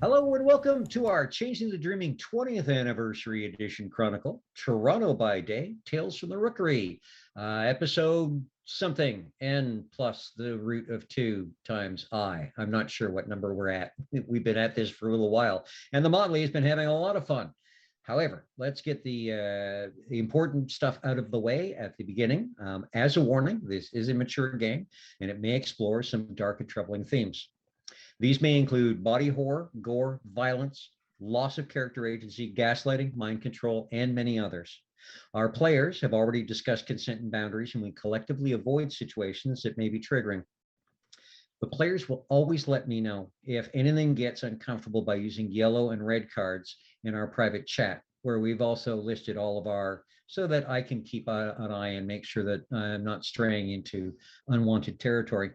Hello and welcome to our Changing the Dreaming 20th Anniversary Edition Chronicle, Toronto by Day, Tales from the Rookery, episode something, N plus the root of 2 times I. I'm not sure what number we're at. We've been at this for a little while, and the Motley has been having a lot of fun. However, let's get the important stuff out of the way at the beginning. As a warning, this is a mature game, and it may explore some dark and troubling themes. These may include body horror, gore, violence, loss of character agency, gaslighting, mind control, and many others. Our players have already discussed consent and boundaries, and we collectively avoid situations that may be triggering. The players will always let me know if anything gets uncomfortable by using yellow and red cards in our private chat, where we've also listed all of our, so that I can keep an eye and make sure that I'm not straying into unwanted territory.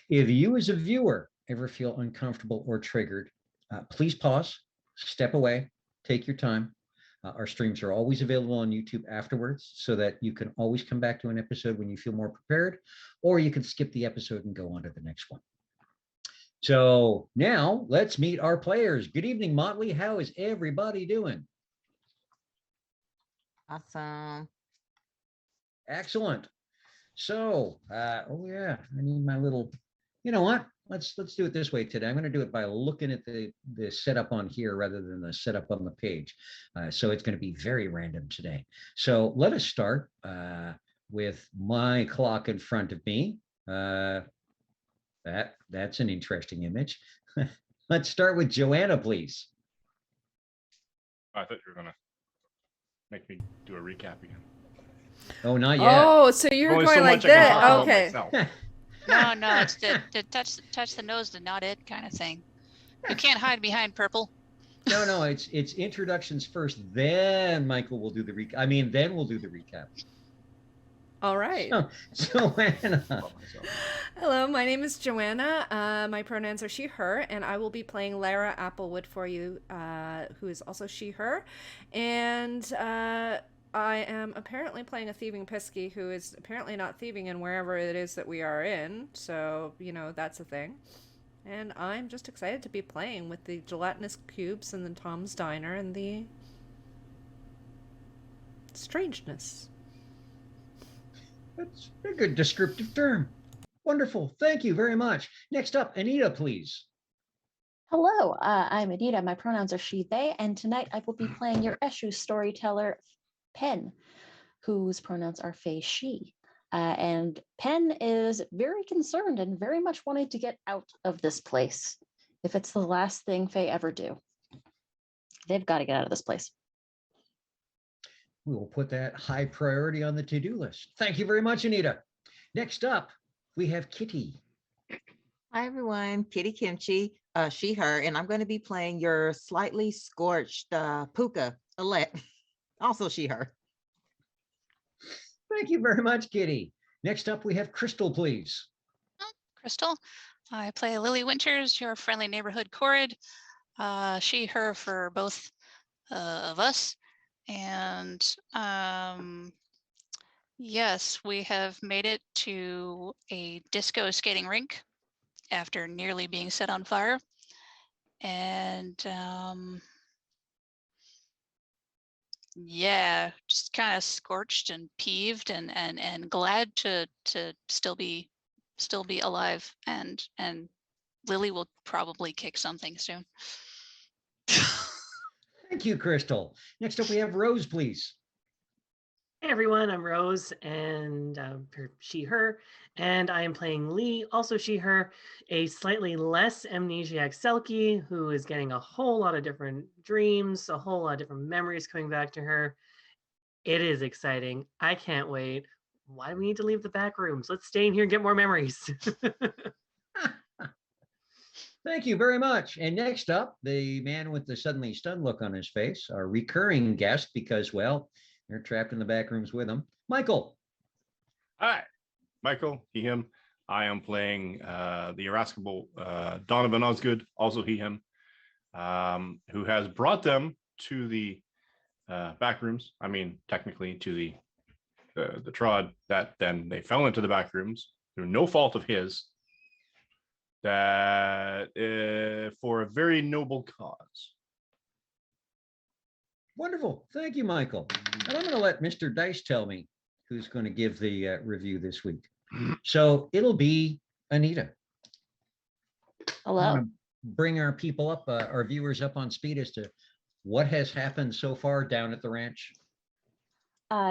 If you as a viewer ever feel uncomfortable or triggered, please pause, step away, take your time. Our streams are always available on YouTube afterwards so that you can always come back to an episode when you feel more prepared, or you can skip the episode and go on to the next one. So now let's meet our players. Good evening, Motley. How is everybody doing? Awesome. Excellent. So, oh yeah, I need my little, you know what? Let's do it this way today. I'm going to do it by looking at the setup on here rather than the setup on the page. So it's going to be very random today. So let us start with my clock in front of me. That's an interesting image. Let's start with Joanna, please. I thought you were gonna make me do a recap again. Oh, not yet. Oh, so you're Only going so like much I can that. talk about Okay. myself. No, it's to touch the nose to not it kind of thing. You can't hide behind purple. No, it's introductions first, then Michael will do the recap. I mean, then we'll do the recap. All right. So, Joanna. Hello, my name is Joanna. My pronouns are she, her, and I will be playing Lara Applewood for you, who is also she, her. And I am apparently playing a thieving Pisky who is apparently not thieving in wherever it is that we are in. So, you know, that's a thing. And I'm just excited to be playing with the gelatinous cubes and the Tom's Diner and the strangeness. That's a good descriptive term. Wonderful. Thank you very much. Next up, Anita, please. Hello, I'm Anita. My pronouns are she, they, and tonight I will be playing your Eshu storyteller, Pen, whose pronouns are Faye, she. And Pen is very concerned and very much wanting to get out of this place. If it's the last thing Faye ever do, they've got to get out of this place. We will put that high priority on the to-do list. Thank you very much, Anita. Next up, we have Kitty. Hi, everyone. Kitty Kimchi, she, her, and I'm going to be playing your slightly scorched Puka, Alette, also she, her. Thank you very much, Kitty. Next up, we have Crystal, please. Crystal, I play Lily Winters, your friendly neighborhood Corrid. She, her for both of us. And yes, we have made it to a disco skating rink after nearly being set on fire. And yeah, just kind of scorched and peeved and glad to still be alive, and Lily will probably kick something soon. Thank you, Crystal. Next up, we have Rose, please. Hey everyone, I'm Rose, and she, her, and I am playing Lee, also she, her, a slightly less amnesiac Selkie who is getting a whole lot of different dreams, a whole lot of different memories coming back to her. It is exciting. I can't wait. Why do we need to leave the back rooms? Let's stay in here and get more memories. Thank you very much. And next up, the man with the suddenly stunned look on his face, our recurring guest, because, well, they're trapped in the back rooms with him. Michael. Hi, Michael, he, him. I am playing the irascible Donovan Osgood, also he, him, who has brought them to the back rooms. I mean, technically to the trod, that then they fell into the back rooms through no fault of his. that for a very noble cause. Wonderful. Thank you, Michael. And I'm going to let Mr. Dice tell me who's going to give the review this week. So it'll be Anita. Hello. Bring our people up, our viewers up on speed as to what has happened so far down at the ranch.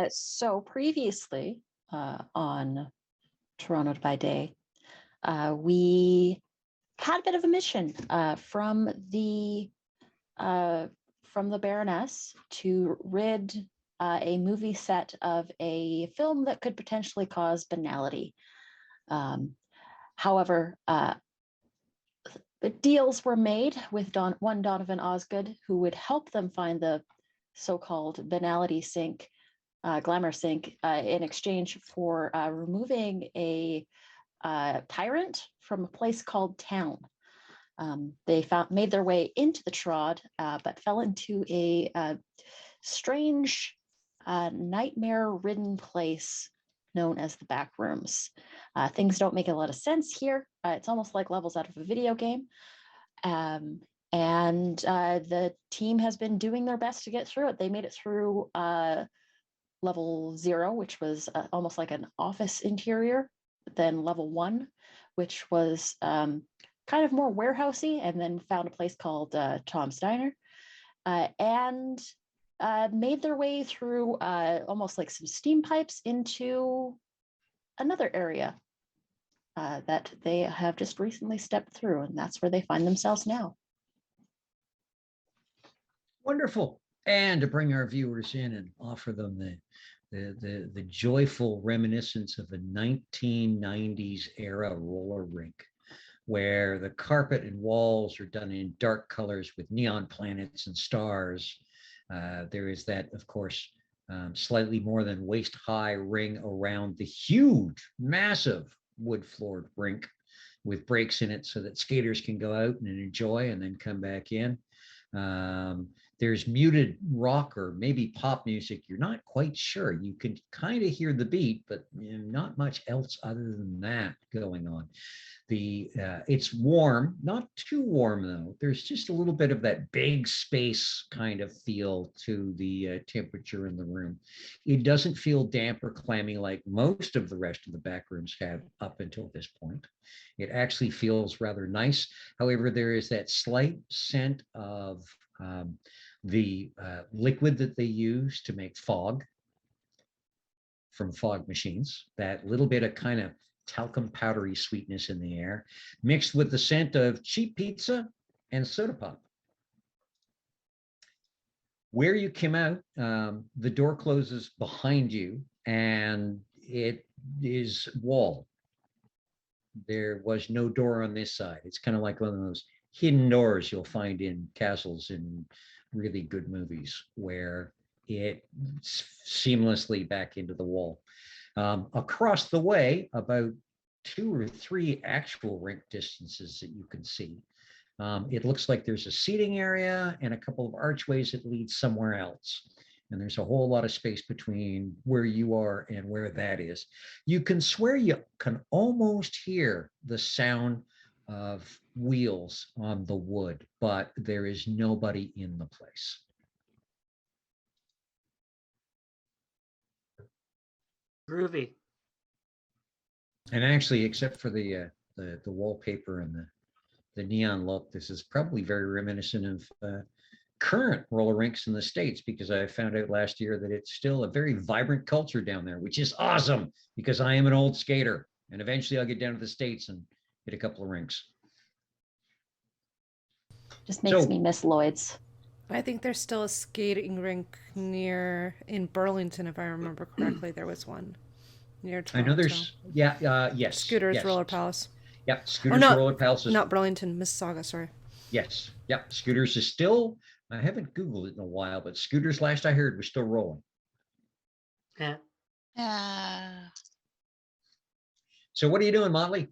So previously on Toronto by Day, we had a bit of a mission from the Baroness to rid a movie set of a film that could potentially cause banality. However, deals were made with one Donovan Osgood, who would help them find the so-called banality sink, glamour sink, in exchange for removing a tyrant from a place called Town. They made their way into the Trod, but fell into a strange, nightmare-ridden place known as the back rooms. Things don't make a lot of sense here. It's almost like levels out of a video game. And the team has been doing their best to get through it. They made it through level 0, which was almost like an office interior, then level 1, which was kind of more warehousey, and then found a place called Tom's Diner, and made their way through almost like some steam pipes into another area that they have just recently stepped through, and that's where they find themselves now. Wonderful. And to bring our viewers in and offer them the joyful reminiscence of a 1990s era roller rink, where the carpet and walls are done in dark colors with neon planets and stars. There is that, of course, slightly more than waist-high ring around the huge, massive wood-floored rink with breaks in it so that skaters can go out and enjoy and then come back in. There's muted rock or maybe pop music. You're not quite sure. You can kind of hear the beat, but not much else other than that going on. It's warm, not too warm though. There's just a little bit of that big space kind of feel to the temperature in the room. It doesn't feel damp or clammy like most of the rest of the back rooms have up until this point. It actually feels rather nice. However, there is that slight scent of the liquid that they use to make fog from fog machines, that little bit of kind of talcum powdery sweetness in the air, mixed with the scent of cheap pizza and soda pop. Where you came out, the door closes behind you and it is wall. There was no door on this side. It's kind of like one of those hidden doors you'll find in castles in really good movies, where it seamlessly back into the wall. Across the way, about 2 or 3 actual rink distances that you can see, it looks like there's a seating area and a couple of archways that lead somewhere else. And there's a whole lot of space between where you are and where that is. You can swear you can almost hear the sound of wheels on the wood, but there is nobody in the place. Groovy. And actually, except for the wallpaper and the neon look, this is probably very reminiscent of current roller rinks in the States, because I found out last year that it's still a very vibrant culture down there, which is awesome because I am an old skater and eventually I'll get down to the States and hit a couple of rinks. Just makes me miss Lloyd's. I think there's still a skating rink in Burlington, if I remember correctly. There was one near Toronto. I know there's, yes. Scooter's yes. Roller Palace. Yep, Scooter's Roller Palace. Not Burlington, Mississauga, sorry. Yes, yep, Scooter's is still, I haven't Googled it in a while, but Scooter's, last I heard, was still rolling. Yeah. So what are you doing, Motley?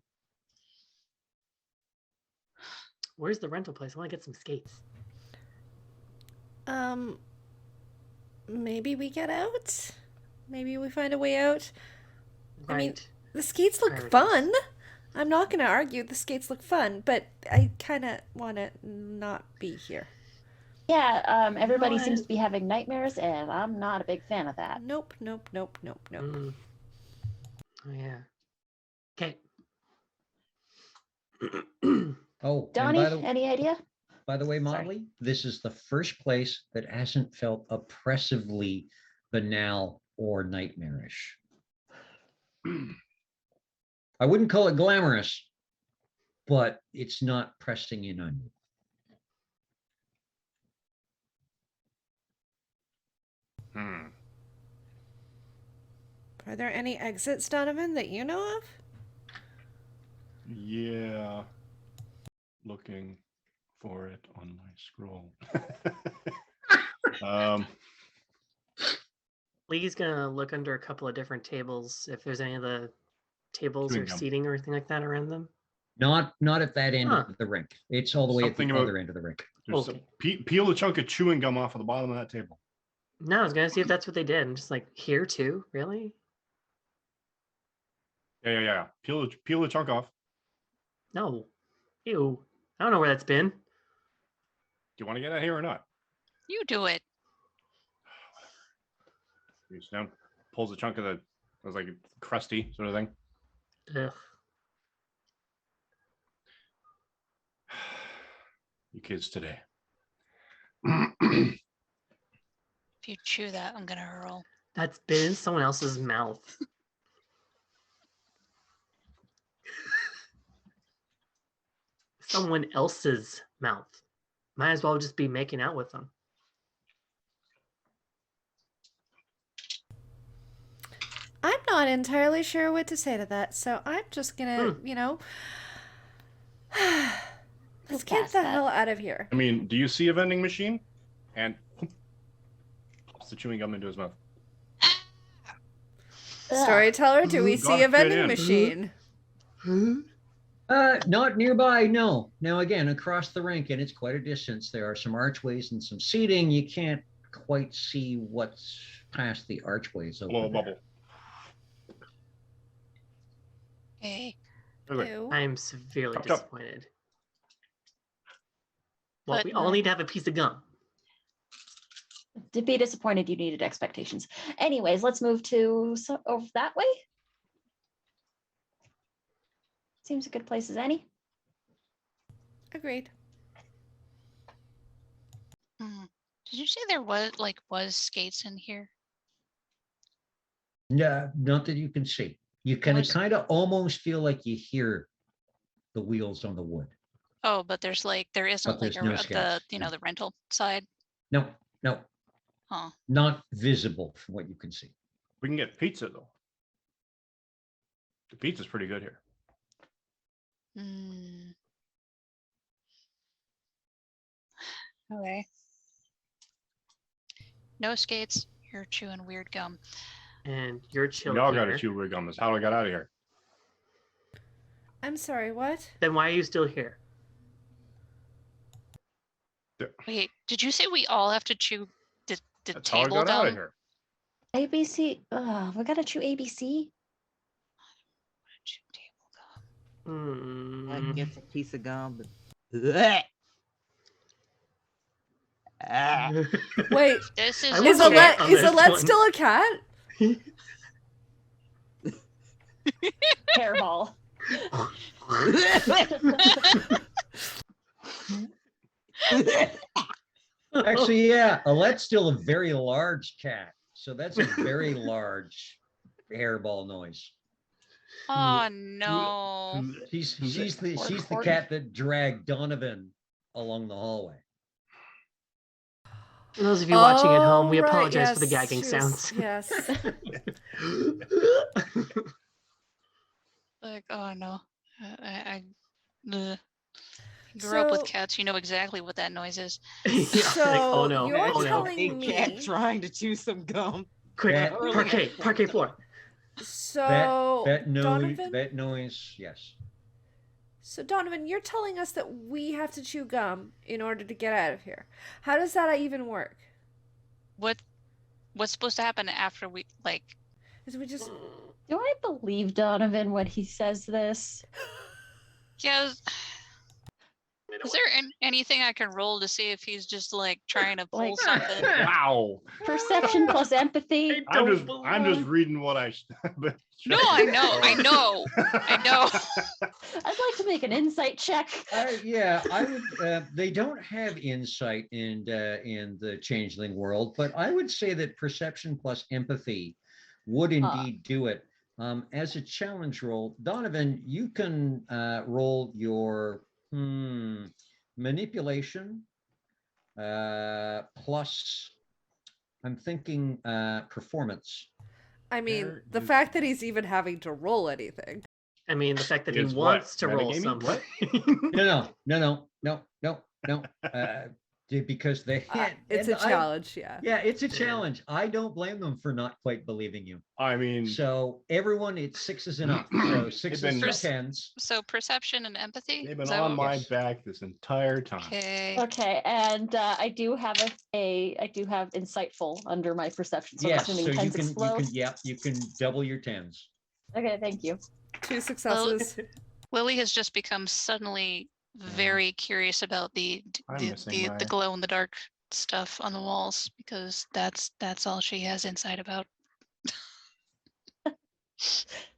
Where's the rental place? I want to get some skates. Maybe we get out. Maybe we find a way out. Right. I mean, the skates look Priorities. fun. I'm not going to argue. The skates look fun, but I kind of want to not be here. Yeah, everybody what? seems to be having nightmares, and I'm not a big fan of that. Nope, nope, nope, nope, nope. Mm. Oh yeah. Okay. Oh, and Donnie, any idea? by the way, Sorry. Motley, this is the first place that hasn't felt oppressively banal or nightmarish. I wouldn't call it glamorous, but it's not pressing in on you. Are there any exits, Donovan, that you know of? Yeah. Looking for it on my scroll. Lee's gonna look under a couple of different tables if there's any of the tables Chewing or gum. seating or anything like that around them. Not at that end Huh. of the rink. It's all the way Something at the about- other end of the rink. Just Okay. peel a chunk of chewing gum off of the bottom of that table. No, I was gonna see if that's what they did. I'm just like, here too? Really? Yeah. Peel a chunk off. No. Ew. I don't know where that's been. Do you want to get out here or not? You do it. Reaches down, pulls a chunk of it was like crusty sort of thing. Ugh. You kids today. If you chew that, I'm gonna hurl. That's been in someone else's mouth. Someone else's mouth. Might as well just be making out with them. I'm not entirely sure what to say to that, so I'm just gonna, let's get past the that. hell out of here. I mean, do you see a vending machine? And pops the chewing gum into his mouth. Ugh. Storyteller, do we see Gotta a fit vending in. machine? Not nearby, no. Now again, across the rink, and it's quite a distance, there are some archways and some seating. You can't quite see what's past the archways over Blow a there. bubble. Okay. Okay. Ew. I am severely Chop, chop. disappointed. Well, But we all need to have a piece of gum. To be disappointed, you needed expectations. Anyways, let's move to over that way. Seems a good place as any. Agreed. Did you say there was skates in here? No, not that you can see. You can was- kind of almost feel like you hear the wheels on the wood. Oh, but there isn't there's like no the skates. the rental side. No, Huh. not visible from what you can see. We can get pizza though. The pizza's pretty good here. Okay. No skates. You're chewing weird gum. And you're chill. We all got to here. chew weird gum. That's how I got out of here. I'm sorry, what? Then why are you still here? Wait, did you say we all have to chew the That's how I table got out of gum? here. ABC. We gotta chew ABC. Chew table gum. I Hmm. guess a piece of gum. But... Blech. Ah. Wait, This I is would is say Alette on is this Alette one. still a cat? Hairball. Actually, yeah, Alette's still a very large cat. So that's a very large hairball noise. Oh no. She's Poor the Courtney. cat that dragged Donovan along the hallway. For those of you watching at home, Oh, we right, apologize for the yes, gagging she was- sounds. Yes. Like, oh no. I grew up with So- cats. You know exactly what that noise is. Yeah, So like, oh no, you're oh no. telling A cat me- trying to chew some gum. Quick, That- parquet floor. So Donovan, that noise, yes. so Donovan, you're telling us that we have to chew gum in order to get out of here. How does that even work? What's supposed to happen after we Is we just Do I believe Donovan when he says this? Yeah. Is there anything I can roll to see if he's just like trying to pull Like- something? Wow. Perception plus empathy. I'm just reading what I. No, I know. I'd like to make an insight check. Yeah, I would. They don't have insight in the changeling world, but I would say that perception plus empathy would indeed do it. As a challenge roll, Donovan, you can roll your manipulation plus. I'm thinking performance. I mean, There the is- fact that he's even having to roll anything. I mean, the fact that he Is what? wants to roll Metagaming? something. No. Because they hit. It's a challenge, yeah. Yeah, it's a challenge. I don't blame them for not quite believing you. I mean, So everyone, it's sixes and up. So sixes been- and tens. So perception and empathy. they've Is been that on what- my Yes. back this entire time. Okay. Okay, and I do have I do have insightful under my perception. So Yes, I'm so assuming you tens can, explode. you can double your tens. Okay, thank you. 2 successes. Lily has just become suddenly very curious about the I'm missing my- glow in the dark stuff on the walls because that's all she has insight about.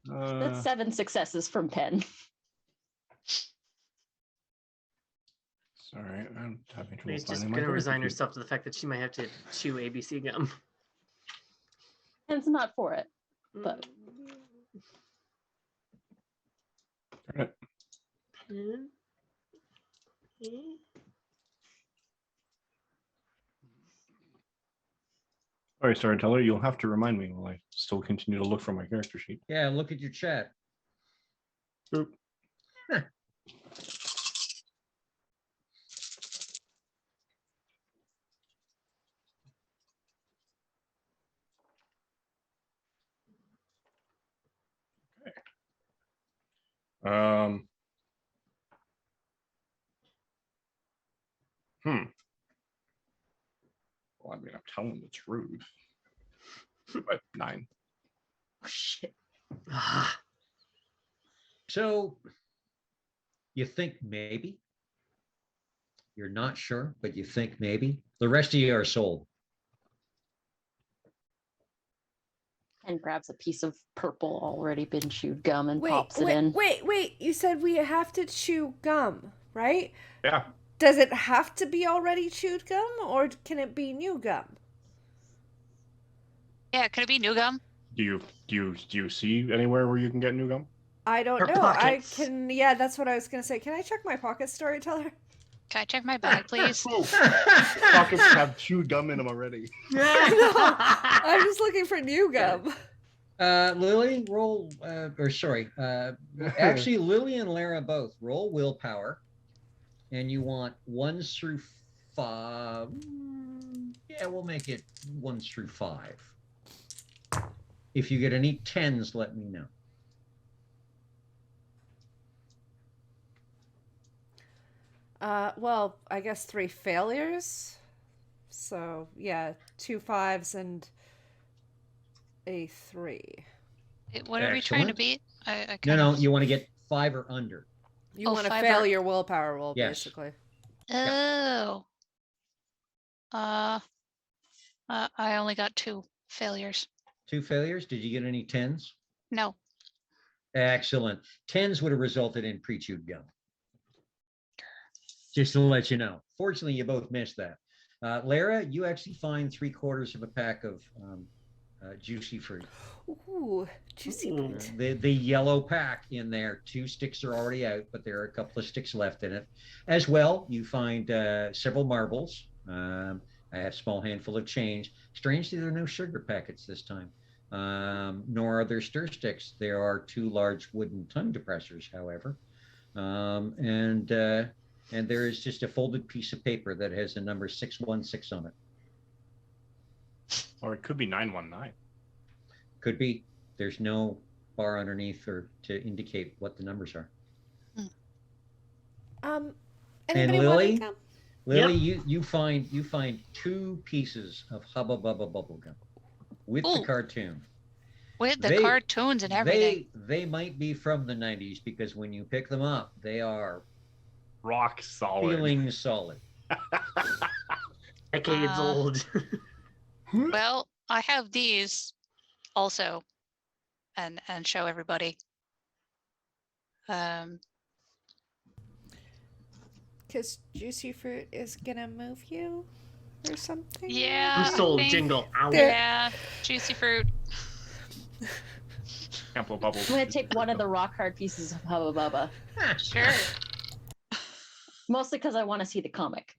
That's 7 successes from Penn. Sorry, I'm having trouble She's just finding my going to resign character sheet. herself to the fact that she might have to chew ABC gum. And it's not for it. But- Darn it. Mm. Okay. Sorry, storyteller, you'll have to remind me while I still continue to look for my character sheet. Yeah, look at your chat. Boop. Um. Well, I mean, I'm telling the truth. But 9. Oh, shit. Ah, So you think maybe? You're not sure, but you think maybe? The rest of you are sold. And grabs a piece of purple already been chewed gum and Wait, pops it in. wait. You said we have to chew gum, right? Yeah. Does it have to be already chewed gum or can it be new gum? Yeah, could it be new gum? Do you see anywhere where you can get new gum? I don't Her know. pockets. I can, yeah, that's what I was going to say. Can I check my pocket, storyteller? Can I check my bag, please? Pockets have chewed gum in them already. I'm just looking for new gum. Lily, roll, actually, Lily and Lara both roll willpower, and you want 1s through 5. Yeah, we'll make it 1s through 5. If you get any 10s, let me know. Well, I guess 3 failures. So, yeah, 2 5s and a 3. What are we trying to Excellent. beat? I No, kind no, of- you want to get 5 or under. You Oh, want to 5 fail or- your willpower roll, Yes. basically. Oh. I only got 2 failures. 2 failures. Did you get any 10s? No. Excellent. 10s would have resulted in pre-chewed gum. Just to let you know. Fortunately, you both missed that. Lara, you actually find 3/4 of a pack of juicy fruit. Ooh, juicy Ooh. fruit. The yellow pack in there. 2 sticks are already out, but there are a couple of sticks left in it. As well, you find several marbles, a small handful of change. Strangely, there are no sugar packets this time, nor are there stir sticks. There are 2 large wooden tongue depressors, however, and there is just a folded piece of paper that has the number 616 on it. Or it could be 919. Could be. There's no bar underneath or to indicate what the numbers are. Anybody want Lily? any gum? Lily, you find 2 pieces of Hubba Bubba bubblegum with the Ooh. cartoon. With the They- cartoons and everything. They might be from the 90s because when you pick them up, they are Rock solid. feeling solid. Decades old. Well, I have these also, and show everybody. Because juicy fruit is gonna move you or something. Yeah. I'm I sold. think- Jingle. Ow. Yeah, juicy fruit. Can't blow bubbles. I'm going to take one of the rock hard pieces of Hubba Bubba. Sure. Mostly because I want to see the comic.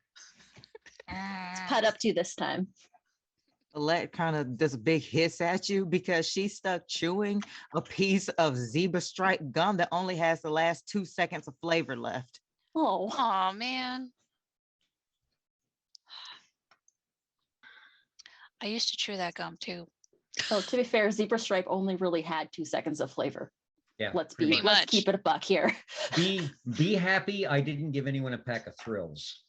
Cut up to this time. Alette kind of does a big hiss at you because she's stuck chewing a piece of zebra stripe gum that only has the last 2 seconds of flavor left. Oh, Oh man. I used to chew that gum too. well, to be fair, zebra stripe only really had 2 seconds of flavor. Yeah. Let's pretty Pretty much. let's keep much. it a buck here. Be happy I didn't give anyone a pack of Thrills.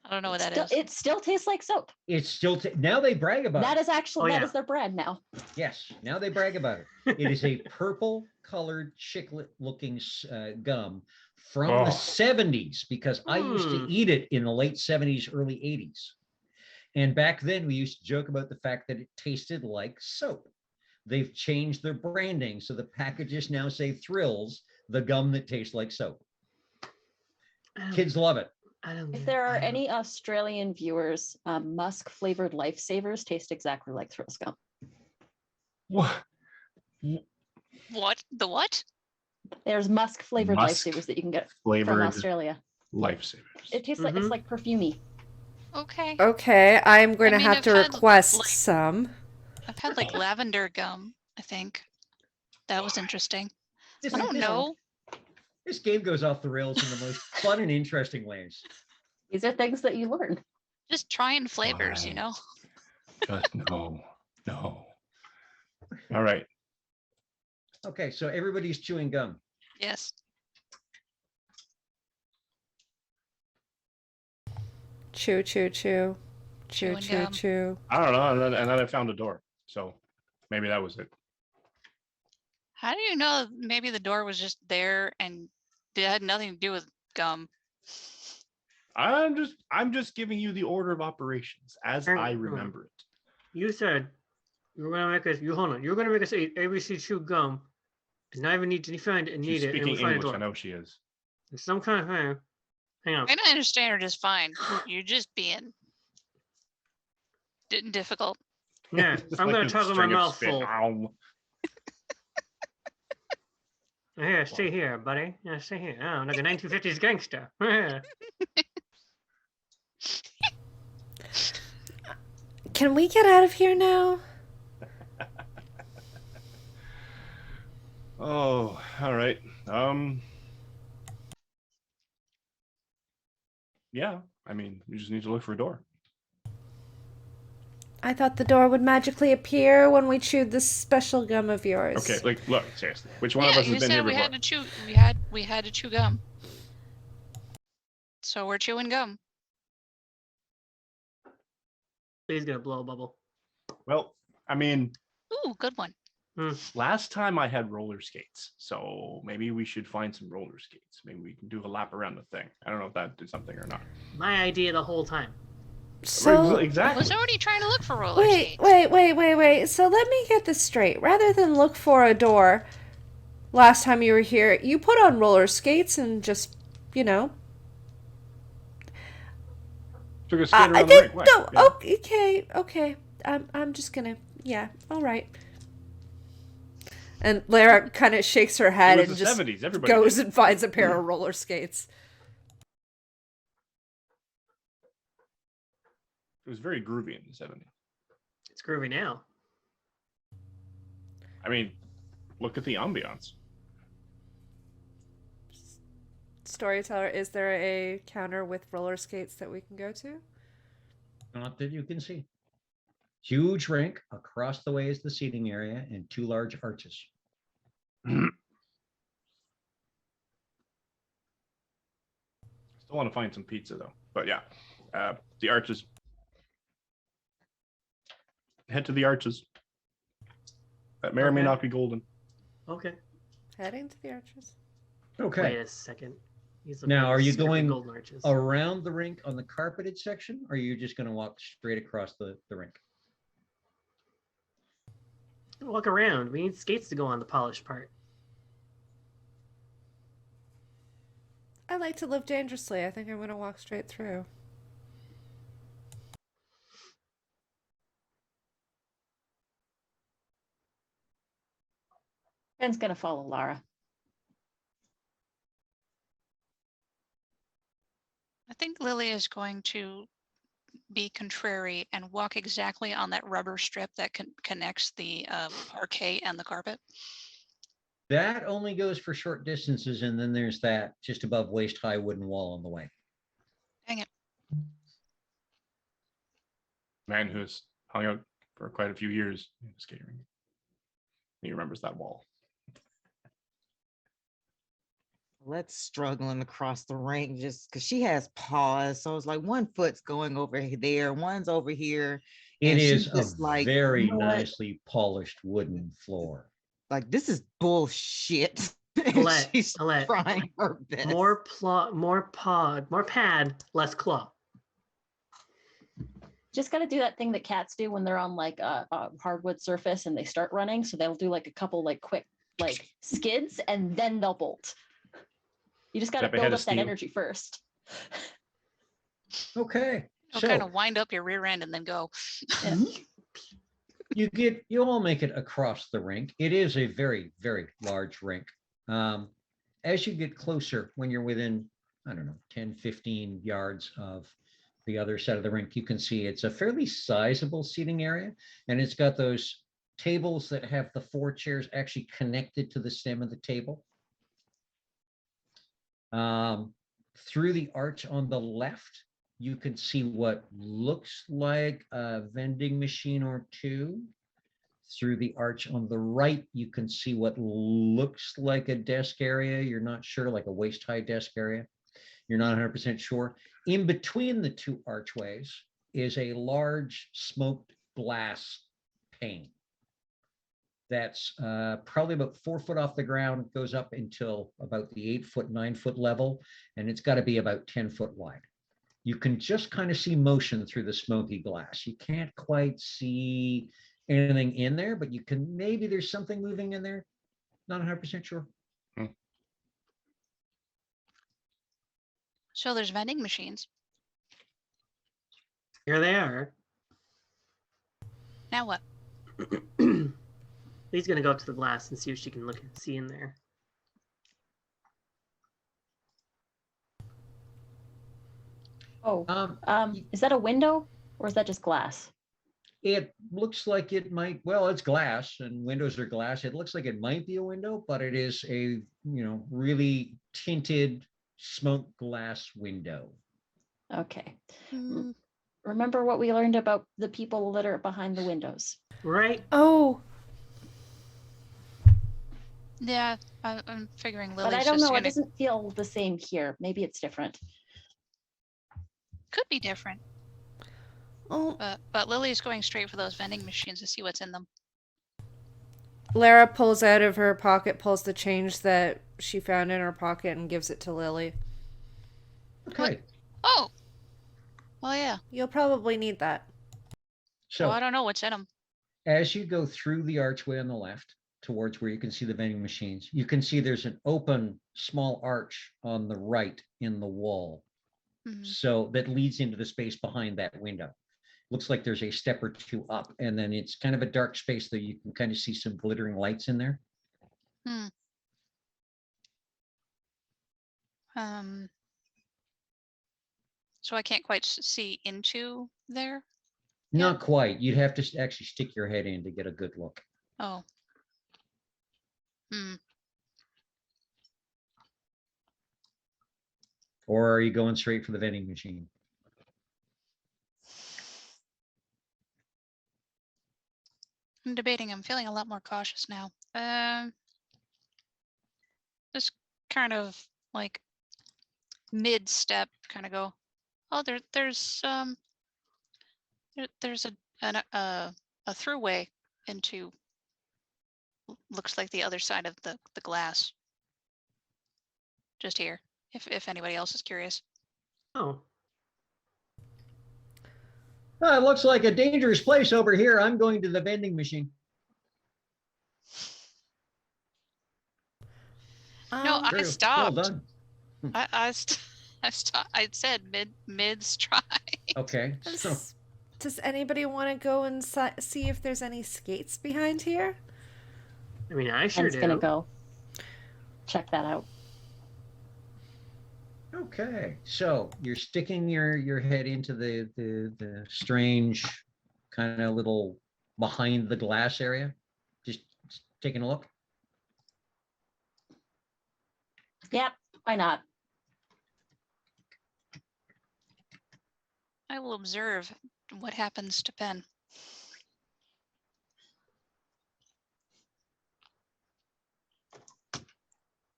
I don't know what that Still, is. it still tastes like soap. It's still now they brag about That it. is actually Oh, that yeah. is their brand now. Yes, now they brag about it. It is a purple colored chiclet looking gum from Oh. the 70s because I used to Hmm. eat it in the late 70s, early 80s. And back then we used to joke about the fact that it tasted like soap. They've changed their branding so the packages now say Thrills, the gum that tastes like soap. Kids love it. I don't If know. there are I don't- any Australian viewers, musk flavored lifesavers taste exactly like Thrills gum. What? What? The what? There's musk flavored Musk lifesavers that you can get from Flavored Australia. lifesavers. It tastes like it's Mhm. like perfumey. Okay. Okay, I'm going to mean, have I've to had, request like- some. I've had like lavender gum, I think. That was interesting. This, I don't this- know. This game goes off the rails in the most fun and interesting ways. These are things that you learn. Just trying flavors, you Fine. know? Just no. All right. Okay, so everybody's chewing gum. Yes. Chew, chew, chew. Chew, Chewing chew, gum. chew. I don't know. And then I found a door. So maybe that was it. How do you know maybe the door was just there and it had nothing to do with gum? I'm just giving you the order of operations as Hang I on. remember it. You said you were gonna make us. You hold on. You're gonna make us eat ABC chew gum, and not even need to find it and She's need it. And we speaking find a English. door. I know she is. It's some kind of thing. Hang on. I understand her just fine. You're just being difficult. Yeah, Just I'm like gonna a talk with my string of mouth spit. full. Ow. Here, stay here, buddy. Yeah, stay here. Oh, like a 1950s gangster. Yeah. Can we get out of here now? Oh, all right. Yeah, I mean, you just need to look for a door. I thought the door would magically appear when we chewed this special gum of yours. Okay, like, look, seriously, which one of Yeah, us you has been here said we before? had to chew. We had to chew gum. So we're chewing gum. He's gonna blow a bubble. Well, I mean, Ooh, good one. last time I had roller skates, so maybe we should find some roller skates. Maybe we can do a lap around the thing. I don't know if that did something or not. My idea the whole time. So, I exactly. was already trying to look for roller wait, skates. wait. So let me get this straight. Rather than look for a door last time you were here, you put on roller skates and just, you know. Took a skate around I the think rink. Why? no. Yeah. Okay. I'm just gonna. Yeah. All right. And Lara kind of shakes her head It was and the just 70s. Everybody goes did. and finds a pair of roller skates. It was very groovy in the 70s. It's groovy now. I mean, look at the ambiance. Storyteller, is there a counter with roller skates that we can go to? Not that you can see. Huge rink. Across the way is the seating area and 2 large arches. Still want to find some pizza though. But yeah, the arches. Head to the arches. that may or may Okay. not be golden. Okay. Heading to the arches. Okay. Wait a second. He's looking Now, at are the you strip of going golden arches. around the rink on the carpeted section, or are you just going to walk straight across the rink? Walk around. We need skates to go on the polished part. I like to live dangerously. I think I'm going to walk straight through. Ben's gonna follow Lara. I think Lily is going to be contrary and walk exactly on that rubber strip that connects the parquet and the carpet. That only goes for short distances, and then there's that just above waist high wooden wall on the way. Dang it. Man who's hung out for quite a few years in the skating rink. He remembers that wall. Let's struggling across the rink just because she has paws. So it's like one foot's going over there, one's over here. It and is she's a just like, very you know what? nicely polished wooden floor. Like, this is bullshit. And Alette, she's Alette, trying her best. More pad, less claw. Just gotta do that thing that cats do when they're on like a hardwood surface and they start running. So they'll do like a couple like quick like skids and then they'll bolt. You just gotta Step ahead build of up that steam. energy first. Okay. You'll So kind of wind up your rear end and then go. Yeah. you all make it across the rink. It is a very, very large rink. As you get closer, when you're within, I don't know, 10, 15 yards of the other side of the rink, you can see it's a fairly sizable seating area, and it's got those tables that have the 4 chairs actually connected to the stem of the table. Through the arch on the left, you can see what looks like a vending machine or two. Through the arch on the right, you can see what looks like a desk area. You're not sure, like a waist-high desk area. You're not 100% sure. In between the 2 archways is a large smoked glass pane that's probably about 4 foot off the ground, goes up until about the 8 foot, 9 foot level, and it's got to be about 10 foot wide. You can just kind of see motion through the smoky glass. You can't quite see anything in there, but you can, maybe there's something moving in there. Not 100% sure. So there's vending machines. Here they are. Now what? Lee's gonna go up to the glass and see if she can look and see in there. Oh, Um, is that a window or is that just glass? It looks like it might, well, it's glass and windows are glass. It looks like it might be a window, but it is a, really tinted smoked glass window. Okay. Hmm. Remember what we learned about the people that are behind the windows. Right? Oh, Yeah, I'm figuring But Lily's I don't just know, it gonna doesn't feel the same here. Maybe it's different. could be different, oh. but Lily's going straight for those vending machines to see what's in them. Lara pulls out of her pocket, pulls the change that she found in her pocket and gives it to Lily. Okay. Oh, well, yeah. You'll probably need that. So Well, I don't know what's in them. as you go through the archway on the left towards where you can see the vending machines, you can see there's an open small arch on the right in the wall. Mhm. So that leads into the space behind that window. Looks like there's a step or 2 up, and then it's kind of a dark space that you can kind of see some glittering lights in there. So I can't quite see into there. Not quite. You'd have to actually stick your head in to get a good look. Oh. Or are you going straight for the vending machine? I'm debating. I'm feeling a lot more cautious now. Just kind of like mid-step, kind of go. Oh, there's a throughway into looks like the other side of the glass. Just here, if anybody else is curious. Oh, It looks like a dangerous place over here. I'm going to the vending machine. No, I True. Well stopped. done. I stopped. I said mid stride. Okay. So Does anybody want to go and see if there's any skates behind here? I mean, I sure Pen's gonna do. go check that out. okay. So you're sticking your head into the strange kind of little behind the glass area. Just taking a look. Yep, why not? I will observe what happens to Pen.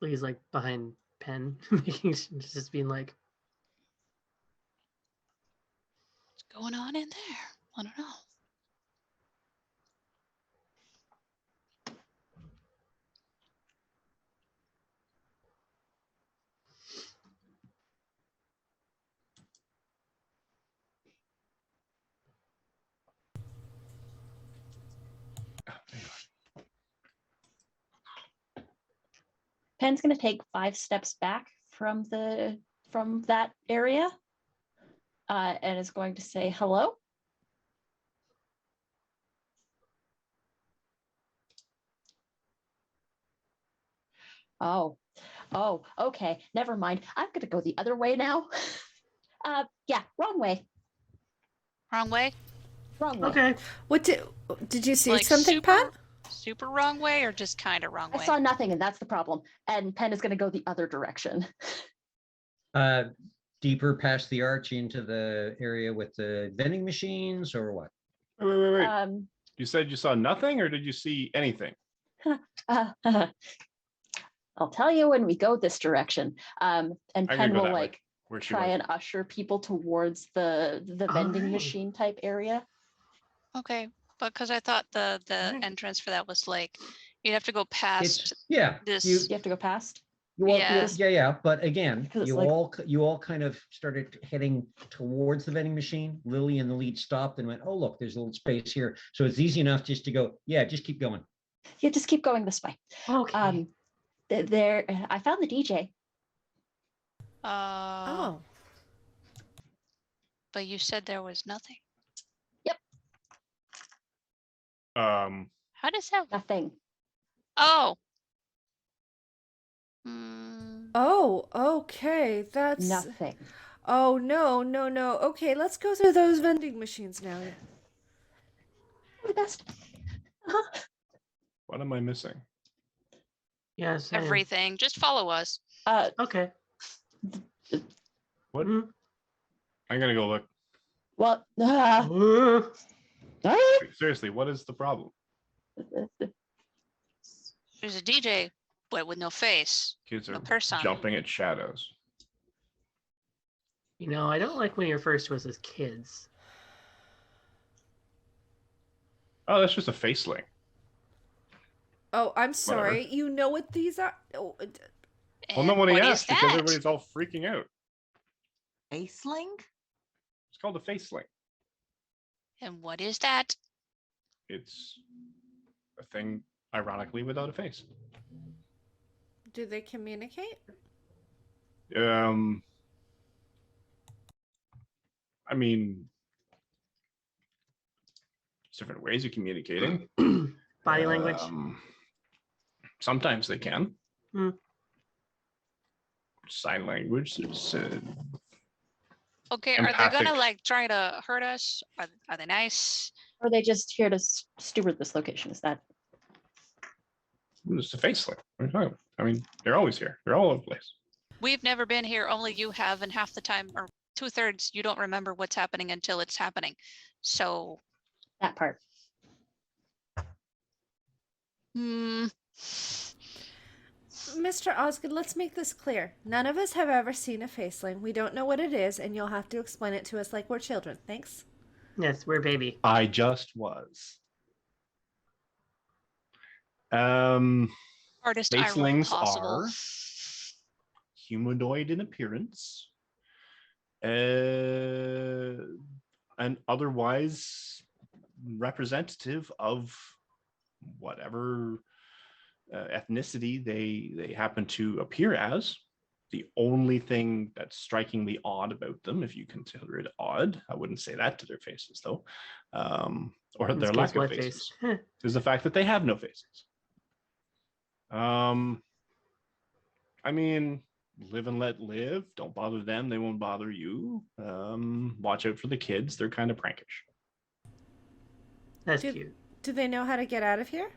He's like behind Pen, making just being like, What's going on in there? I don't know. Pen's gonna take 5 steps back from that area, and is going to say hello. Oh, okay. Never mind. I'm gonna go the other way now. Yeah, wrong way. Wrong way? Wrong way. okay. What did you see Like something, super, Pat? super wrong way, or just kind of wrong I way? saw nothing, and that's the problem. And Pen is gonna go the other direction. Deeper past the arch into the area with the vending machines, or what? Wait. Um, You said you saw nothing, or did you see anything? I'll tell you when we go this direction. And I'm gonna Pen go will that way, like where she try was. and usher people towards the vending Alright. machine type area. Okay, but because I thought the Alright. entrance for that was like you'd have to go past It's yeah. this. You have to go past. Yeah. But again, Because it's you like- all kind of started heading towards the vending machine. Lily and the lead stopped and went, "Oh, look, there's a little space here." So it's easy enough just to go. Yeah, just keep going. Yeah, just keep going this way. Okay. There, I found the DJ. Oh, But you said there was nothing. How does that? Nothing. Oh. oh, okay. That's Nothing. Oh no. Okay, let's go through those vending machines now. The best. What am I missing? Yes. Everything. Just follow us. Okay. What? Mhm. I'm gonna go look. Well, Seriously, what is the problem? There's a DJ, but with no face. Kids No are person. jumping at shadows. You know, I don't like when your first was as kids. Oh, that's just a face link. Oh, I'm sorry. You know what these are? Oh, Well, nobody what is asked because that? everybody's all freaking out. Faceling? It's called a face link. And what is that? It's a thing, ironically, without a face. do they communicate? I mean, there's different ways of communicating. Body language. Sometimes they can. Hmm. Sign language is Okay, are they gonna Empathic. like try to hurt us? Are they nice? Or are they just here to steward this location? Is that it's a face link. What are you talking about? I mean, they're always here. They're all over the place. We've never been here, only you have, and half the time, or 2/3, you don't remember what's happening until it's happening. So, that part? Mr. Osgood, let's make this clear. None of us have ever seen a faceling. We don't know what it is, and you'll have to explain it to us like we're children. Thanks. Yes, we're baby. I just was. Hardest eye roll Facelings possible. are humanoid in appearance, and otherwise representative of whatever ethnicity they happen to appear as. The only thing that's strikingly odd about them, if you consider it odd, I wouldn't say that to their faces though, or In this their case, lack of what faces, face? is the fact that they have no faces. I mean, live and let live. Don't bother them; they won't bother you. Watch out for the kids; they're kind of prankish. That's Do, cute. do they know how to get out of here?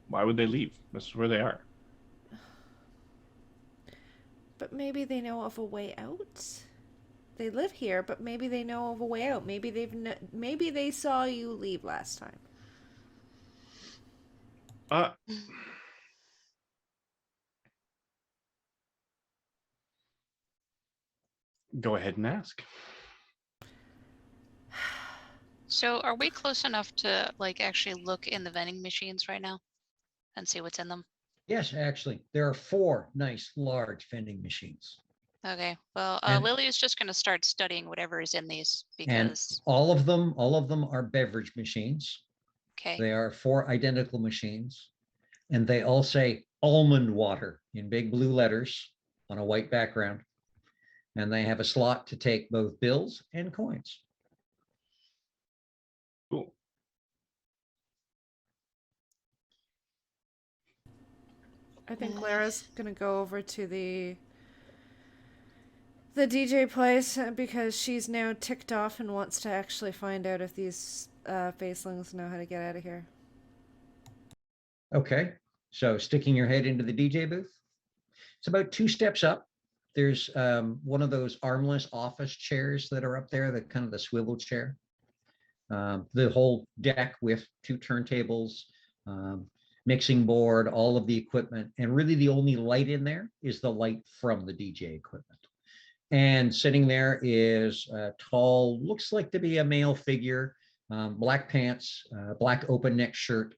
Why would they leave? This is where they are. But maybe they know of a way out. They live here, but maybe they know of a way out. Maybe maybe they saw you leave last time. Go ahead and ask. So are we close enough to like actually look in the vending machines right now and see what's in them? Yes, actually, there are 4 nice large vending machines. Okay, well, And- Lily is just going to start studying whatever is in these And because, all of them are beverage machines. okay, They are 4 identical machines, and they all say almond water in big blue letters on a white background. And they have a slot to take both bills and coins. Cool. I think Lara's gonna go over to the DJ place because she's now ticked off and wants to actually find out if these facelings know how to get out of here. Okay, so sticking your head into the DJ booth. It's about 2 steps up. There's one of those armless office chairs that are up there, the kind of the swivel chair. The whole deck with 2 turntables, mixing board, all of the equipment, and really the only light in there is the light from the DJ equipment. And sitting there is a tall, looks like to be a male figure, black pants, black open neck shirt,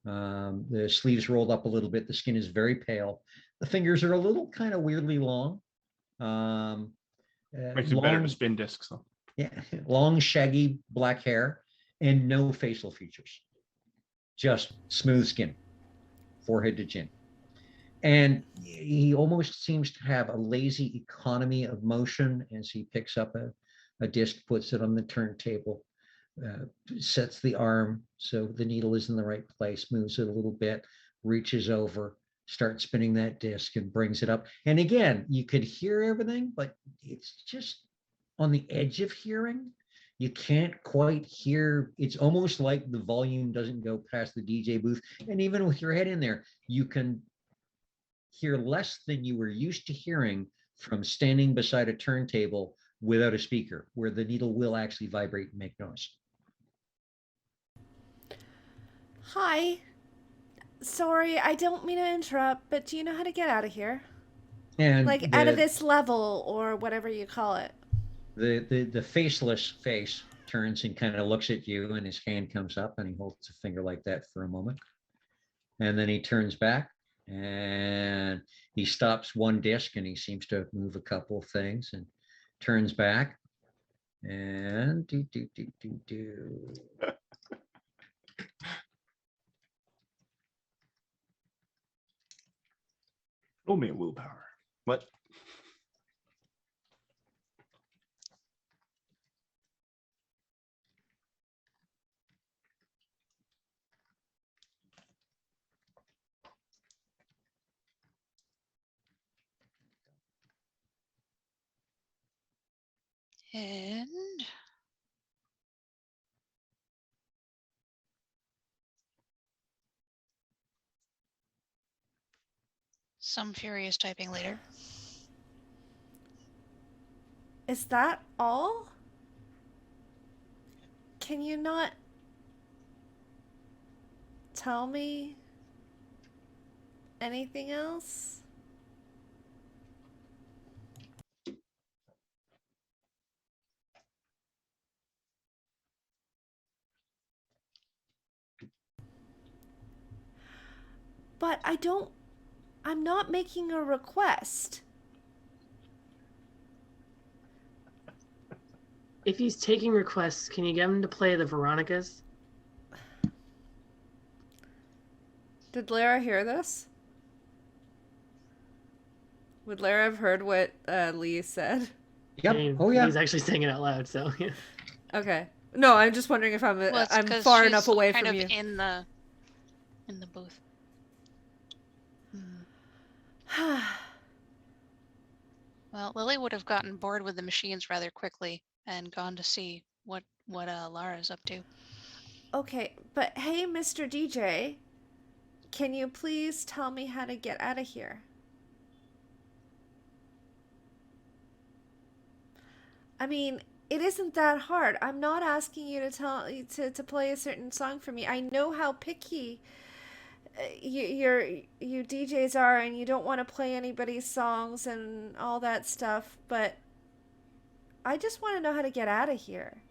the sleeves rolled up a little bit. The skin is very pale. The fingers are a little kind of weirdly long. Makes it better to spin discs though. Yeah, long, shaggy black hair and no facial features, just smooth skin, forehead to chin. And he almost seems to have a lazy economy of motion as he picks up a disc, puts it on the turntable, sets the arm so the needle is in the right place, moves it a little bit, reaches over, starts spinning that disc and brings it up. And again, you could hear everything, but it's just on the edge of hearing. You can't quite hear. It's almost like the volume doesn't go past the DJ booth. And even with your head in there, you can hear less than you were used to hearing from standing beside a turntable without a speaker, where the needle will actually vibrate and make noise. Hi. Sorry, I don't mean to interrupt, but do you know how to get out of here? And Like out of this level or whatever you call it. the faceless face turns and kind of looks at you, and his hand comes up and he holds a finger like that for a moment. And then he turns back and he stops one disc and he seems to move a couple of things and turns back and do. Roll me a willpower. What? and some furious typing later. Is that all? Can you not tell me anything else? But I'm not making a request. If he's taking requests, can you get him to play the Veronicas? Did Lara hear this? Would Lara have heard what Lee said? Yep. I mean, Oh yeah. He's actually saying it out loud, so yeah. Okay. No, I'm just wondering if I'm Well, it's I'm 'cause far she's enough away kind from of you. in the booth. Well, Lily would have gotten bored with the machines rather quickly and gone to see what Lara's up to. Okay, but hey, Mr. DJ, can you please tell me how to get out of here? I mean, it isn't that hard. I'm not asking you to play a certain song for me. I know how picky you DJs are, and you don't want to play anybody's songs and all that stuff. But I just want to know how to get out of here.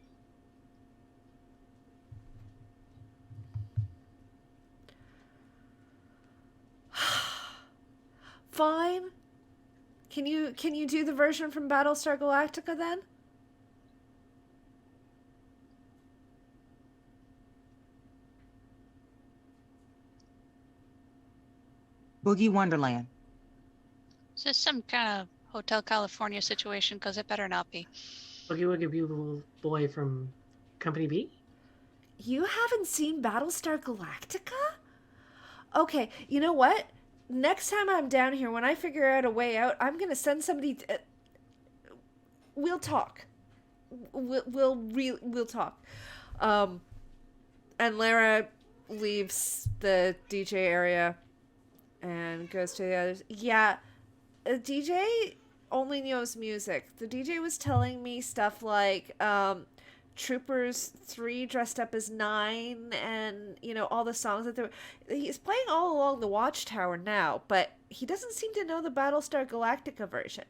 Fine. Can you do the version from Battlestar Galactica then? Boogie Wonderland. Is this some kind of Hotel California situation? Because it better not be. Boogie Woogie Beautiful Boy from Company B? You haven't seen Battlestar Galactica? Okay, you know what? Next time I'm down here, when I figure out a way out, I'm gonna send somebody. We'll talk. We'll talk. And Lara leaves the DJ area and goes to the others. Yeah, the DJ only knows music. The DJ was telling me stuff like Troopers 3 dressed up as 9, and all the songs that he's playing all along the Watchtower now, but he doesn't seem to know the Battlestar Galactica version,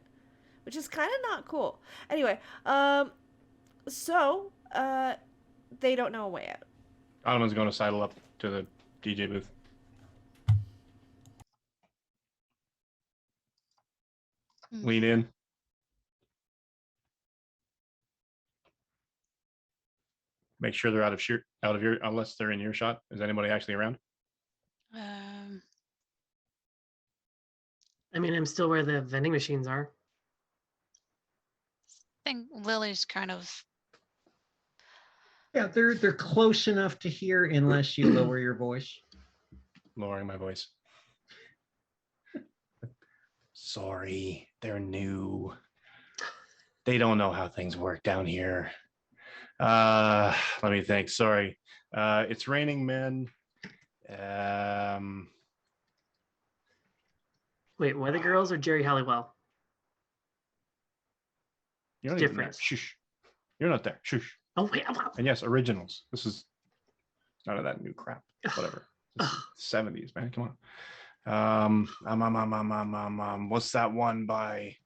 which is kind of not cool. Anyway, so they don't know a way out. Ottoman's going to sidle up to the DJ booth. Lean in. Make sure they're out of ear, unless they're in earshot. Is anybody actually around? I mean, I'm still where the vending machines are. I think Lily's kind of. Yeah, they're close enough to hear unless you lower your voice. Lowering my voice. Sorry, they're new. They don't know how things work down here. Let me think. Sorry. It's raining men. Wait, Weather Girls or Jerry Halliwell? You're not even there. Difference. Shush. You're not there. Shush. Oh, wait. And yes, originals. This is none of that new crap. Whatever. This is 70s, man. Come on. What's that one by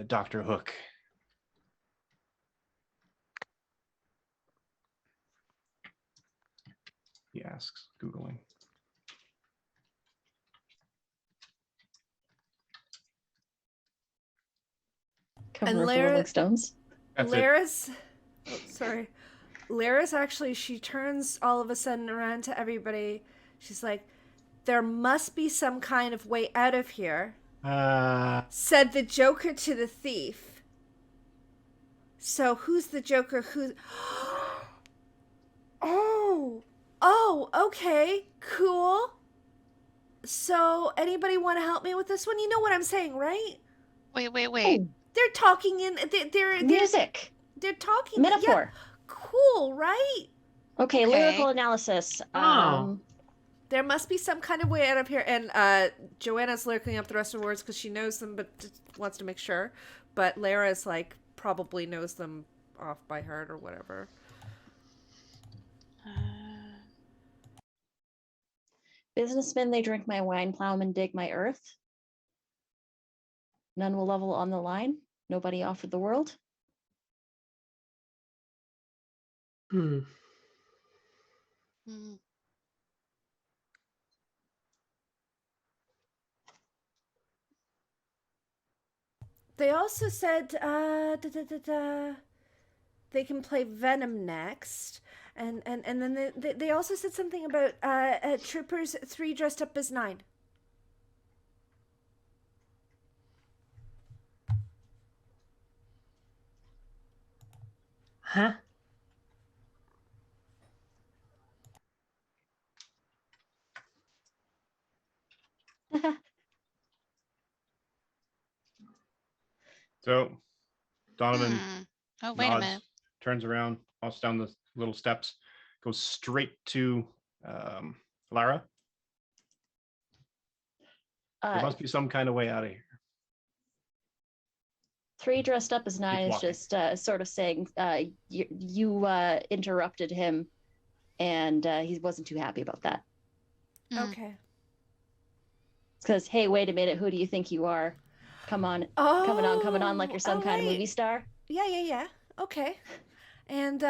Dr. Hook? He asks, Googling. Cover of the Rolling Stones. That's Lara's Lara's actually, she turns all of a sudden around to everybody. She's like, there must be some kind of way out of here, said the Joker to the thief. So who's the Joker? Oh, okay, cool. So anybody want to help me with this one? You know what I'm saying, right? Wait. Oh, They're talking in they're music. They're talking Metaphor. Yeah, cool, right? Okay, Okay. lyrical analysis. There must be some kind of way out of here. And Joanna's looking up the rest of the words because she knows them, but just wants to make sure. But Lara's like probably knows them off by heart or whatever. Businessmen, they drink my wine, plowmen dig my earth. None will level on the line. Nobody offered the world. Hmm. They also said they can play Venom next. And then they also said something about Troopers 3 dressed up as 9. Huh? So Donovan Hmm. Oh, wait a nods, minute. turns around, walks down the little steps, goes straight to Lara. There must be some kind of way out of here. 3 dressed up as 9 is walking. just sort of saying you interrupted him, and he wasn't too happy about that. Mm. Okay. Because, hey, wait a minute, who do you think you are? Come on, coming on like you're some kind of movie star. Yeah. Okay. And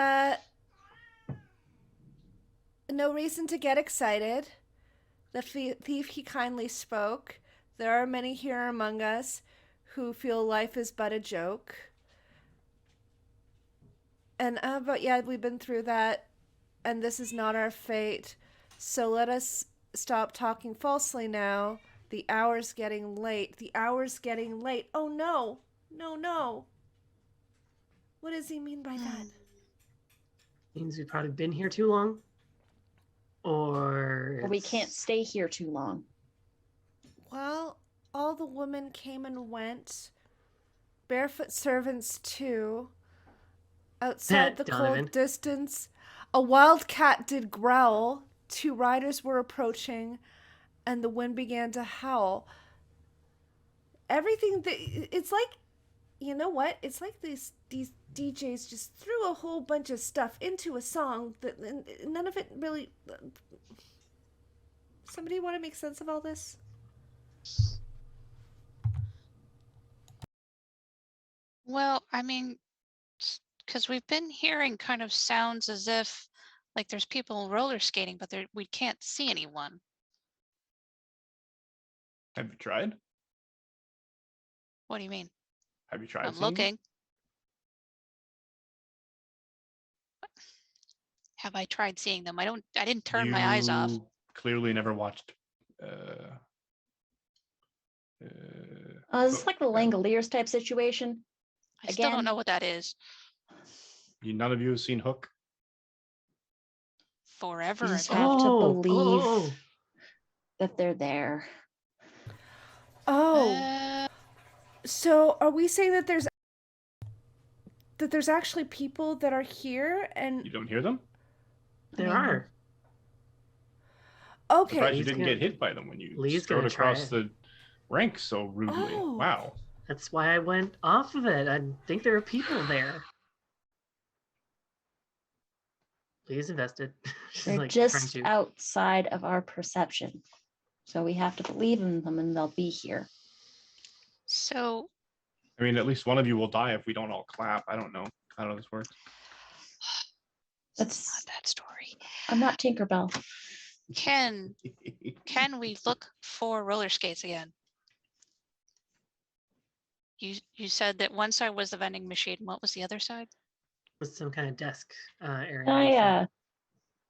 no reason to get excited. The thief he kindly spoke. There are many here among us who feel life is but a joke. And but yeah, we've been through that, and this is not our fate. So let us stop talking falsely now. The hour's getting late. The hour's getting late. Oh no. No. What does he mean by that? Means we've probably been here too long. Or we can't stay here too long. Well, all the women came and went. Barefoot servants, too. Outside the Donovan. cold distance, a wild cat did growl. 2 riders were approaching, and the wind began to howl. Everything it's like, you know what? It's like these DJs just threw a whole bunch of stuff into a song that none of it really. Somebody want to make sense of all this? Well, I mean, because we've been hearing kind of sounds as if like there's people roller skating, but we can't see anyone. Have you tried? What do you mean? Have you tried? I'm seeing them? looking. Have I tried seeing them? I didn't turn my eyes off. You clearly never watched. Is this like the Langoliers type situation? I still don't Again? know what that is. None of you have seen Hook. Forever You just ago. have to believe Oh. that they're there. Oh. So are we saying that there's actually people that are here and You don't hear them? There are. okay. Surprised you Lee's didn't gonna- get hit by them when you Lee's strode gonna try across it. the ranks so rudely. Oh. Wow. That's why I went off of it. I think there are people there. Lee's invested. She's They're like just trying to. outside of our perception. So we have to believe in them and they'll be here. So I mean, at least one of you will die if we don't all clap. I don't know how this works. That's not that story. I'm not Tinkerbell. Can we look for roller skates again? You said that one side was the vending machine. What was the other side? With some kind of desk area.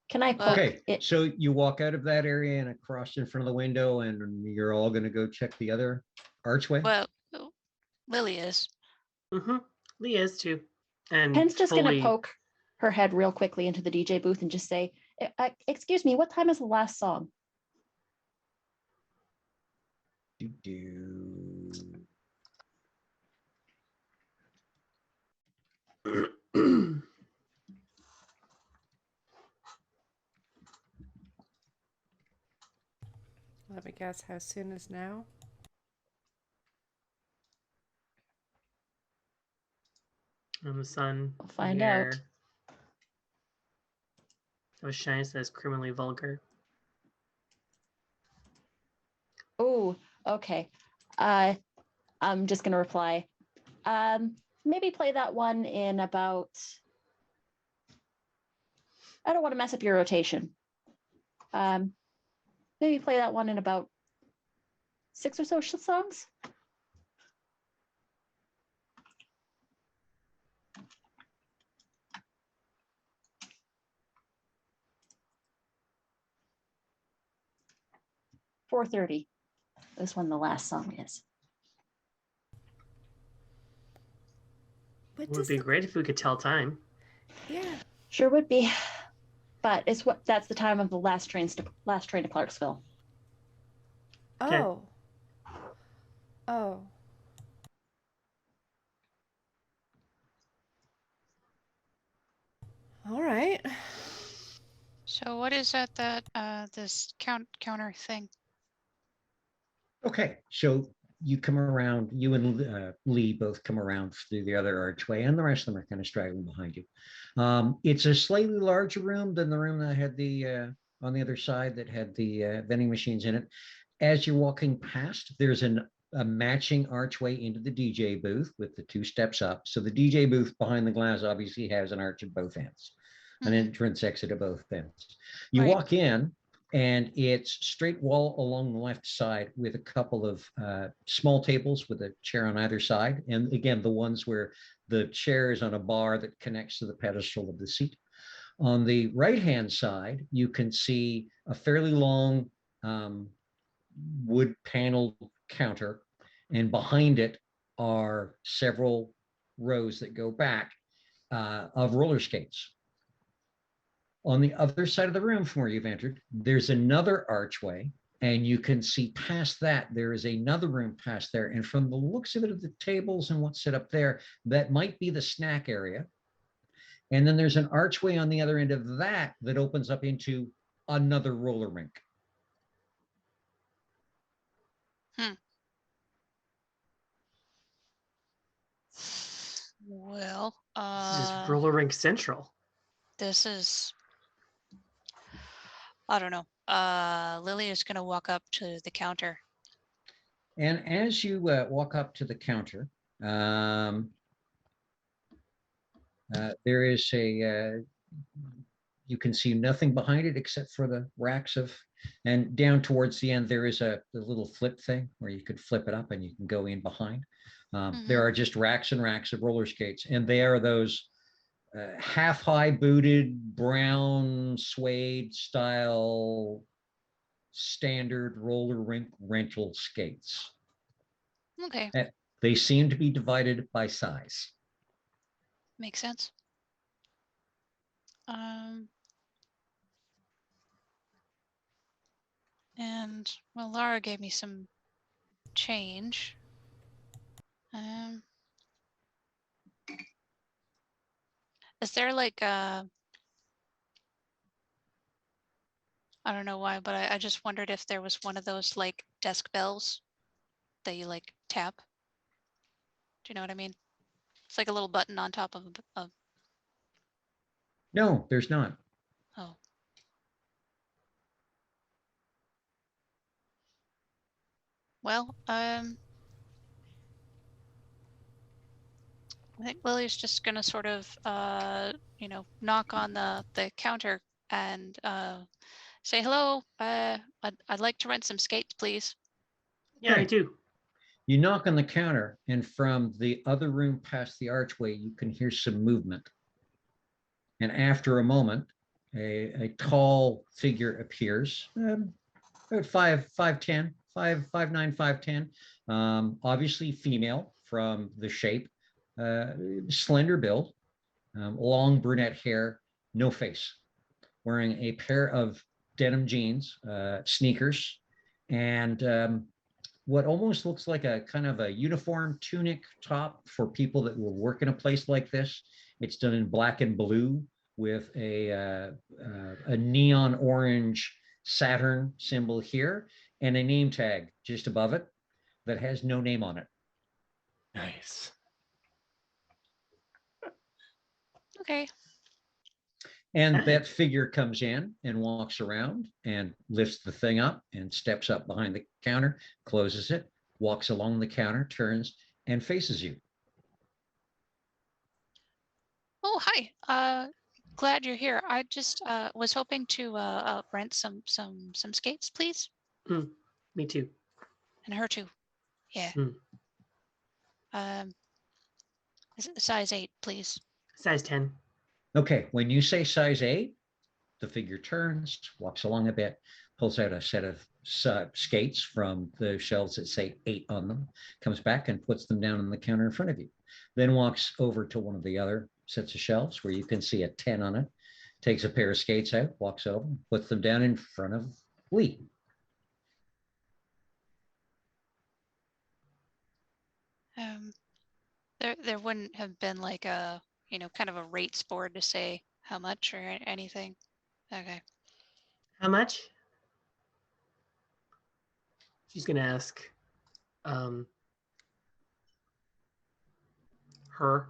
Can I poke Okay, it? so you walk out of that area and across in front of the window, and you're all going to go check the other archway? Well, Lily is. Mm-hmm. Lee is too. And Pen's just going fully- to poke her head real quickly into the DJ booth and just say, excuse me, what time is the last song? Let me guess, how soon is now? And the sun. We'll find here. out. That was shiny says criminally vulgar. Oh, okay. I'm just gonna reply. Maybe play that one in about. I don't want to mess up your rotation. Maybe play that one in about 6 or so songs. 4:30 is when the last song is. What It would does be the- great if we could tell time. Yeah. Sure would be, but that's the time of the last train to Clarksville. Okay. Oh. Oh. All right. So what is that this counter thing? Okay, so you come around, you and Lee both come around through the other archway, and the rest of them are kind of straggling behind you. It's a slightly larger room than the room that had the on the other side that had the vending machines in it. As you're walking past, there's a matching archway into the DJ booth with the 2 steps up. So the DJ booth behind the glass obviously has an arch at both ends, an entrance exit at both ends. You Right. walk in, and it's straight wall along the left side with a couple of small tables with a chair on either side. And again, the ones where the chair is on a bar that connects to the pedestal of the seat. On the right-hand side, you can see a fairly long wood paneled counter, and behind it are several rows that go back of roller skates. On the other side of the room from where you've entered, there's another archway, and you can see past that, there is another room past there. And from the looks of it, of the tables and what's set up there, that might be the snack area. And then there's an archway on the other end of that that opens up into another roller rink. Well, This is Roller Rink Central. this is, I don't know. Lily is gonna walk up to the counter. And as you walk up to the counter, there is you can see nothing behind it except for the racks of, and down towards the end, there is a little flip thing where you could flip it up and you can go in behind. There are just racks and racks of roller skates, and they are those half-high booted brown suede style standard roller rink rental skates. Okay, They seem to be divided by size. makes sense. And well, Laura gave me some change. Is there like I don't know why, but I just wondered if there was one of those like desk bells that you like tap. Do you know what I mean? It's like a little button on top of a No, there's not. oh. Well, I think Lily's just gonna sort of knock on the counter and say hello. I'd like to rent some skates, please. Yeah, I Okay. do. You knock on the counter, and from the other room past the archway, you can hear some movement. And after a moment, a tall figure appears, about 5'10", 5'9", 5'10", obviously female from the shape, slender build, long brunette hair, no face, wearing a pair of denim jeans, sneakers, and what almost looks like a kind of a uniform tunic top for people that will work in a place like this. It's done in black and blue with a neon orange Saturn symbol here and a name tag just above it that has no name on it. Nice. Okay. And that figure comes in and walks around and lifts the thing up and steps up behind the counter, closes it, walks along the counter, turns, and faces you. Oh, hi. Glad you're here. I just was hoping to rent some skates, please. Me too. And her too. Yeah. Mm. Is it size 8, please? Size 10. Okay, when you say size 8, the figure turns, walks along a bit, pulls out a set of skates from the shelves that say 8 on them, comes back and puts them down on the counter in front of you. Then walks over to one of the other sets of shelves where you can see a 10 on it, takes a pair of skates out, walks over, puts them down in front of Lee. There wouldn't have been like a, kind of a rates board to say how much or anything. Okay. How much? She's gonna ask her.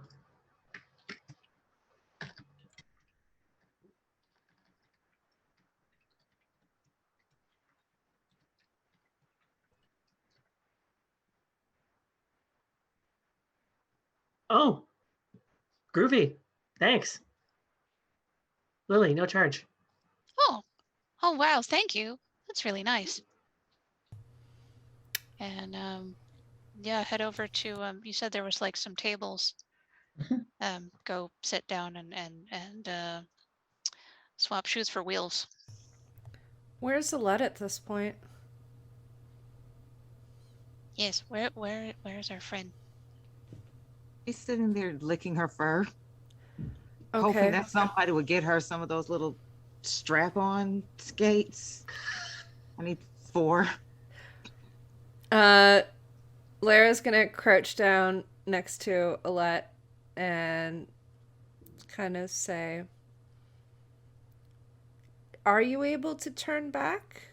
Oh, groovy. Thanks. Lily, no charge. Oh, wow. Thank you. That's really nice. And yeah, head over to you said there was like some tables. Go sit down and swap shoes for wheels. Where's the lead at this point? Yes, where's our friend? She's sitting there licking her fur, Okay. hoping that somebody would get her some of those little strap-on skates. I need 4. Lara's gonna crouch down next to Alette and kind of say, "Are you able to turn back?"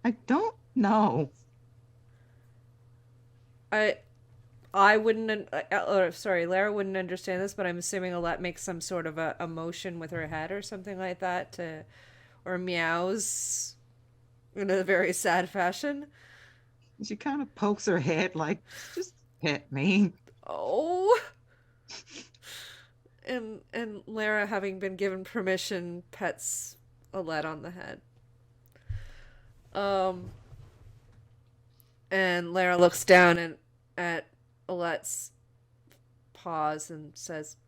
I don't know. I wouldn't. Sorry, Lara wouldn't understand this, but I'm assuming Alette makes some sort of a motion with her head or something like that or meows in a very sad fashion. She kind of pokes her head like, just pet me. Oh. And Lara, having been given permission, pets Alette on the head. And Lara looks down at Alette's paws and says,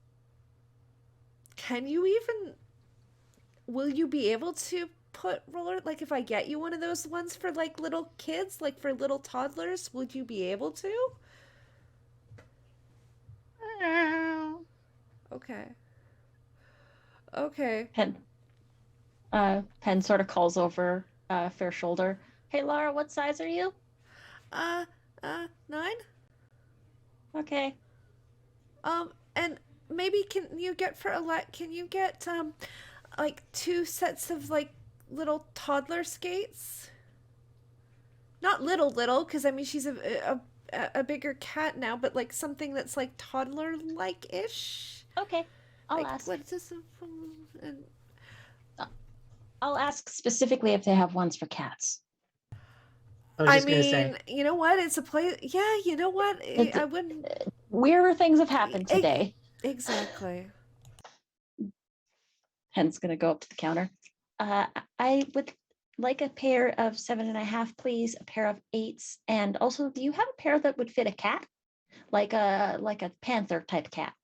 will you be able to put roller, like if I get you one of those ones for like little kids, like for little toddlers, would you be able to? Okay. Pen sort of calls over Fair Shoulder. Hey, Laura, what size are you? 9. Okay. And maybe can you get for Alette, can you get like 2 sets of like little toddler skates? Not little, because I mean she's a bigger cat now, but like something that's like toddler like ish. Okay. I'll like, ask. What's this? And I'll ask specifically if they have ones for cats. I was just gonna say. mean, you know what? It's a play. Yeah, you know what? I wouldn't. Weirder things have happened today. Exactly. Pen's gonna go up to the counter. I would like a pair of 7.5, please. A pair of 8s, and also, do you have a pair that would fit a cat, like a panther type cat?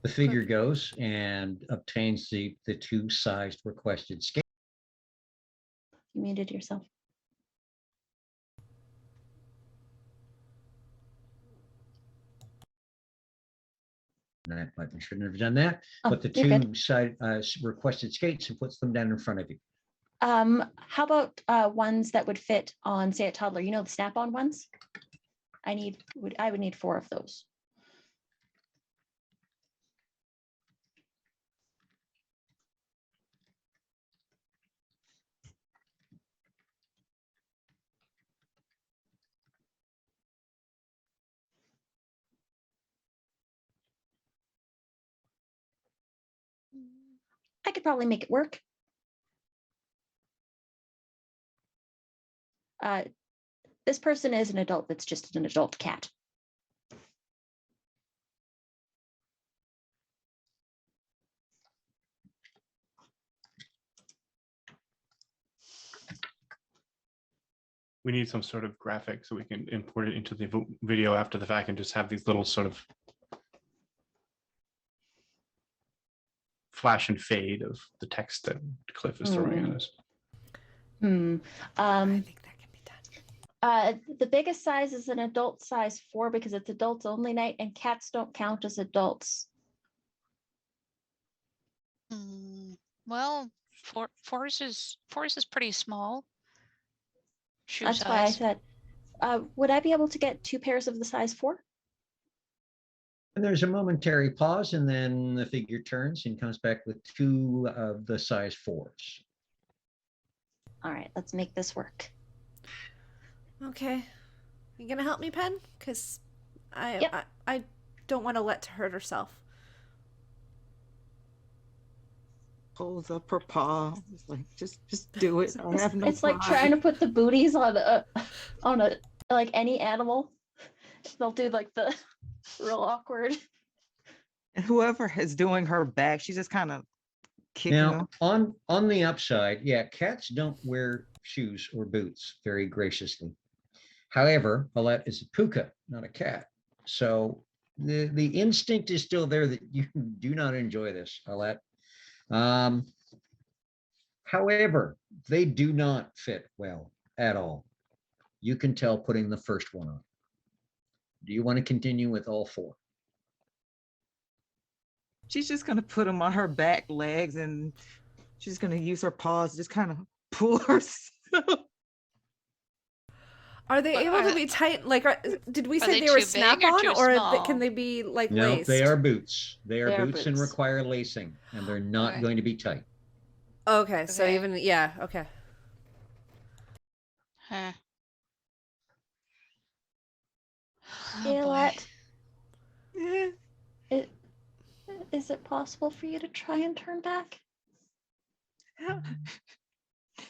The figure goes and obtains the 2 sized requested skates. You muted yourself. I shouldn't have done that, but the you're 2 side requested skates and puts them down in front of you. How about ones that would fit on, say, a toddler? You know, the snap-on ones? I would need 4 of those. I could probably make it work. This person is an adult that's just an adult cat. We need some sort of graphic so we can import it into the video after the fact and just have these little sort of flash and fade of the text that Cliff is throwing at us. I think that can be done. The biggest size is an adult size 4 because it's adults only night, and cats don't count as adults. Well, Forest is pretty small. Shoe That's why I size. said, would I be able to get 2 pairs of the size 4? And there's a momentary pause, and then the figure turns and comes back with 2 of the size 4s. All right, let's make this work. Okay. You gonna help me, Pen? Because Yep. I don't want to let to hurt herself. Pulls up her paw. It's like, just do it. I have no It's like pride. trying to put the booties on a like any animal. They'll do like the real awkward. And whoever is doing her back, she's just kind of kicking Now, them. on the upside, yeah, cats don't wear shoes or boots very graciously. However, Alette is a puka, not a cat. So the instinct is still there that you do not enjoy this, Alette. However, they do not fit well at all. You can tell putting the first one on. Do you want to continue with all 4? She's just gonna put them on her back legs, and she's gonna use her paws to just kind of pull herself. Are they But able are to they- be tight? Like, did we Are say they they were too big or snap-on, too or small? can they be like No, laced? they are boots. They are They are boots and boots. require lacing, and they're not Okay. going to be tight. Okay, so Okay. even okay. Huh. Oh, Hey, boy. Alette, Yeah. is it possible for you to try and turn back?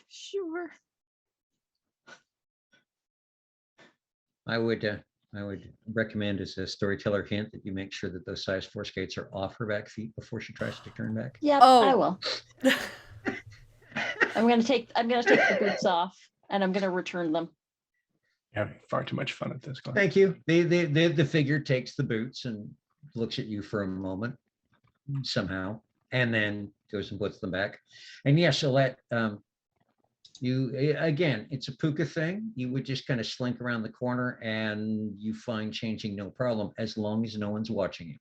Sure. I would recommend as a storyteller hint that you make sure that those size 4 skates are off her back feet before she tries to turn back. Yeah, Oh. I will. I'm gonna take the boots off, and I'm gonna return them. You're having far too much fun at this, Glenn. Thank you. The figure takes the boots and looks at you for a moment somehow, and then goes and puts them back. And yes, Alette, again, it's a puka thing. You would just kind of slink around the corner and you find changing no problem as long as no one's watching you.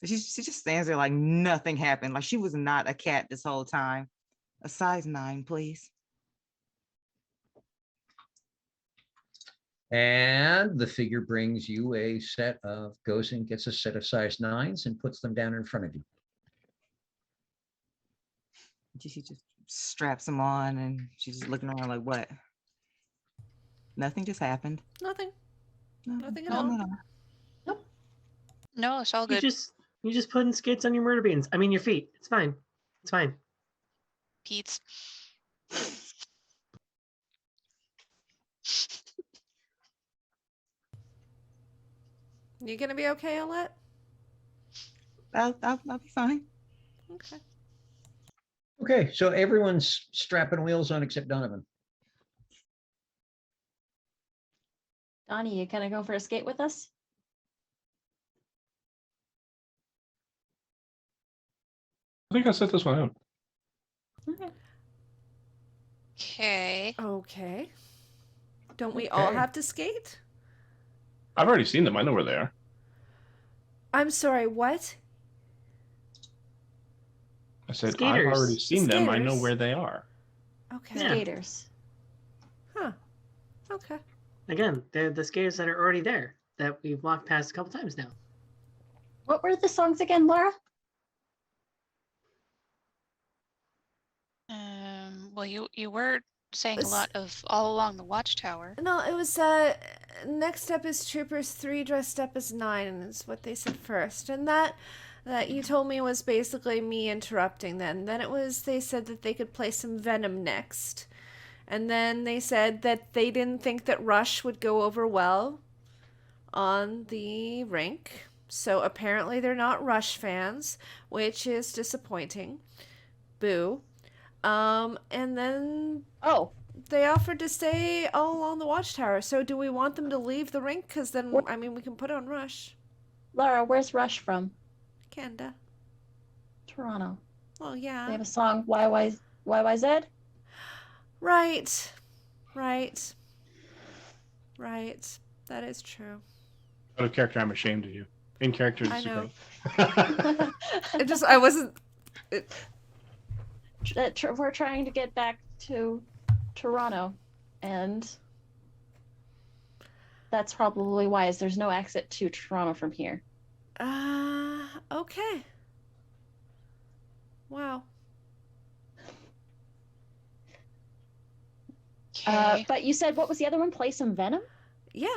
She just stands there like nothing happened. Like she was not a cat this whole time. A size 9, please. And the figure brings you a set of, goes and gets a set of size 9s and puts them down in front of you. She just straps them on, and she's just looking around like, what? Nothing just happened. Nothing. No, Nothing at no, all. no, no. No, it's all You good. just putting skates on your murder beans. I mean your feet. It's fine. It's fine. Pete's. You gonna be okay, Alette? I'll be fine. Okay. Okay, so everyone's strapping wheels on except Donovan. Donnie, you gonna go for a skate with us? I think I set this one out. Okay. Okay. Don't we all Okay. have to skate? I've already seen them. I know where they are. I'm sorry, what? I said I've Skaters. already seen them. I know Skaters. where they are. Okay. Yeah. Skaters. Huh. Okay. Again, they're the skaters that are already there that we've walked past a couple times now. What were the songs again, Laura? Well, you were saying a It's- lot of all along the watchtower. No, it was next up is Troopers 3 dressed up as 9 is what they said first. And that you told me was basically me interrupting them. Then it was they said that they could play some Venom next. And then they said that they didn't think that Rush would go over well on the rink. So apparently they're not Rush fans, which is disappointing. Boo. And then Oh, they offered to stay all along the watchtower. So do we want them to leave the rink? Because then, What- I mean, we can put on Rush. Laura, where's Rush from? Canada. Toronto. Well, They yeah. have a song, YYZ. Right. Right. Right. That is true. Out of character, I'm ashamed of you. In character, I it's know. great. I wasn't. We're trying to get back to Toronto, and that's probably why is there's no exit to Toronto from here. Okay. Wow. Okay. But you said what was the other one? Play some Venom? Yeah.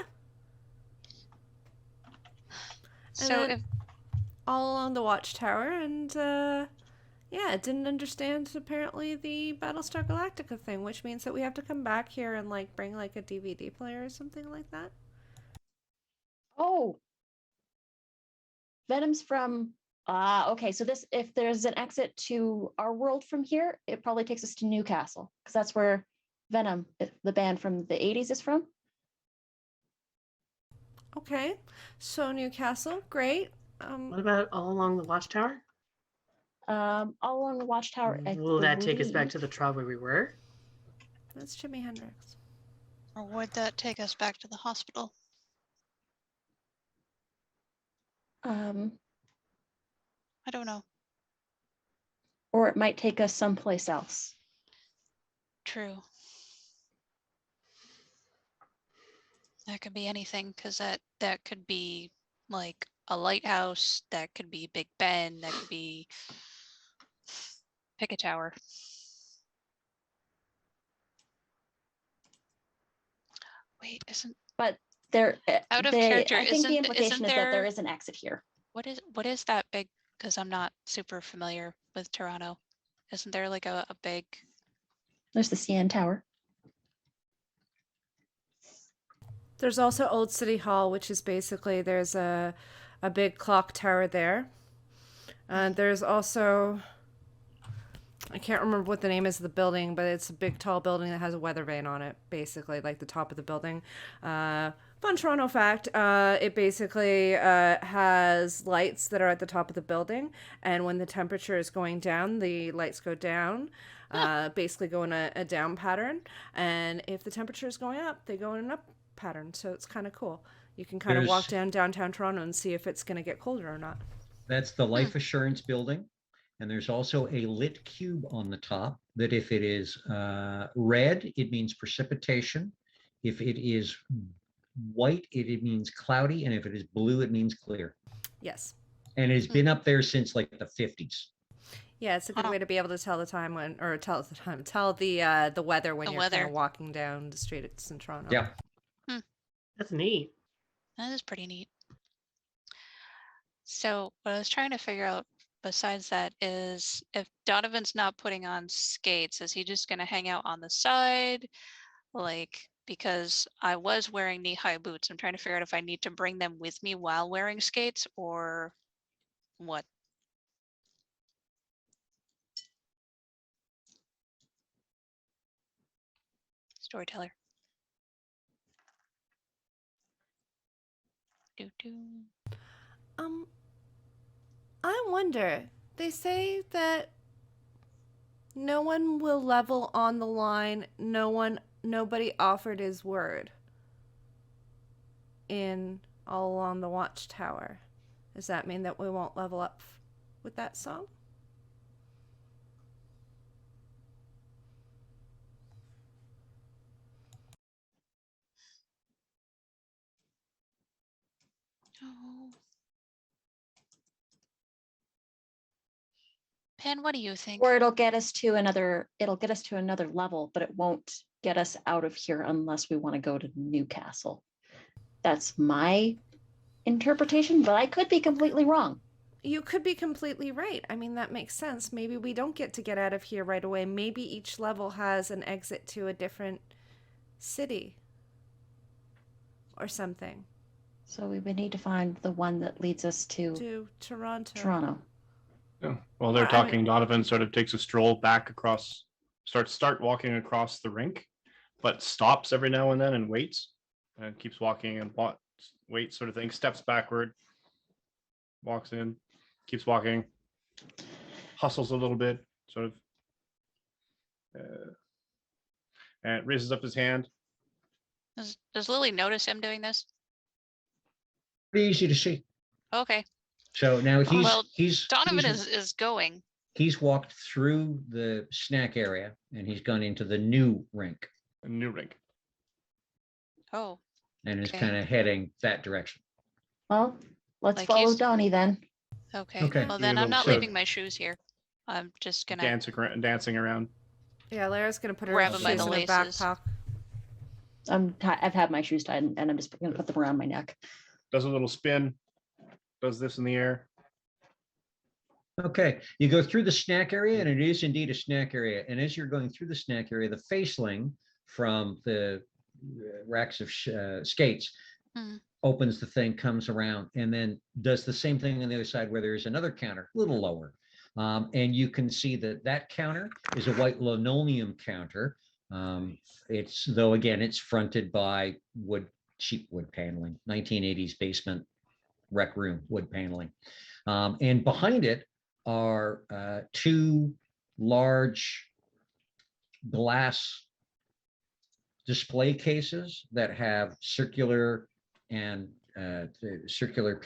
So then- if All along the watchtower, and yeah, it didn't understand apparently the Battlestar Galactica thing, which means that we have to come back here and like bring like a DVD player or something like that. Oh, Venom's from okay, so this if there's an exit to our world from here, it probably takes us to Newcastle because that's where Venom, the band from the 80s, is from. Okay, so Newcastle, great. What about all along the watchtower? All along the watchtower. I Will that take us back believe- to the trial where we were? That's Jimi Hendrix. or would that take us back to the hospital? I don't know. Or it might take us someplace else. True. That could be anything, because that could be like a lighthouse, that could be Big Ben, that could be pick a tower. Wait, isn't But there, Out of they, character, I think the isn't implication is that there there- is an exit here. what is that big? Because I'm not super familiar with Toronto. Isn't there like a big? There's the CN Tower. There's also Old City Hall, which is basically there's a big clock tower there. There's also, I can't remember what the name is of the building, but it's a big tall building that has a weather vane on it, basically, like the top of the building. Fun Toronto fact, it basically has lights that are at the top of the building, and when the temperature is going down, the lights go down, basically go in a down pattern, and if the temperature is going up, they go in an up pattern, so it's kind of cool. You can kind of walk down downtown Toronto and see if it's going to get colder or not. That's the Life Assurance building. And there's also a lit cube on the top that if it is red, it means precipitation. If it is white, it means cloudy. And if it is blue, it means clear. Yes. And it's been up there since like the 50s. Yeah, it's a good way to be able to tell the time tell the weather when The you're kind weather. of walking down the streets in Toronto. Yeah. That's neat. That is pretty neat. So what I was trying to figure out besides that is if Donovan's not putting on skates, is he just going to hang out on the side? Like, because I was wearing knee-high boots. I'm trying to figure out if I need to bring them with me while wearing skates or what. Storyteller. I wonder. They say that no one will level on the line. Nobody offered his word in All Along the Watchtower. Does that mean that we won't level up with that song? Oh. Pen, what do you think? Or it'll get us to another level, but it won't get us out of here unless we want to go to Newcastle. That's my interpretation, but I could be completely wrong. You could be completely right. I mean, that makes sense. Maybe we don't get out of here right away. Maybe each level has an exit to a different city or something. So we would need to find the one that leads us to Toronto. Yeah. While they're I mean- talking, Donovan sort of takes a stroll back across, start walking across the rink, but stops every now and then and waits, and keeps walking and waits, sort of thing. Steps backward, walks in, keeps walking, hustles a little bit, sort of, and raises up his hand. Does Lily notice him doing this? Pretty easy to see. Okay. So now Well, he's Donovan is going. he's walked through the snack area and he's gone into the new rink A new rink. Oh, and is Okay. kind of heading that direction. Well, let's Like follow he's- Donnie then. okay. Okay. Well, You then I'm little not so- leaving my shoes here. I'm just gonna. Dancing around. Yeah, Lara's gonna put her Grab him shoes by in the her laces. backpack. I've had my shoes tied and I'm just going to put them around my neck. Does a little spin. Does this in the air. Okay, you go through the snack area, and it is indeed a snack area. And as you're going through the snack area, the faceling from the racks of skates Hmm. opens the thing, comes around, and then does the same thing on the other side where there's another counter, a little lower. And you can see that that counter is a white linoleum counter. It's, though, again, it's fronted by cheap wood paneling, 1980s basement rec room wood paneling. And behind it are two large glass display cases that have circular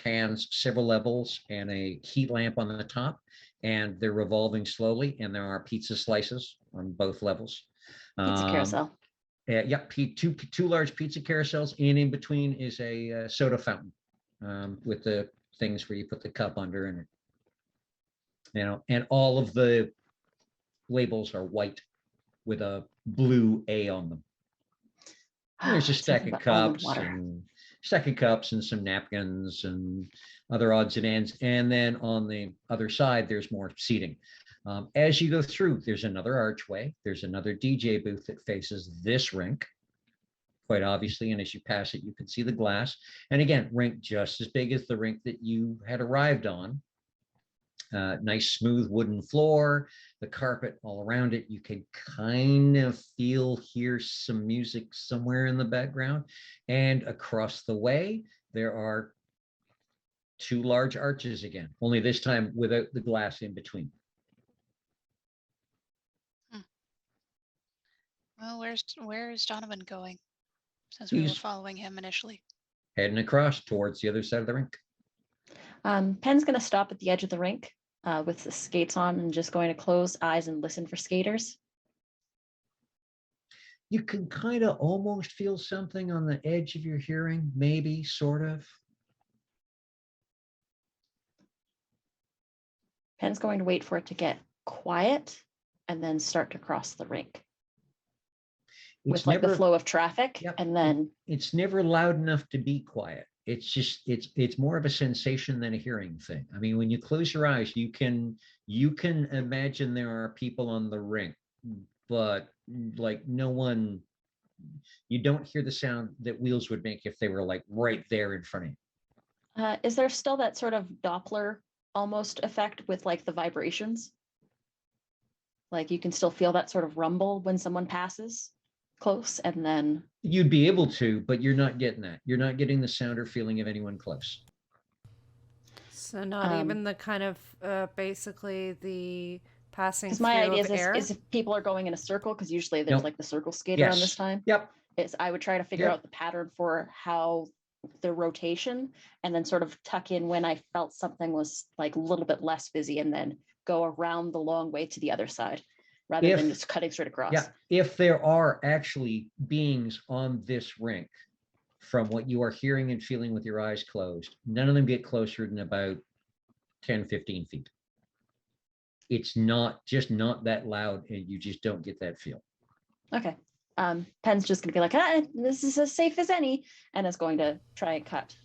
pans, several levels, and a heat lamp on the top. And they're revolving slowly, and there are pizza slices on both levels. Pizza carousel. Yep, two large pizza carousels, and in between is a soda fountain with the things where you put the cup under, and and all of the labels are white with a blue A on them. And there's a stack of cups and some napkins and other odds and ends. And then on the other side, there's more seating. As you go through, there's another archway. There's another DJ booth that faces this rink, quite obviously. And as you pass it, you can see the glass. And again, rink just as big as the rink that you had arrived on. Nice smooth wooden floor, the carpet all around it. You can kind of hear some music somewhere in the background. And across the way, there are two large arches again, only this time without the glass in between. Well, where is Donovan going? Since we were He's- following him initially. Heading across towards the other side of the rink. Penn's going to stop at the edge of the rink with the skates on and just going to close eyes and listen for skaters. You can kind of almost feel something on the edge of your hearing, maybe, sort of. Penn's going to wait for it to get quiet and then start to cross the rink with like the flow of traffic. Yep. And then It's never loud enough to be quiet. It's just it's more of a sensation than a hearing thing. I mean, when you close your eyes, you can imagine there are people on the rink, but like no one, you don't hear the sound that wheels would make if they were like right there in front of you. is there still that sort of Doppler almost effect with like the vibrations? Like you can still feel that sort of rumble when someone passes close, and then You'd be able to, but you're not getting that. You're not getting the sound or feeling of anyone close. So not even the kind of basically the passing because through my idea of air. is if people are going in a circle, because usually there's Nope. like the circle skater on this Yes. time. Yep. I would try to figure Yep. out the pattern for how the rotation, and then sort of tuck in when I felt something was like a little bit less busy, and then go around the long way to the other side rather than If- just cutting straight across. Yeah, if there are actually beings on this rink, from what you are hearing and feeling with your eyes closed, none of them get closer than about 10, 15 feet. It's not that loud, and you just don't get that feel. Okay. Penn's just gonna be like, this is as safe as any, and is going to try and cut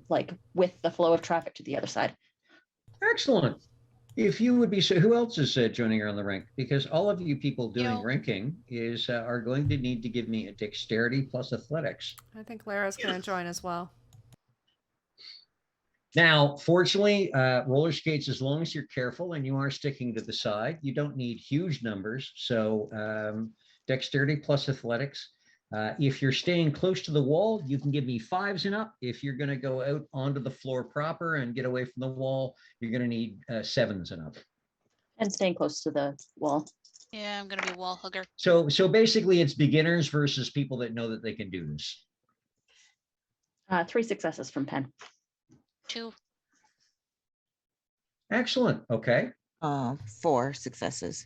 like with the flow of traffic to the other side. Excellent. If you would be so, who else is joining her on the rink? Because all of you people doing know- rinking are going to need to give me a dexterity plus athletics. I think Lara's going to join as well. Now, fortunately, roller skates, as long as you're careful and you are sticking to the side, you don't need huge numbers. So dexterity plus athletics. If you're staying close to the wall, you can give me 5s and up. If you're going to go out onto the floor proper and get away from the wall, you're going to need 7s and up. And staying close to the wall. Yeah, I'm gonna be a wall hugger. So basically, it's beginners versus people that know that they can do this. 3 successes from Penn. 2. Excellent. Okay. 4 successes.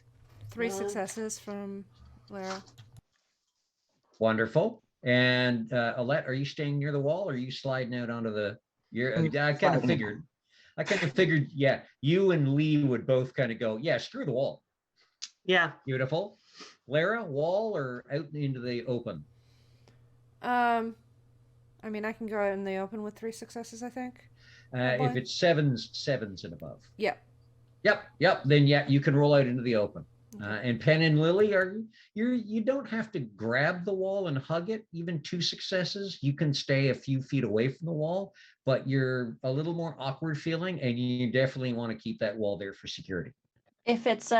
3 successes from Lara. Wonderful. And Alette, are you staying near the wall or are you sliding out onto the? I kind of figured. Yeah, you and Lee would both kind of go, yeah, screw the wall. Yeah. Beautiful. Lara, wall or out into the open? I mean, I can go out in the open with 3 successes, I think. If it's 7s and above. Yeah. Yep. Then yeah, you can roll out into the open. And Penn and Lily, you don't have to grab the wall and hug it. Even 2 successes, you can stay a few feet away from the wall, but you're a little more awkward feeling, and you definitely want to keep that wall there for security. If it's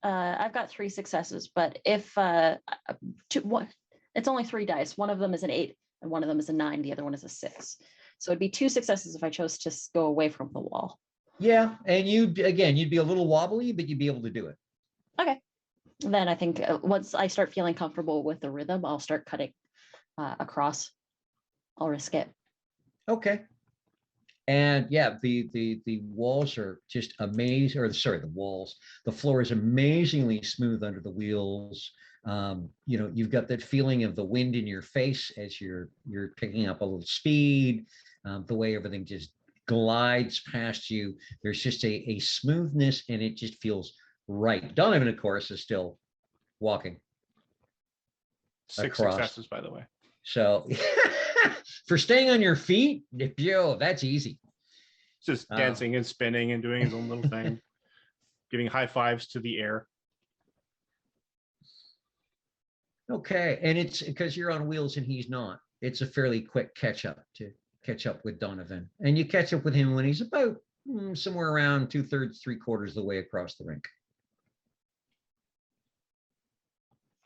I've got 3 successes, but if it's only 3 dice. One of them is an 8 and one of them is a 9. The other one is a 6. So it'd be 2 successes if I chose to go away from the wall. Yeah, and you'd be a little wobbly, but you'd be able to do it. Okay. Then I think once I start feeling comfortable with the rhythm, I'll start cutting across. I'll risk it. Okay. And yeah, the walls are just amazing, or sorry, the floor is amazingly smooth under the wheels. You've got that feeling of the wind in your face as you're picking up a little speed, the way everything just glides past you. There's just a smoothness, and it just feels right. Donovan, of course, is still walking 6 across. successes, by the way. So for staying on your feet, that's easy. Just dancing and spinning and doing his own little thing, giving high fives to the air. Okay, and it's because you're on wheels and he's not. It's a fairly quick catch up with Donovan, and you catch up with him when he's about somewhere around 2/3, 3/4 the way across the rink.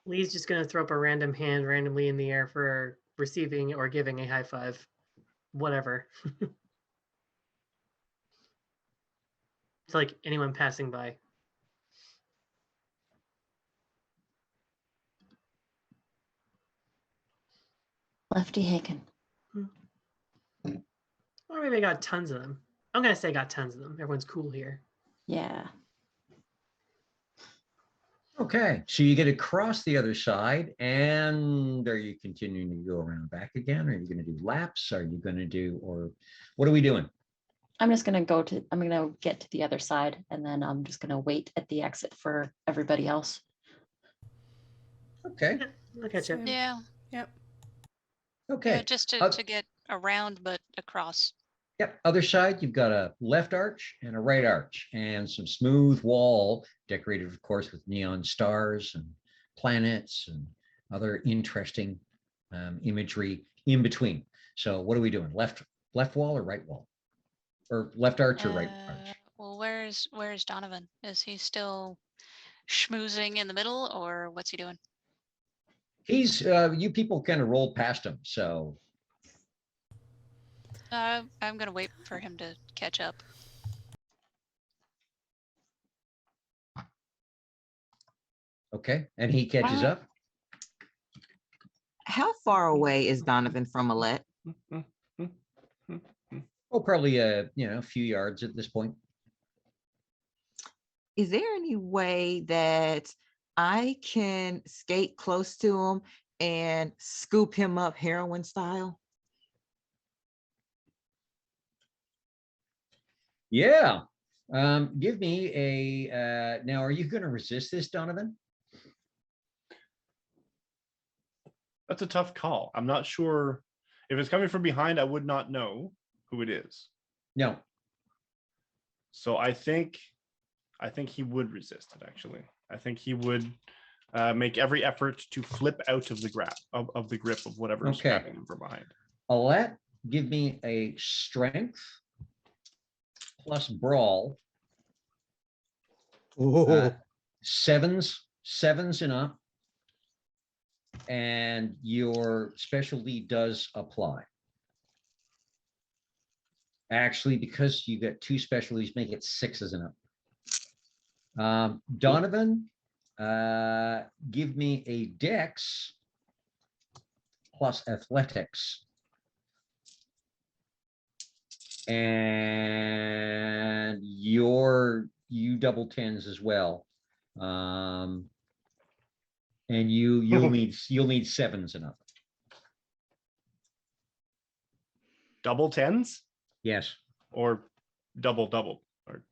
Lee's just going to throw up a random hand randomly in the air for receiving or giving a high five. Whatever. It's like anyone passing by. Lefty Haken. Or maybe I got tons of them. I'm going to say I got tons of them. Everyone's cool here. Yeah. Okay, so you get across the other side, and are you continuing to go around back again? Are you going to do laps? Are you going to do, or what are we doing? I'm going to get to the other side, and then I'm just going to wait at the exit for everybody else. Okay. I'll catch you. Yeah. Yep. Okay. Yeah, just to get around, but across. Yep. Other side, you've got a left arch and a right arch, and some smooth wall decorated, of course, with neon stars and planets and other interesting imagery in between. So what are we doing? Left wall or right wall? Or left arch or right arch? Well, where's Donovan? Is he still schmoozing in the middle, or what's he doing? He's you people kind of rolled past him, so I'm gonna wait for him to catch up. okay. And he catches up. How far away is Donovan from Alette? Oh, probably a few yards at this point. Is there any way that I can skate close to him and scoop him up heroin style? Yeah. Give me a now. Are you going to resist this, Donovan? That's a tough call. I'm not sure if it's coming from behind. I would not know who it is. No. So I think he would resist it. Actually, I think he would make every effort to flip out of the grip of whatever is grabbing him from behind. Alette, give me a strength plus brawl. Sevens and up. and your specialty does apply. Actually, because you got 2 specialties, make it 6 and up. Donovan, give me a dex plus athletics. And you double 10s as well. And you'll need 7s and up. Double 10s Yes. or double or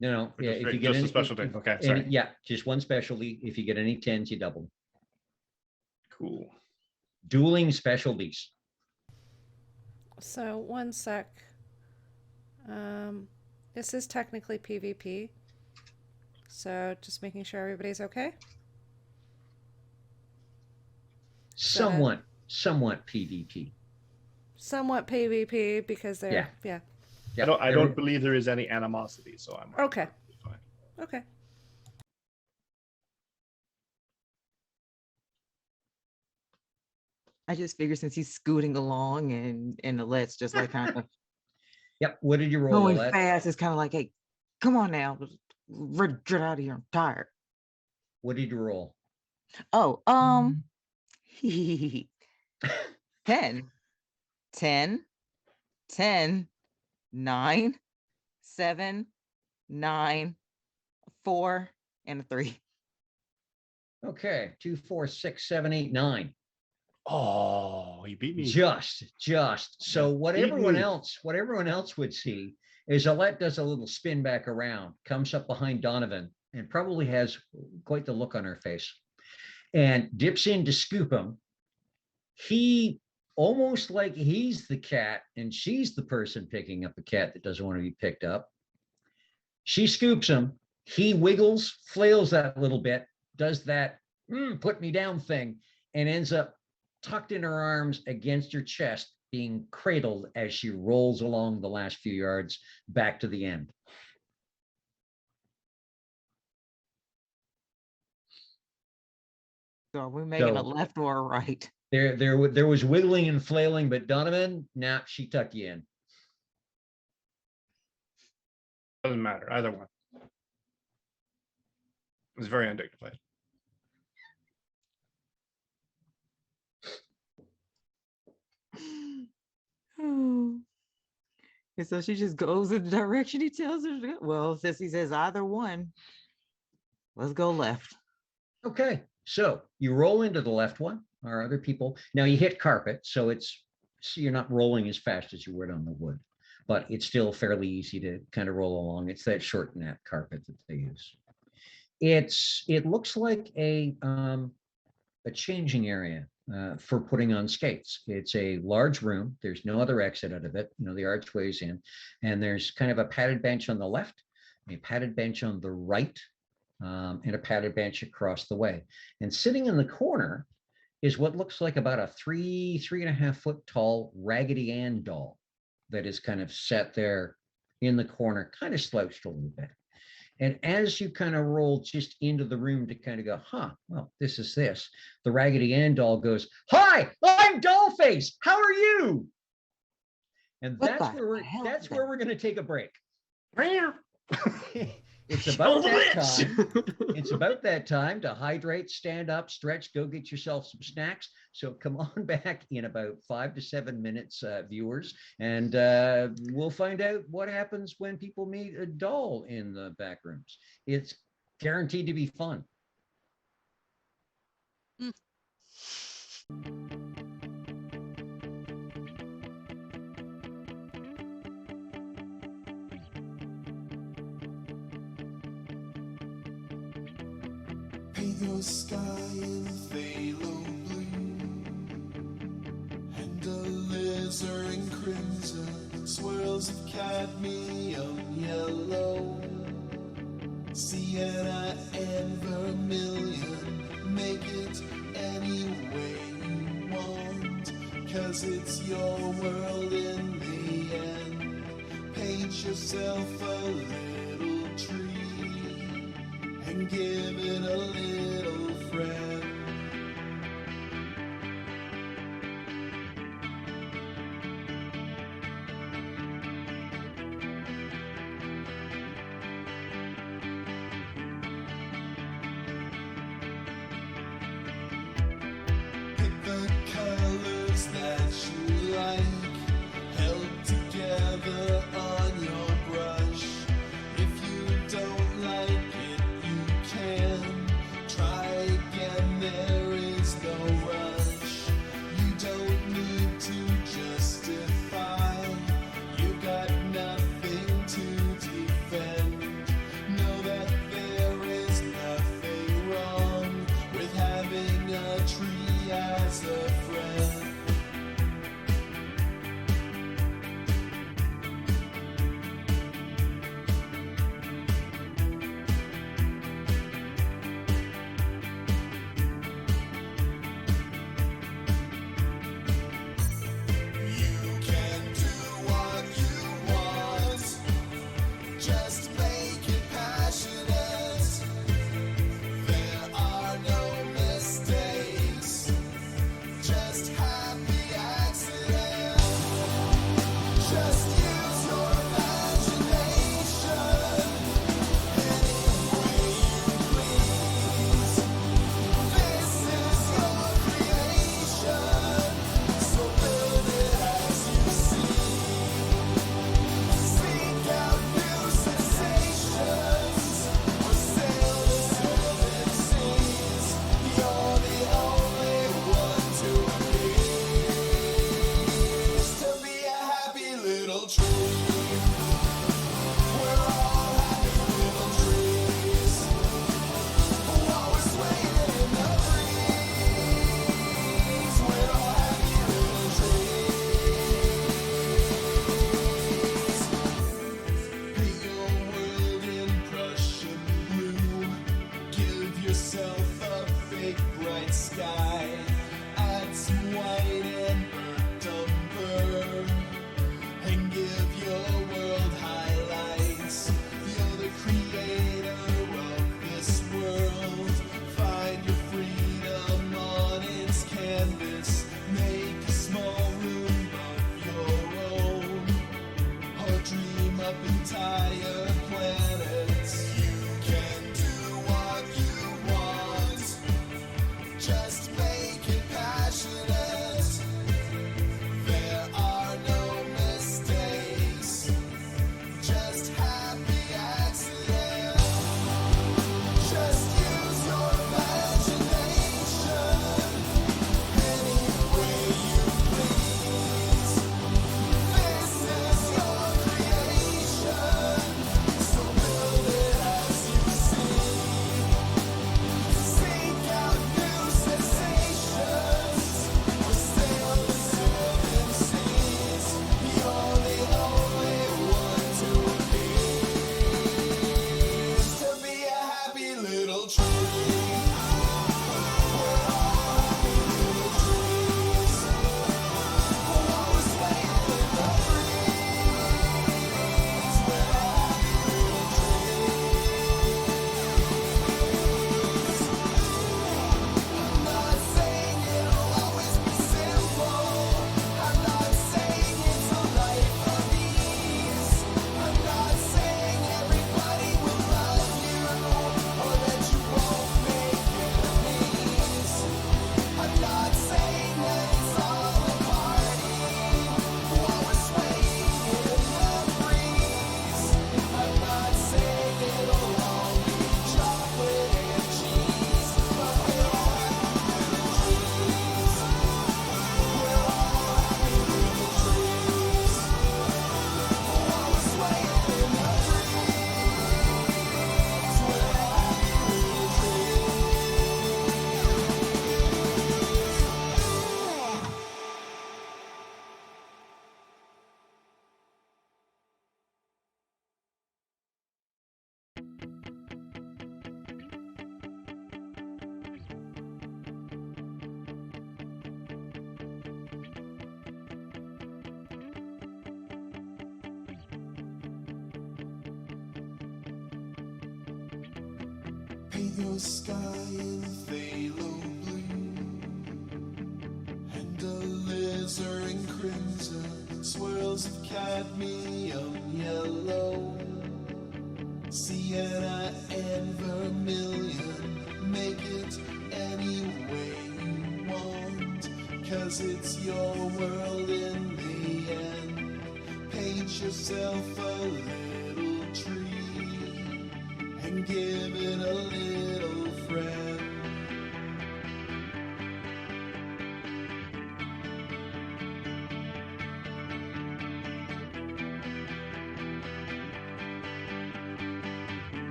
No. Yeah. just, If you get just any, a specialty. Okay, any, sorry. yeah, just one specialty. If you get any 10s, you double. Cool. Dueling specialties. So 1 sec. This is technically PvP. So just making sure everybody's okay. Somewhat PvP. Somewhat PvP because they're yeah. I don't believe there is any animosity, so I'm Okay. fine. Okay. I just figured since he's scooting along and Alette's just like kind of Yep. What did you roll? going Alette? fast, it's kind of like, hey, come on now, get out of here. I'm tired. What did you roll? Oh, 10, 9, 7, 9, 4, and a 3. Okay. 2, 4, 6, 7, 8, 9. Oh, he beat me. Just. So what Beat everyone me. else would see is Alette does a little spin back around, comes up behind Donovan, and probably has quite the look on her face, and dips in to scoop him. He almost like he's the cat and she's the person picking up a cat that doesn't want to be picked up. She scoops him. He wiggles, flails that little bit, does that put me down thing, and ends up tucked in her arms against her chest, being cradled as she rolls along the last few yards back to the end. So are we making a So- left or a right? There was wiggling and flailing, but Donovan, she tucked you in. Doesn't matter, either one. It's very undignified. And so she just goes in the direction he tells her to go. Well, since he says either one, let's go left. Okay, so you roll into the left one. Our other people, now you hit carpet, so you're not rolling as fast as you would on the wood, but it's still fairly easy to kind of roll along. It's that short nap carpet that they use. It looks like a changing area for putting on skates. It's a large room. There's no other exit out of it. The archway's in, and there's kind of a padded bench on the left, a padded bench on the right, and a padded bench across the way. And sitting in the corner is what looks like about a 3.5 foot tall Raggedy Ann doll that is kind of set there in the corner, kind of slouched a little bit. And as you kind of roll just into the room to kind of go, well, this is this, the Raggedy Ann doll goes, "Hi, I'm Dollface. How are you?" And What that's the where hell that's is where that? we're going to take a break. It's Oh, about the that witch! time. It's about that time to hydrate, stand up, stretch, go get yourself some snacks. So come on back in about 5 to 7 minutes, viewers, and we'll find out what happens when people meet a doll in the back rooms. It's guaranteed to be fun. Paint your sky in phthalo blue and alizarin crimson, swirls of cadmium yellow, sienna and vermilion. Make it any way you want, 'cause it's your world in the end. Paint yourself a little tree and give it a little friend. as a friend. You can do what you want, just make it passionate. There are no mistakes, just happy accidents. Just use your imagination any way you please. This is your creation, so build it as you see. Seek out new sensations, or sail the seven seas. You're the only one to be a happy little tree. We're all happy little trees, always swaying in the breeze. We're all happy little trees. Paint your world in Prussian blue. Give yourself a big bright sky. Add some white and burnt umber, and give your world highlights. You're the creator of this world. Find your freedom on its canvas. Make a small room of your own, or dream up entire planets. You can do what you want, just make it passionate. There are no mistakes, just happy accidents. Just use your imagination any way you please. This is your creation, so build it as you see. Seek out new sensations, or sail the seven seas. You're the only one to be a happy little tree. We're all happy little trees, always swaying in the breeze. We're all happy little trees. I'm not saying it'll always be simple. I'm not saying it's a life of ease. I'm not saying everybody will love you, or that you won't make enemies. I'm not saying that it's all a party, while we're swaying in the breeze. I'm not saying it'll all be chocolate and cheese, but we're all happy little trees. We're all happy little trees, while we're swaying in the breeze. We're all happy little trees. Paint your sky in phthalo blue, and a alizarin crimson, swirls of cadmium yellow, sienna and vermilion. Make it any way you want, 'cause it's your world in the end. Paint yourself a little tree and give it a little friend.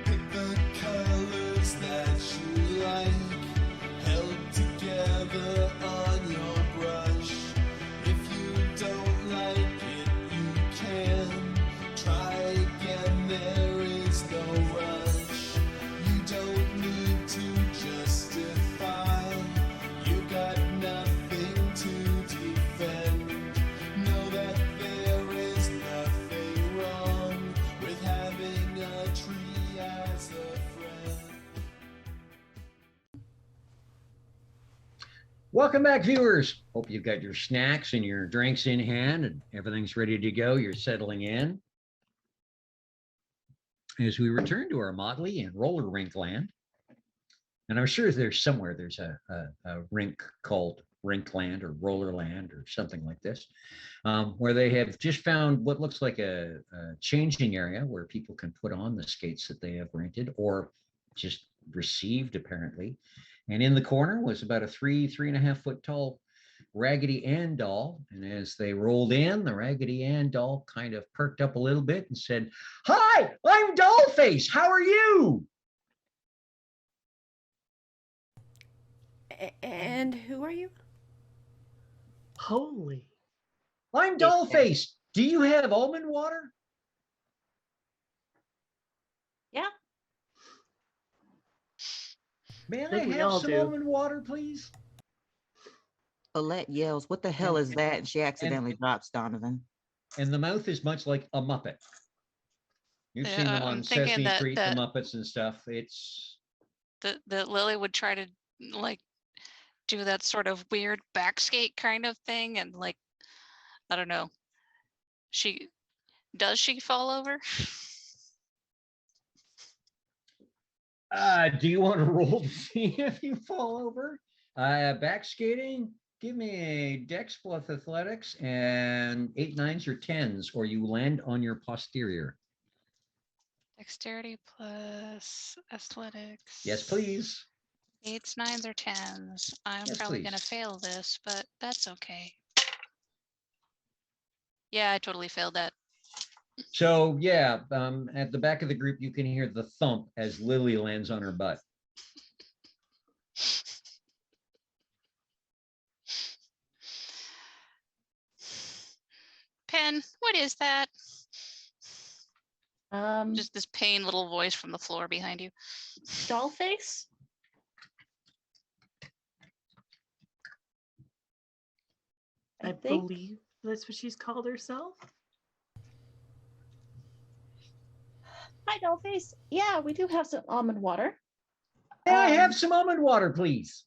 Pick the color Welcome back, viewers. Hope you've got your snacks and your drinks in hand and everything's ready to go. You're settling in. As we return to our Motley and roller rink land, and I'm sure there's somewhere there's a rink called Rinkland or Rollerland or something like this, where they have just found what looks like a changing area where people can put on the skates that they have rented or just received, apparently. And in the corner was about a 3.5 foot tall Raggedy Ann doll. And as they rolled in, the Raggedy Ann doll kind of perked up a little bit and said, "Hi, I'm Dollface. How are you?" And who are you? Holy. "I'm Dollface. Do you have almond water?" Yeah. "May I think we have all some do. almond water, please?" Alette yells, "What the hell is that?" And she accidentally drops Donovan. And the mouth is much like a Muppet. You've seen them on I'm thinking Sesame that Street, the Muppets and stuff. It's that Lily would try to like do that sort of weird back skate kind of thing, and like, I don't know. Does she fall over? do you want to roll to see if you fall over? Back skating, give me a Dex plus athletics and 8 9s or 10s, or you land on your posterior. Dexterity plus athletics. Yes, please. 8s, 9s, or 10s. I'm Yes, probably gonna please. fail this, but that's okay. Yeah, I totally failed that. So yeah, at the back of the group, you can hear the thump as Lily lands on her butt. Pen, what is that? Um, Just this pain little voice from the floor behind you. doll face. I think. believe that's what she's called herself. Hi, doll face. Yeah, we do have some almond water. May I have some almond water, please?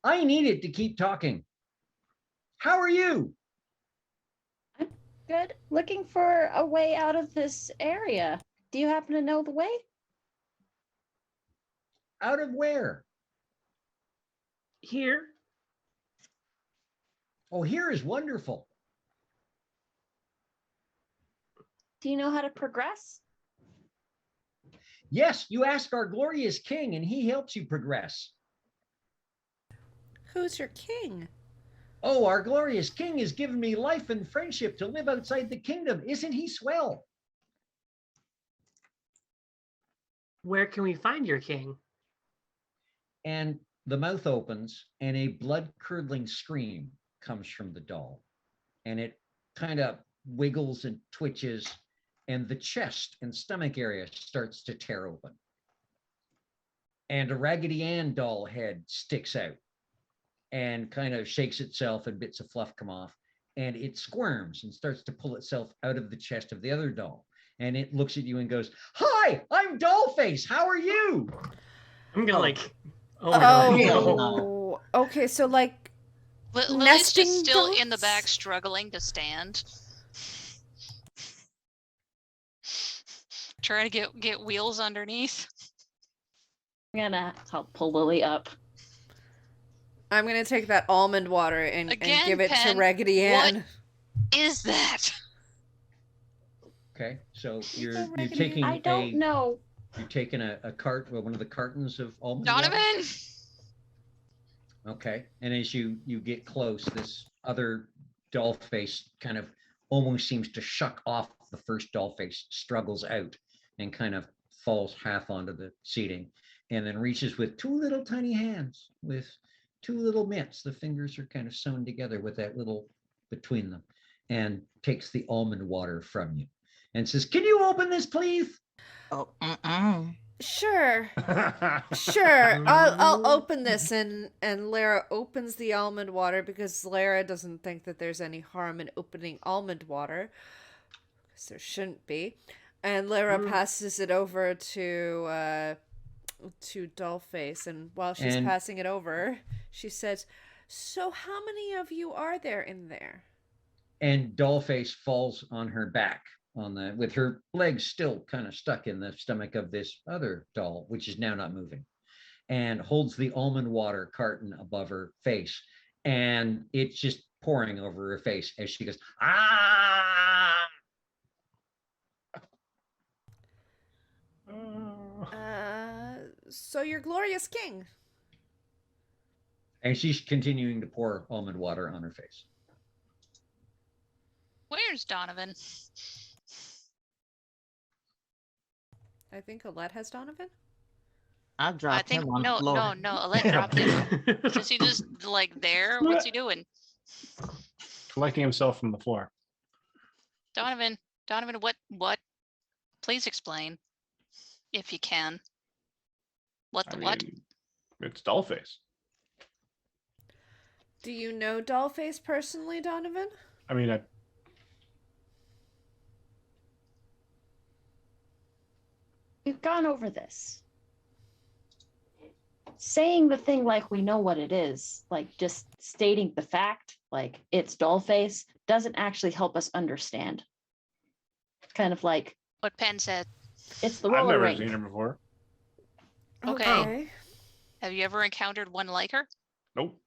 I need it to keep talking. How are you? I'm good. Looking for a way out of this area. Do you happen to know the way? Out of where? Here. Oh, here is wonderful. Do you know how to progress? Yes, you ask our glorious king and he helps you progress. Who's your king? Oh, our glorious king has given me life and friendship to live outside the kingdom. Isn't he swell? Where can we find your king? And the mouth opens and a blood-curdling scream comes from the doll. And it kind of wiggles and twitches, and the chest and stomach area starts to tear open. And a Raggedy Ann doll head sticks out and kind of shakes itself, and bits of fluff come off, and it squirms and starts to pull itself out of the chest of the other doll. And it looks at you and goes, "Hi, I'm Dollface. How are you?" I'm gonna like. Oh, Oh, okay. So like, Lily's nesting just still in the dolls? back struggling to stand. Trying to get wheels underneath. I'm gonna help pull Lily up. I'm gonna take that almond water and Again, give it to Pen, Raggedy Ann. what is that? Okay, so you're Raggedy taking I don't know. You're taking a cart, one of the cartons of almond water? Donovan? Okay, and as you get close, this other doll face kind of almost seems to shuck off the first doll face, struggles out, and kind of falls half onto the seating, and then reaches with two little tiny hands with two little mitts. The fingers are kind of sewn together with that little between them, and takes the almond water from you and says, "Can you open this, please?" Oh, Sure. Sure. I'll open this, and Lara opens the almond water because Lara doesn't think that there's any harm in opening almond water, because there shouldn't be. And Lara passes it over to to Dollface, and while she's And passing it over, she says, "So how many of you are there in there?" and Dollface falls on her back on the with her legs still kind of stuck in the stomach of this other doll, which is now not moving, and holds the almond water carton above her face, and it's just pouring over her face as she goes, ah. So you're glorious king. And she's continuing to pour almond water on her face. Where's Donovan? I think Alette has Donovan. I I dropped think him on the no, floor. no, Alette dropped him. Is he just like there? What's he doing? Collecting himself from the floor. Donovan, what? Please explain, if you can. What I the what? mean, it's Dollface. Do you know Dollface personally, Donovan? I mean, We've gone over this. Saying the thing like we know what it is, like just stating the fact, like it's Dollface, doesn't actually help us understand. Kind of like What Penn said. it's the I've roller never rink. seen her before. Okay. Have you ever encountered one like her? Nope.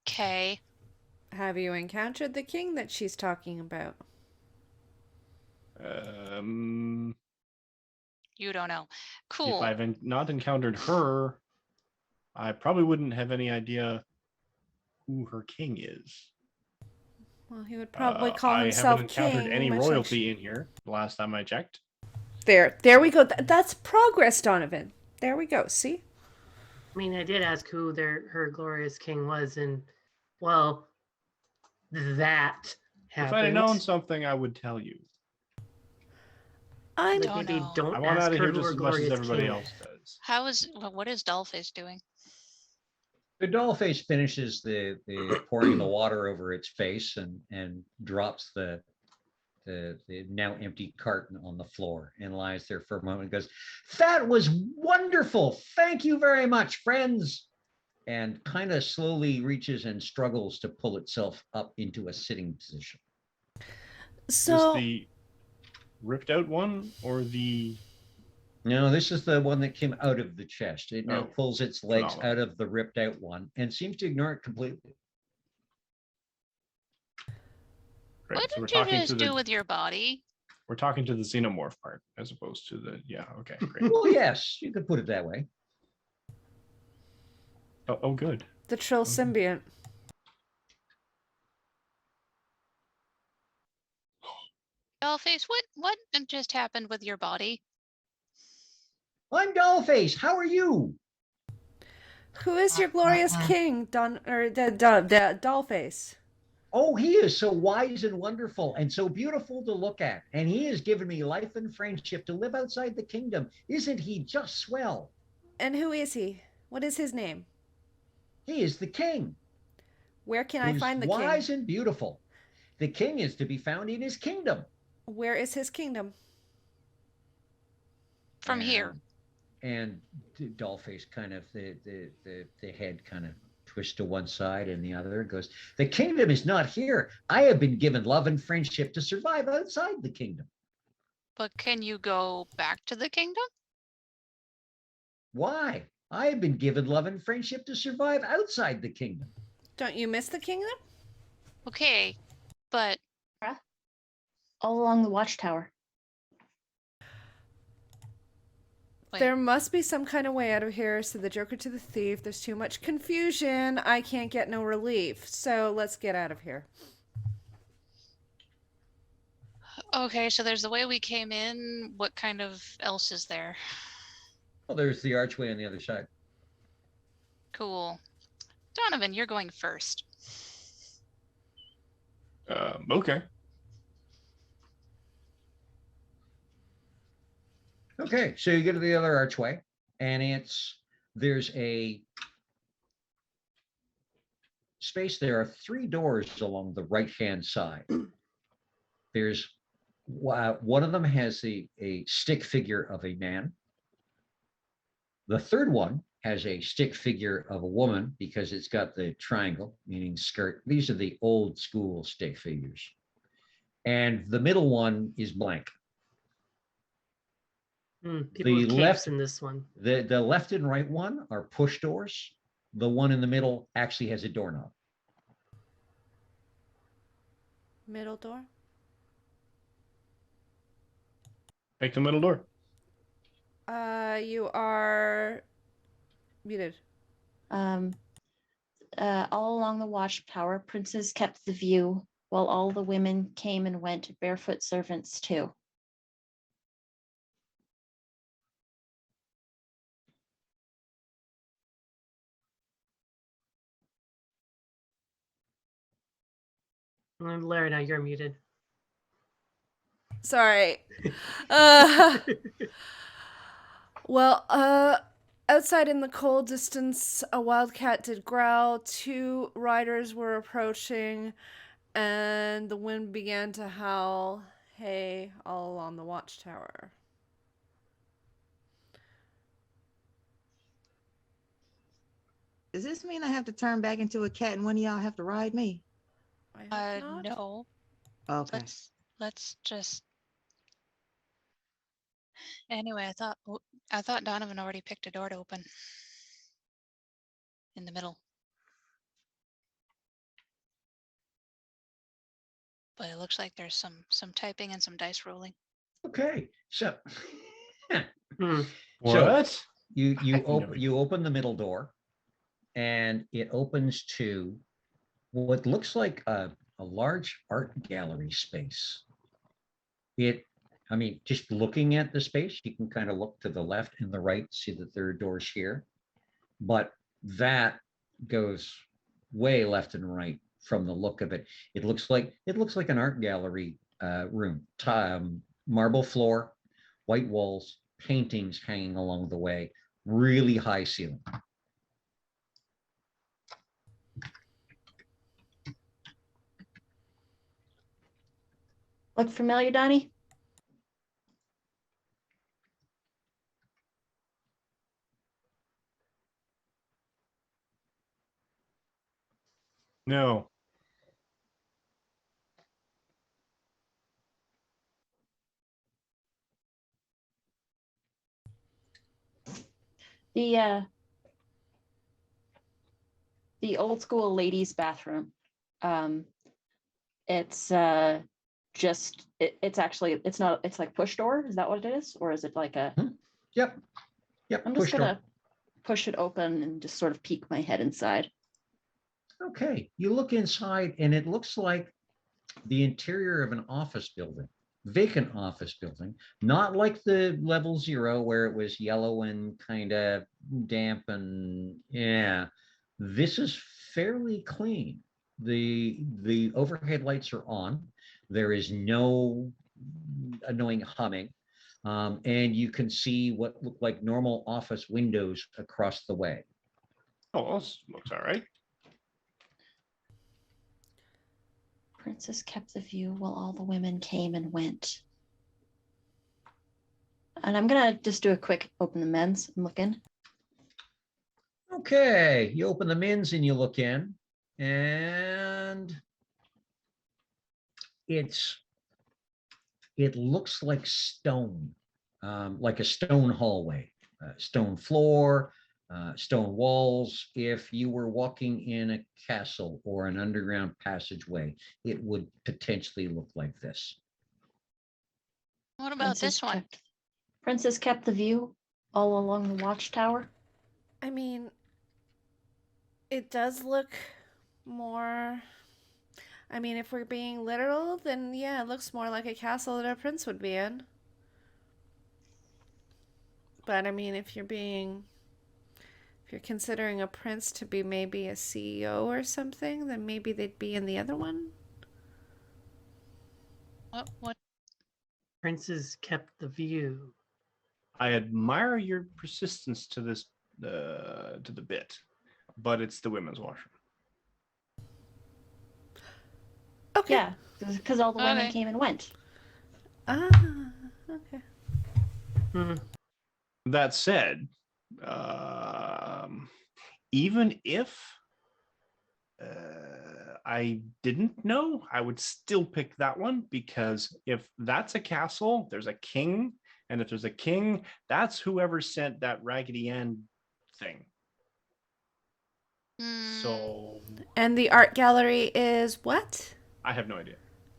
Okay. Have you encountered the king that she's talking about? You don't know. If Cool. I've not encountered her, I probably wouldn't have any idea who her king is. Well, he would probably call I himself haven't encountered king. any much like royalty in here the last time I checked. There we go. That's progress, Donovan. There we go. See? I mean, I did ask who her glorious king was, and well, that If happened. I had known something, I would tell you. I'm Like Don't maybe know. don't I want ask out of her here who just her as much as glorious everybody king else is. does. What is Dollface doing? The Dollface finishes the pouring the water over its face and drops the now empty carton on the floor and lies there for a moment and goes, "That was wonderful. Thank you very much, friends." And kind of slowly reaches and struggles to pull itself up into a sitting position. Is so. this the ripped out one or the... No, this is the one that came out of the chest. It now Oh, pulls its legs phenomenal. out of the ripped out one and seems to ignore it completely. Great. What So we're did you talking to just do the with your body? we're talking to the xenomorph part as opposed to the okay, great. Well, yes, you could put it that way. Oh, good. The Trill symbiont. Dollface, what just happened with your body? I'm Dollface. How are you? Who is your glorious king, the Dollface? Oh, he is so wise and wonderful and so beautiful to look at. And he has given me life and friendship to live outside the kingdom. Isn't he just swell? And who is he? What is his name? He is the king. Where can I Who's find the wise king? and beautiful. The king is to be found in his kingdom. Where is his kingdom? From here. And Dollface kind of the head kind of twists to one side and the other and goes, "The kingdom is not here. I have been given love and friendship to survive outside the kingdom." But can you go back to the kingdom? Why? I have been given love and friendship to survive outside the kingdom. Don't you miss the kingdom? Okay, but All along the watchtower. wait. There must be some kind of way out of here, said the Joker to the thief. There's too much confusion. I can't get no relief. So let's get out of here. Okay, so there's the way we came in. What kind of else is there? Well, there's the archway on the other side. Cool. Donovan, you're going first. Okay. Okay, so you get to the other archway, and there's a space. There are 3 doors along the right-hand side. There's one of them has a stick figure of a man. The third one has a stick figure of a woman because it's got the triangle, meaning skirt. These are the old school stick figures. And the middle one is blank. People The with capes left, in this one. the left and right one are push doors. The one in the middle actually has a doorknob. Middle door. Take the middle door. You are muted. All along the watchtower, princes kept the view, while all the women came and went, barefoot servants too. Larry, now you're muted. Sorry. Well, outside in the cold distance, a wildcat did growl. 2 riders were approaching, and the wind began to howl. Hey, all along the watchtower. Does this mean I have to turn back into a cat and one of y'all have to ride me? I hope not. No. Okay. Let's just. Anyway, I thought Donovan already picked a door to open. In the middle. But it looks like there's some typing and some dice rolling. Okay, so What? you open the middle door, and it opens to what looks like a large art gallery space. I mean, just looking at the space, you can kind of look to the left and the right, see that there are doors here, but that goes way left and right from the look of it. It looks like an art gallery room. Marble floor, white walls, paintings hanging along the way, really high ceiling. Look familiar, Donnie? No. The old school ladies' bathroom. It's it's not, it's like push door. Is that what it is? Or is it like a, Yep. I'm just gonna push it open and just sort of peek my head inside. Okay, you look inside and it looks like the interior of an office building, vacant office building, not like the level 0 where it was yellow and kind of damp and yeah. This is fairly clean. The overhead lights are on. There is no annoying humming. And you can see what look like normal office windows across the way. Oh, this looks all right. Princess kept the view while all the women came and went. And I'm gonna just do a quick open the men's and look in. Okay, you open the men's and you look in, and it looks like stone, like a stone hallway, stone floor, stone walls. If you were walking in a castle or an underground passageway, it would potentially look like this. What about this one? Princess kept the view all along the watchtower. I mean, it does look more. I mean, if we're being literal, then yeah, it looks more like a castle that a prince would be in. But I mean, if you're considering a prince to be maybe a CEO or something, then maybe they'd be in the other one. What? Princes kept the view. I admire your persistence to this, to the bit, but it's the women's washroom. Okay. Yeah, because all the women Okay. came and went. Ah, okay. That said, Even if I didn't know, I would still pick that one, because if that's a castle, there's a king, and if there's a king, that's whoever sent that Raggedy Ann thing. Hmm, So And the art gallery is what? I have no idea.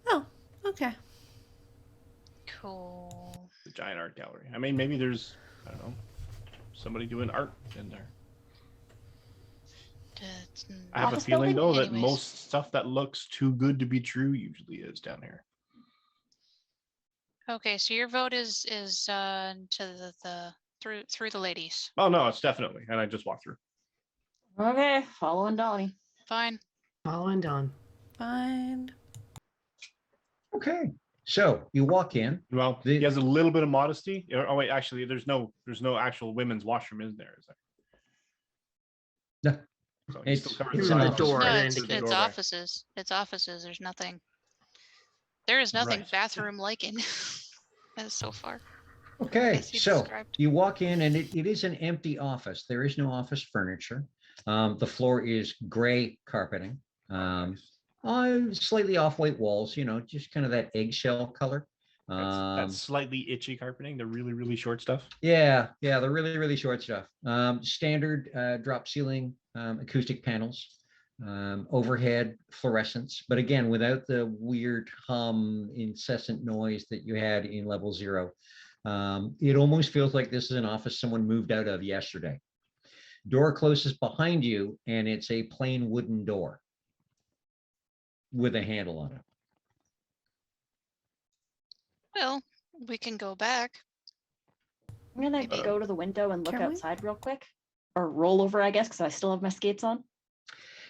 Oh, okay. cool. The giant art gallery. I mean, maybe there's, I don't know, somebody doing art in there. I have a Office feeling building? though that Anyways. most stuff that looks too good to be true usually is down here. Okay, so your vote is to the through the ladies. Oh no, it's definitely. And I just walked through. Okay, following Donnie. Fine. Following Dawn. Fine. Okay. So you walk in. Well, The- he has a little bit of modesty. Oh wait, actually, there's no actual women's washroom, is there? Is there? No. So he's It's- still covered it's in an the office. door No, that it's indicates- doorway. offices. It's offices. There's nothing. There is nothing Right. bathroom-like in as so far. Okay, as you so described. you walk in and it is an empty office. There is no office furniture. The floor is gray carpeting. Slightly off-white walls, just kind of that eggshell color. That's slightly itchy carpeting, the really, really short stuff. Yeah, the really, really short stuff. Standard drop ceiling acoustic panels, overhead fluorescents, but again, without the weird hum, incessant noise that you had in level 0. It almost feels like this is an office someone moved out of yesterday. Door closes behind you, and it's a plain wooden door with a handle on it. Well, we can go back. I'm gonna Maybe. go to the window and look Can we? outside real quick, or roll over, I guess, because I still have my skates on.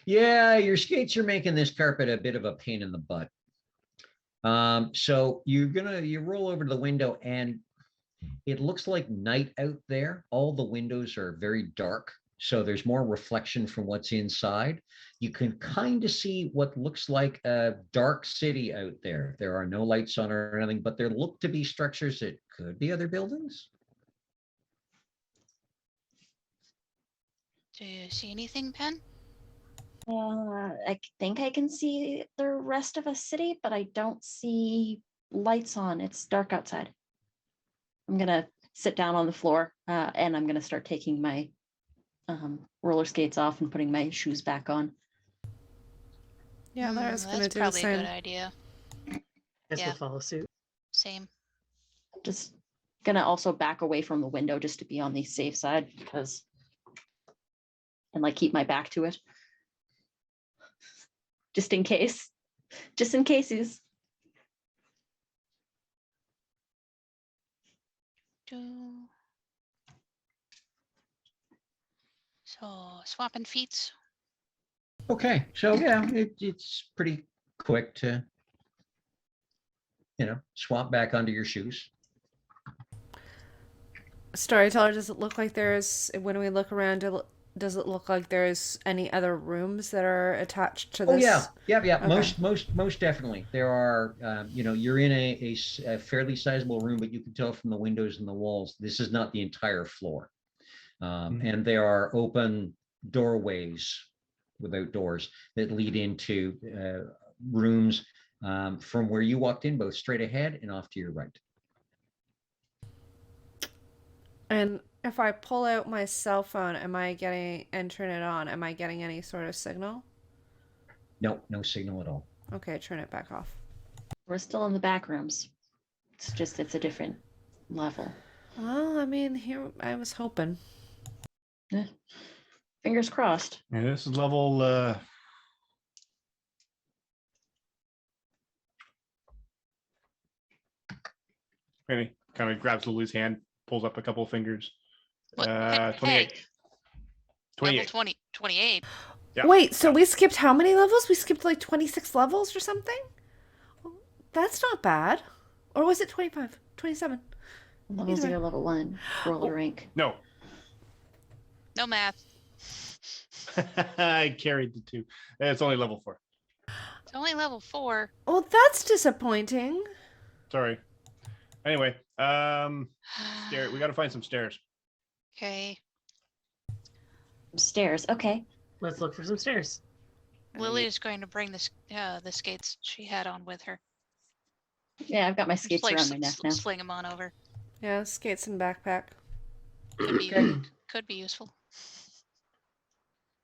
Yeah, your skates are making this carpet a bit of a pain in the butt. So you roll over to the window, and it looks like night out there. All the windows are very dark, so there's more reflection from what's inside. You can kind of see what looks like a dark city out there. There are no lights on or anything, but there look to be structures that could be other buildings. Do you see anything, Pen? I think I can see the rest of a city, but I don't see lights on. It's dark outside. I'm gonna sit down on the floor and I'm gonna start taking my roller skates off and putting my shoes back on. Yeah, Lara's gonna That's do the probably a same. good idea. Guess Yeah. we'll follow suit. Same. Just gonna also back away from the window just to be on the safe side because and like keep my back to it. Just in case. Just in cases. So swapping feet. Okay, so yeah, it's pretty quick to, swap back onto your shoes. Storyteller, does it look like there's, when we look around, does it look like there's any other rooms that are attached to this? Oh yeah. Okay. Most definitely. There are, you're in a fairly sizable room, but you can tell from the windows and the walls, this is not the entire floor. And there are open doorways without doors that lead into rooms from where you walked in, both straight ahead and off to your right. And if I pull out my cell phone, and turn it on, am I getting any sort of signal? No signal at all. Okay, turn it back off. We're still in the back rooms. It's just it's a different level. Well, I mean, here I was hoping. Fingers crossed. Yeah, this is level maybe kind of grabs Lily's hand, pulls up a couple of fingers. What? 28. Level 28. 28. Yeah. Wait, so we skipped how many levels? We skipped like 26 levels or something? That's not bad. Or was it 25? 27? Level Either way. 0, level 1, roller rink. No. No math. I carried the 2. It's only level 4. It's only level 4. Well, that's disappointing. Sorry. Anyway, we got to find some stairs. Okay. Stairs. Okay. Let's look for some stairs. Lily is going to bring the skates she had on with her. Yeah, I've got my Just skates like around my neck now. sling them on over. Yeah, skates and backpack. Could be Okay. could be useful. In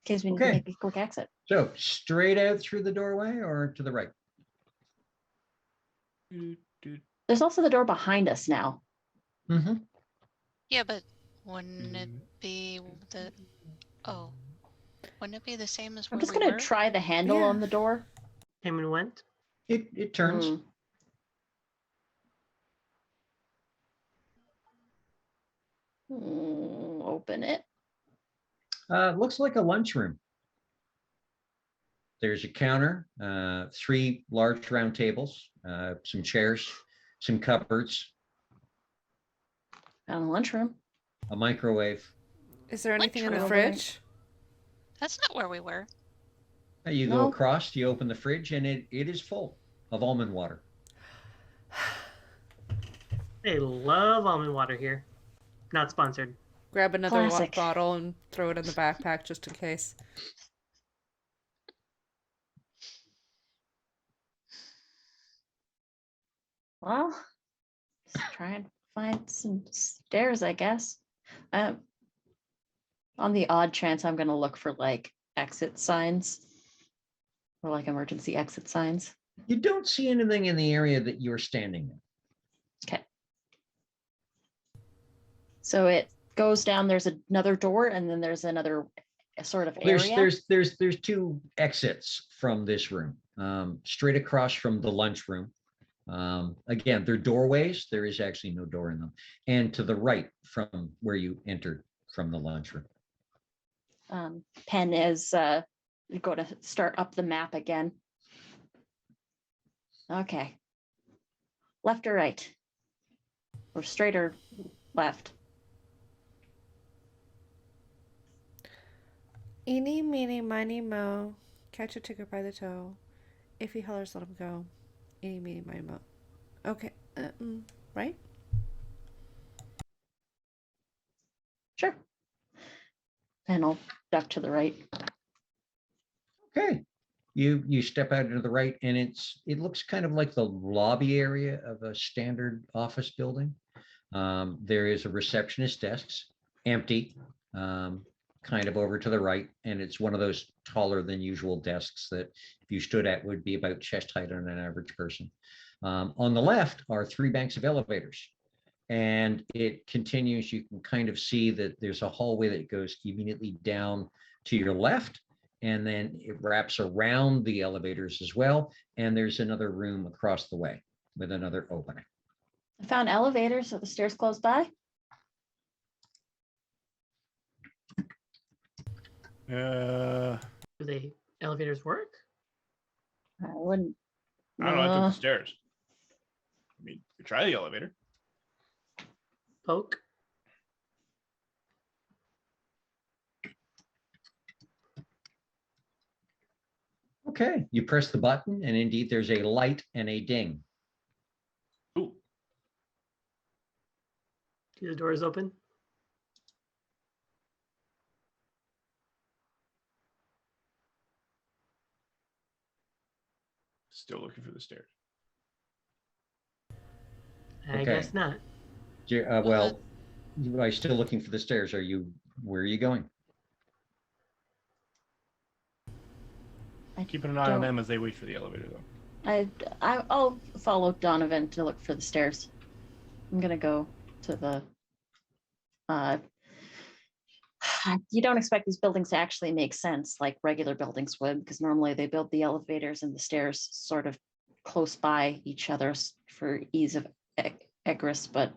case we need to Okay. make a quick exit. So straight out through the doorway or to the right? There's also the door behind us now. Mm-hmm. Yeah, but wouldn't it be the wouldn't it be the same as I'm where just we gonna were? try the handle Yeah. on the door. Came and went. It turns. Open it. Looks like a lunchroom. There's a counter, 3 large round tables, some chairs, some cupboards, Found a lunchroom. a microwave. Is there anything in the Lunchroom. fridge? That's not where we were. You go No. across, you open the fridge, and it is full of almond water. They love almond water here. Not sponsored. Grab another Classic. bottle and throw it in the backpack just in case. Well, let's try and find some stairs, I guess. On the odd chance, I'm gonna look for like exit signs or like emergency exit signs. You don't see anything in the area that you're standing in. Okay. So it goes down, there's another door, and then there's another sort of area. There's 2 exits from this room, straight across from the lunchroom. Again, they're doorways. There is actually no door in them. And to the right from where you entered from the lunchroom. Pen is going to start up the map again. Okay. Left or right? Or straight or left? Eeny, meeny, miny, mo. Catch a ticker by the toe. If he hollers, let him go. Eeny, meeny, miny, mo. Okay. Right? Sure. And I'll duck to the right. Okay. You step out into the right, and it looks kind of like the lobby area of a standard office building. There is a receptionist desk, empty, kind of over to the right, and it's one of those taller than usual desks that if you stood at would be about chest height on an average person. On the left are 3 banks of elevators, and it continues. You can kind of see that there's a hallway that goes immediately down to your left, and then it wraps around the elevators as well. And there's another room across the way with another opening. I found elevators, so the stairs close by. I Do they elevators work? I wouldn't. don't know. I took Uh, the stairs. I mean, you try the elevator. Poke. Okay, you press the button, and indeed there's a light and a ding. Ooh, Do the doors open? still looking for the stairs. I Okay. guess not. Well, you are still looking for the stairs. Where are you going? Keeping an eye on Don't- them as they wait for the elevator, though. I'll follow Donovan to look for the stairs. I'm gonna go to the. You don't expect these buildings to actually make sense like regular buildings would, because normally they build the elevators and the stairs sort of close by each other for ease of egress, but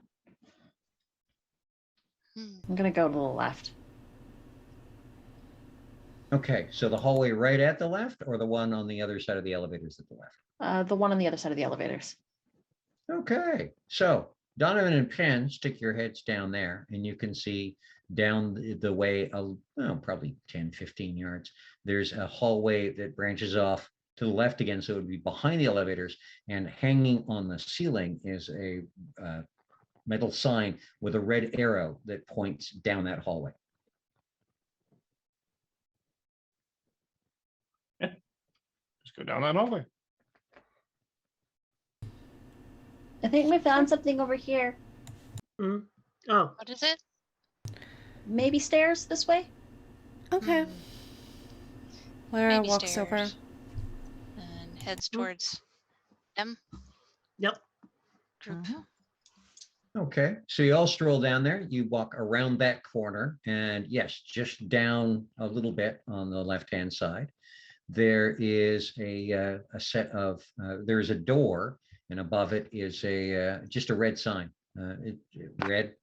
I'm gonna go to the left. Okay, so the hallway right at the left, or the one on the other side of the elevators at the left? The one on the other side of the elevators. Okay, so Donovan and Penn, stick your heads down there, and you can see down the way, probably 10, 15 yards. There's a hallway that branches off to the left again, so it would be behind the elevators, and hanging on the ceiling is a metal sign with a red arrow that points down that hallway. go down that hallway. I think we found something over here. Mm. Oh, What is it? Maybe stairs this way? Okay. Hmm, Lara maybe walks over. stairs. And heads towards M yep. group. Mhm. Okay, so you all stroll down there. You walk around that corner, and yes, just down a little bit on the left-hand side, there is a set of there's a door, and above it is a just a red sign, red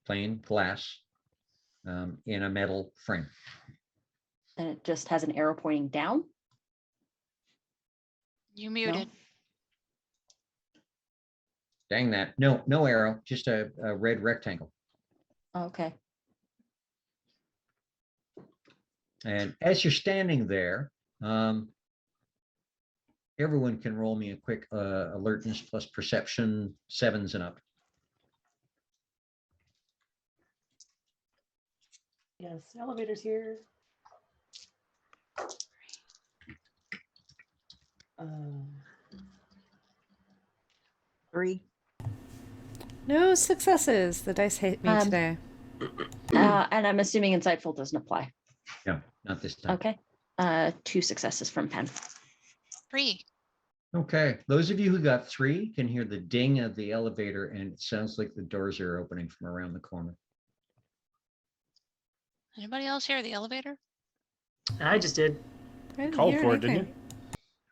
plain glass in a metal frame. And it just has an arrow pointing down. You muted. Dang that! No, no arrow, just a red rectangle. Okay. And as you're standing there, everyone can roll me a quick alertness plus perception 7s and up. Yes, elevator's here. Um, 3. No successes. The dice hate me today. And I'm assuming insightful doesn't apply. No, not this time. Okay. 2 successes from Penn. 3. Okay, those of you who got 3 can hear the ding of the elevator, and it sounds like the doors are opening from around the corner. Anybody else hear the elevator? I just did. I didn't Called hear for it, didn't you? anything.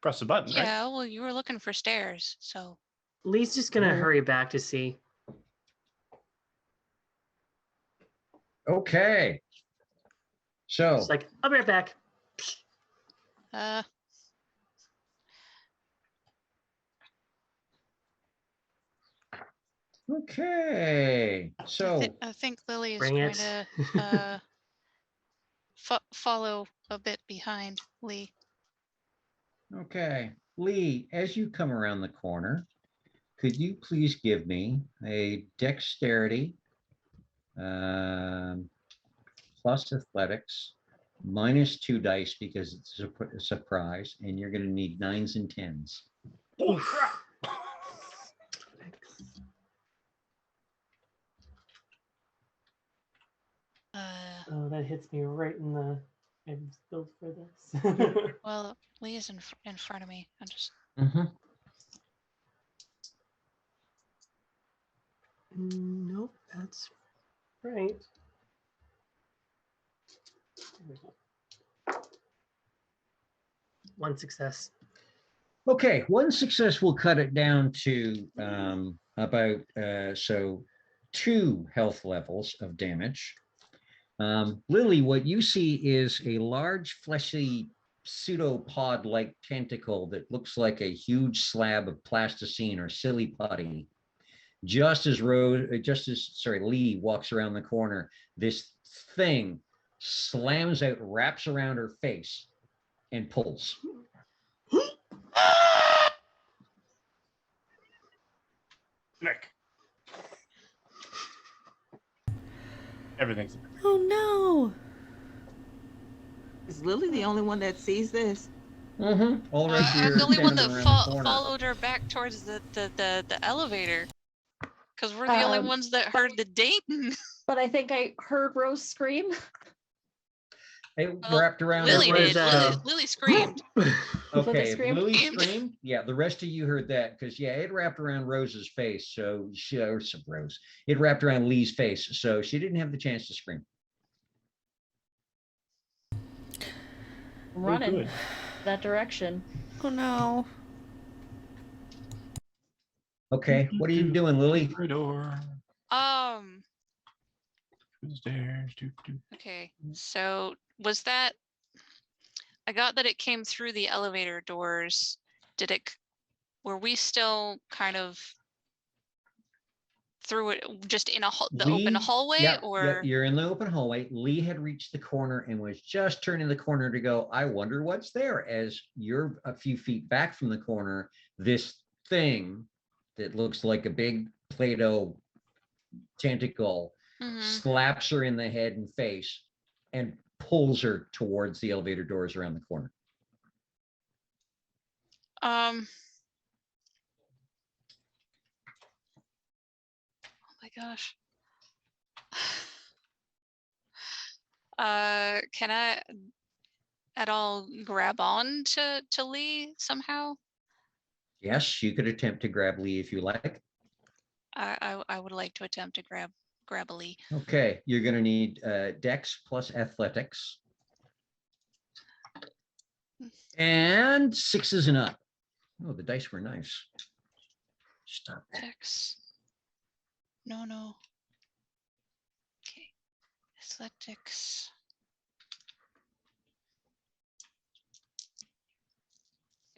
Press the button, right? Yeah, well, you were looking for stairs, so Lee's just gonna Oh. hurry back to see. Okay. So, She's like, I'll be right back. uh okay. So, I think Lily is Bring going it. to follow a bit behind Lee. okay. Lee, as you come around the corner, could you please give me a dexterity plus athletics minus 2 dice because it's a surprise, and you're going to need 9s and 10s. Oh, crap. Oh, that hits me right in the. I'm built for this. Well, Lee is in front of me. I'm just Nope, that's right. There we go. 1 success. Okay, 1 success will cut it down to about 2 health levels of damage. Lily, what you see is a large, fleshy, pseudopod-like tentacle that looks like a huge slab of plasticine or silly putty. Just as Lee walks around the corner, this thing slams out, wraps around her face, and pulls. Nick. Everything's Oh no. Is Lily the only one that sees this? All the rest of I'm you the are only one standing that around the corner. followed her back towards the elevator. Because we're the only ones that heard the ding. But I think I heard Rose scream. It Well, wrapped around. Lily her was, did. face. Lily screamed. Okay, if screamed? Lily screamed, yeah, the rest of you heard that because yeah, it wrapped around Rose's face. So it wrapped around Lee's face, so she didn't have the chance to scream. Running good. that direction. Oh no. Okay, what are you doing, Lily? Corridor. Stairs. Okay. So was that? I got that it came through the elevator doors. Were we still kind of through it, just in the open hallway, Yeah, or? you're in the open hallway. Lee had reached the corner and was just turning the corner to go, I wonder what's there. As you're a few feet back from the corner, this thing that looks like a big Play-Doh tentacle slaps her in the head and face and pulls her towards the elevator doors around the corner. Oh my gosh. Can I at all grab on to Lee somehow? Yes, you could attempt to grab Lee if you like. I would like to attempt to grab a Lee. Okay, you're going to need Dex plus Athletics. And 6s and up. Oh, the dice were nice. Stop that. Dex. No. Okay. Athletics.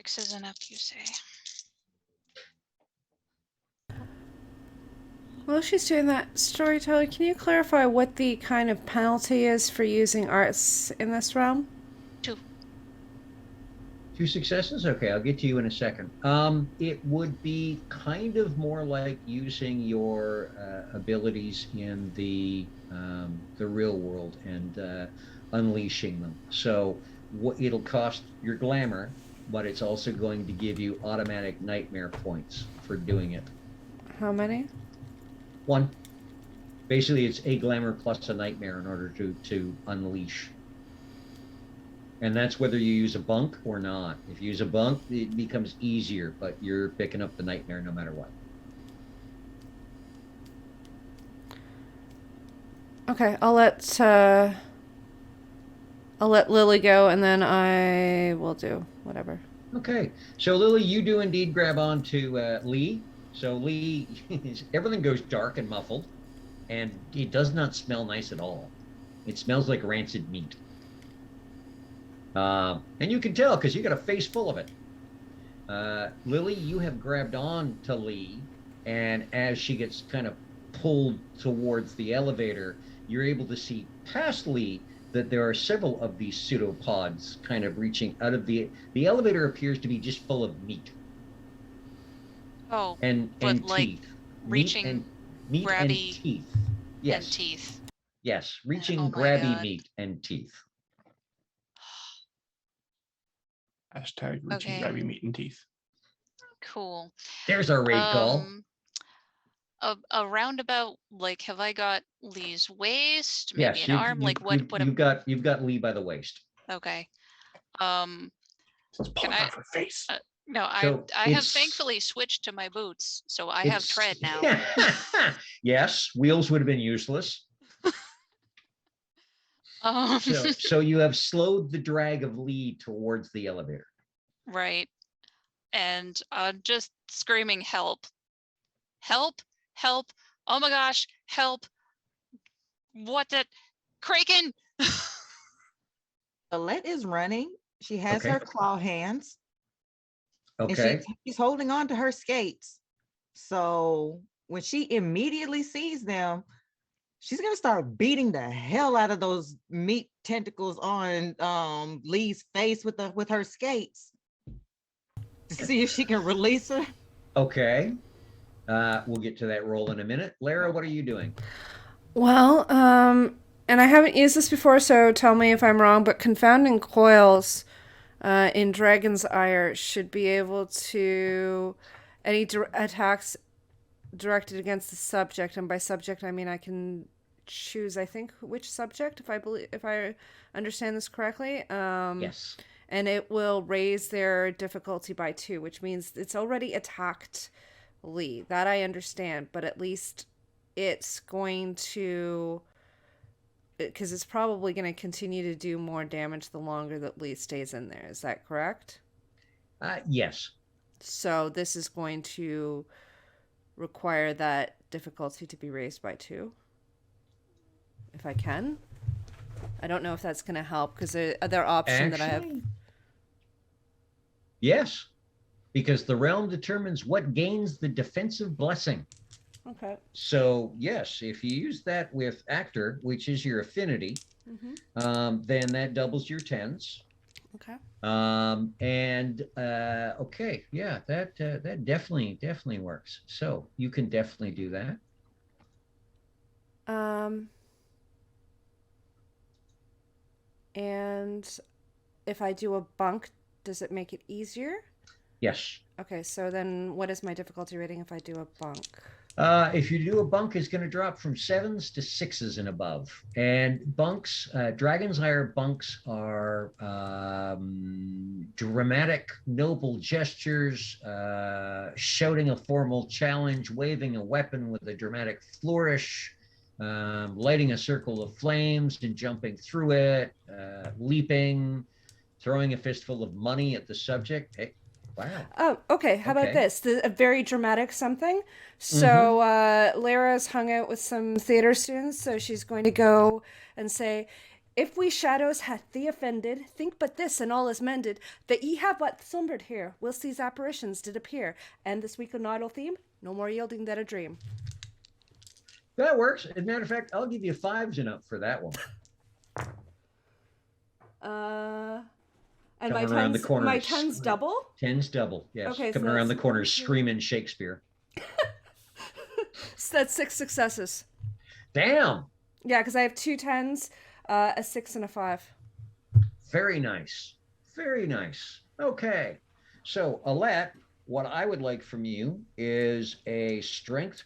6s and up, you say? While she's doing that, storyteller, can you clarify what the kind of penalty is for using arts in this realm? 2. 2 successes? Okay, I'll get to you in a second. It would be kind of more like using your abilities in the real world and unleashing them. So what it'll cost your glamour, but it's also going to give you automatic nightmare points for doing it. How many? 1. Basically, it's a glamour plus a nightmare in order to unleash. And that's whether you use a bunk or not. If you use a bunk, it becomes easier, but you're picking up the nightmare no matter what. Okay, I'll let Lily go, and then I will do whatever. Okay, so Lily, you do indeed grab on to Lee. So Lee, everything goes dark and muffled, and it does not smell nice at all. It smells like rancid meat. And you can tell because you got a face full of it. Lily, you have grabbed on to Lee, and as she gets kind of pulled towards the elevator, you're able to see past Lee that there are several of these pseudopods kind of reaching out of the elevator appears to be just full of meat. Oh, and like teeth. reaching meat grabby and teeth. Yes. and teeth. Yes, reaching Oh my grabby God. meat and teeth. Hashtag reaching Okay. grabby meat and teeth. Cool. There's our raid call. A roundabout, like, have I got Lee's waist? Maybe Yes, an arm? Like what? you've got Lee by the waist. Okay. Just Can pulling off her face. No, So I have it's- thankfully switched to my boots, so I have tread now. Yes, wheels would have been useless. So you have slowed the drag of Lee towards the elevator. Right. And just screaming help. Help, help. Oh my gosh, help. What the Kraken? Alette is running. She has Okay. her claw hands. And Okay. she's holding on to her skates. So when she immediately sees them, she's gonna start beating the hell out of those meat tentacles on Lee's face with her skates to see if she can release her. Okay. We'll get to that roll in a minute. Lara, what are you doing? Well, and I haven't used this before, so tell me if I'm wrong, but confounding coils in Dragon's Ire should be able to any attacks directed against the subject, and by subject I mean I can choose, I think, which subject, if I understand this correctly. Yes. And it will raise their difficulty by 2, which means it's already attacked Lee. That I understand, but at least it's going to, because it's probably going to continue to do more damage the longer that Lee stays in there. Is that correct? Yes. So this is going to require that difficulty to be raised by 2. If I can. I don't know if that's going to help, because the other option that I have. Yes, because the realm determines what gains the defensive blessing. Okay. So yes, if you use that with actor, which is your affinity, then that doubles your 10s. Okay. Okay, yeah, that definitely works. So you can definitely do that. And if I do a bunk, does it make it easier? Yes. Okay, so then what is my difficulty rating if I do a bunk? If you do a bunk, it's going to drop from 7s to 6s and above. And bunks, Dragon's Ire bunks are dramatic, noble gestures, shouting a formal challenge, waving a weapon with a dramatic flourish, lighting a circle of flames and jumping through it, leaping, throwing a fistful of money at the subject. Hey, wow. Oh, okay. How about Okay. this? A very dramatic something. So Mm-hmm. Lara's hung out with some theater students, so she's going to go and say, "If we shadows hath thee offended, think but this, and all is mended. That ye have but slumbered here, whilst these apparitions did appear. And this week of idle theme, no more yielding than a dream." That works. As a matter of fact, I'll give you 5s and up for that one. And Coming around the my corners. 10's double? 10's double, yes. Okay, Coming so around the that's corners, 1, 2. screaming Shakespeare. So that's 6 successes. Damn. Yeah, because I have 2 10s, a 6, and a 5. Very nice. Very nice. Okay. So, Alette, what I would like from you is a strength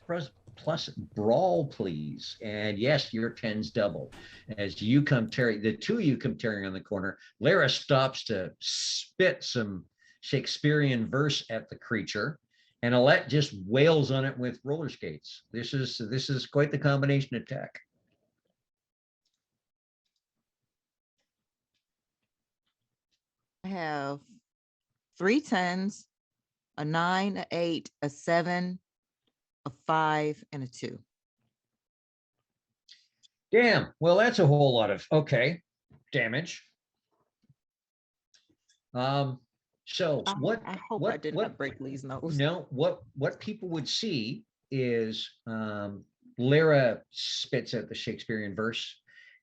plus brawl, please. And yes, your 10's double. As you come tearing, the two of you come tearing on the corner, Lara stops to spit some Shakespearean verse at the creature, and Alette just wails on it with roller skates. This is quite the combination attack. I have 3 10s, a 9, a 8, a 7, a 5, and a 2. Damn. Well, that's a whole lot of damage. So what I hope what I did what not break Lee's nose. no what people would see is Lyra spits out the Shakespearean verse,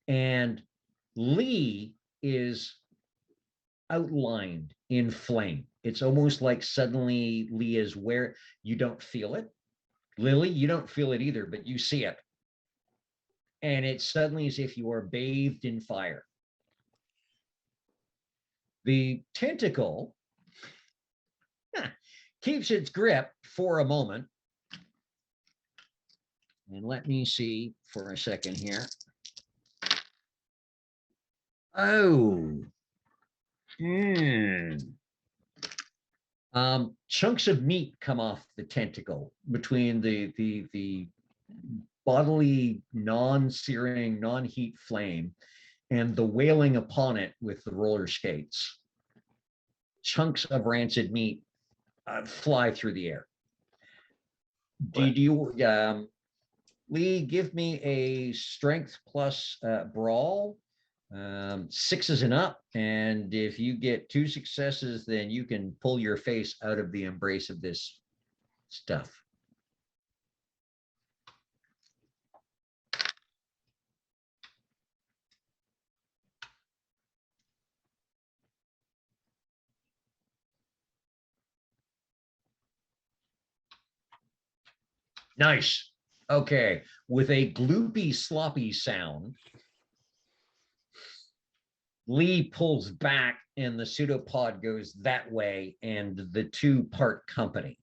and Lee is outlined in flame. It's almost like suddenly Lee is where you don't feel it. Lily, you don't feel it either, but you see it. And it's suddenly as if you are bathed in fire. The tentacle keeps its grip for a moment. And let me see for a second here. Oh. Chunks of meat come off the tentacle between the bodily non-searing, non-heat flame and the wailing upon it with the roller skates. Chunks of rancid meat fly through the air. Do you, Lee, give me a strength plus brawl, 6s and up. And if you get 2 successes, then you can pull your face out of the embrace of this stuff. Nice. Okay. With a gloopy, sloppy sound, Lee pulls back and the pseudopod goes that way, and the two part company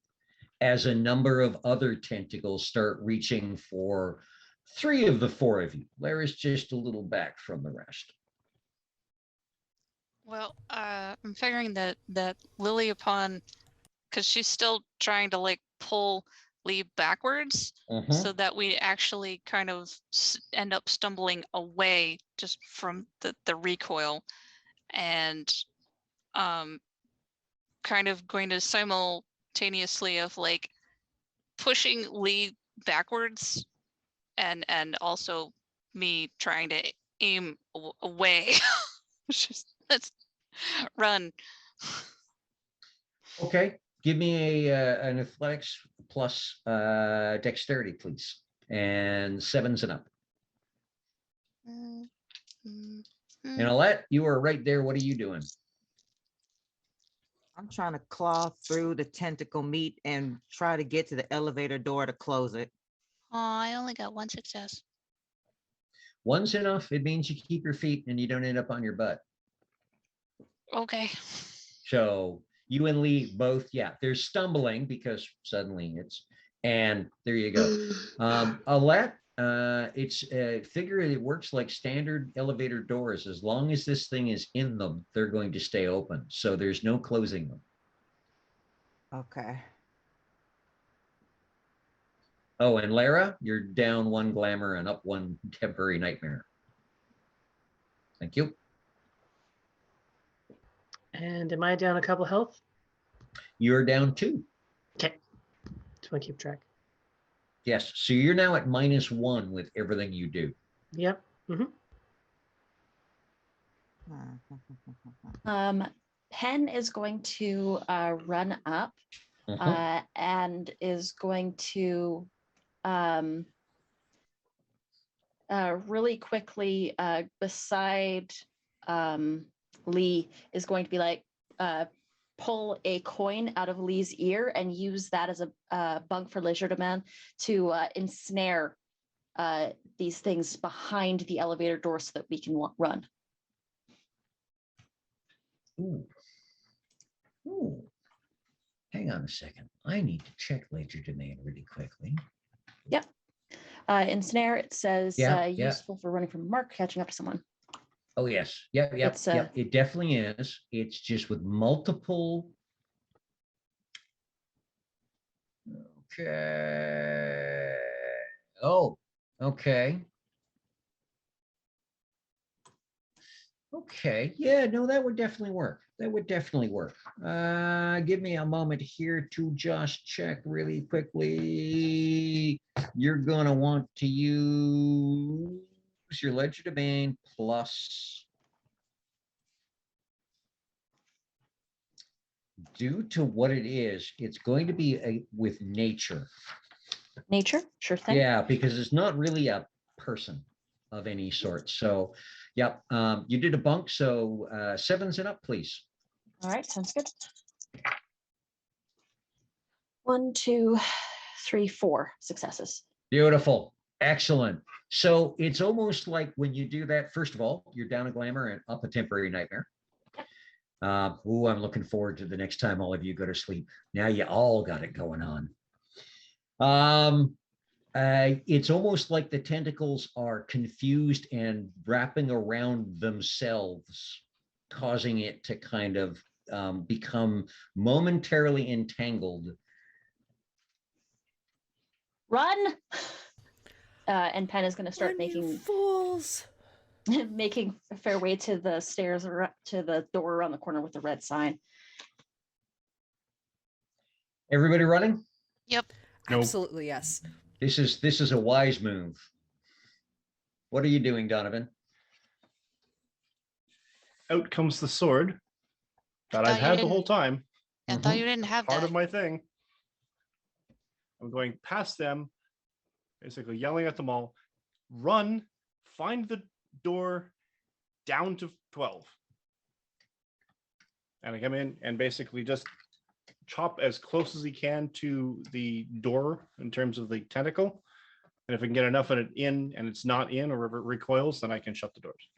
as a number of other tentacles start reaching for 3 of the 4 of you. Lara's just a little back from the rest. Well, I'm figuring that Lily, upon, because she's still trying to like pull Lee backwards, so that we actually kind of end up stumbling away just from the recoil, and kind of going to simultaneously of like pushing Lee backwards, and also me trying to aim away. Let's run. Okay, give me an athletics plus dexterity, please, and 7s and up. And Alette, you are right there. What are you doing? I'm trying to claw through the tentacle meat and try to get to the elevator door to close it. Oh, I only got 1 success. 1's enough. It means you keep your feet and you don't end up on your butt. Okay. So You and Lee both, yeah, they're stumbling because suddenly and there you go. Alette, it's a figure that works like standard elevator doors. As long as this thing is in them, they're going to stay open. So there's no closing them. Okay. Oh, and Lara, you're down 1 glamour and up 1 temporary nightmare. Thank you. And am I down a couple health? You're down 2. Okay. Just want to keep track. Yes. So you're now at -1 with everything you do. Yep. Pen is going to run up and is going to really quickly beside Lee is going to be like pull a coin out of Lee's ear and use that as a bunk for legerdemain to ensnare these things behind the elevator door so that we can run. Ooh. Ooh. Hang on a second. I need to check legerdemain really quickly. Yep. Ensnare, it says useful for running from a mark, catching up to someone. Oh, yes. Yep. It definitely is. It's just with multiple. Okay. Oh, okay. Okay. Yeah, no, that would definitely work. That would definitely work. Give me a moment here to just check really quickly. You're going to want to use your legerdemain plus. Due to what it is, it's going to be with nature. Nature, sure thing. Yeah, because it's not really a person of any sort. So, yep, you did a bunk, so 7s and up, please. All right, sounds good. 1, 2, 3, 4 successes. Beautiful, excellent. So it's almost like when you do that, first of all, you're down a glamour and up a temporary nightmare. I'm looking forward to the next time all of you go to sleep. Now you all got it going on. It's almost like the tentacles are confused and wrapping around themselves, causing it to kind of become momentarily entangled. Run! And Pen is going to start making fools. making a fair way to the stairs or to the door around the corner with the red sign. Everybody running? Yep. Nope. Absolutely, yes. This is a wise move. What are you doing, Donovan? Out comes the sword that I've had the whole time. I thought you didn't have Part that. of my thing. I'm going past them, basically yelling at them all, run, find the door down to 12. And I come in and basically just chop as close as he can to the door in terms of the tentacle. And if I can get enough of it in and it's not in or if it recoils, then I can shut the doors.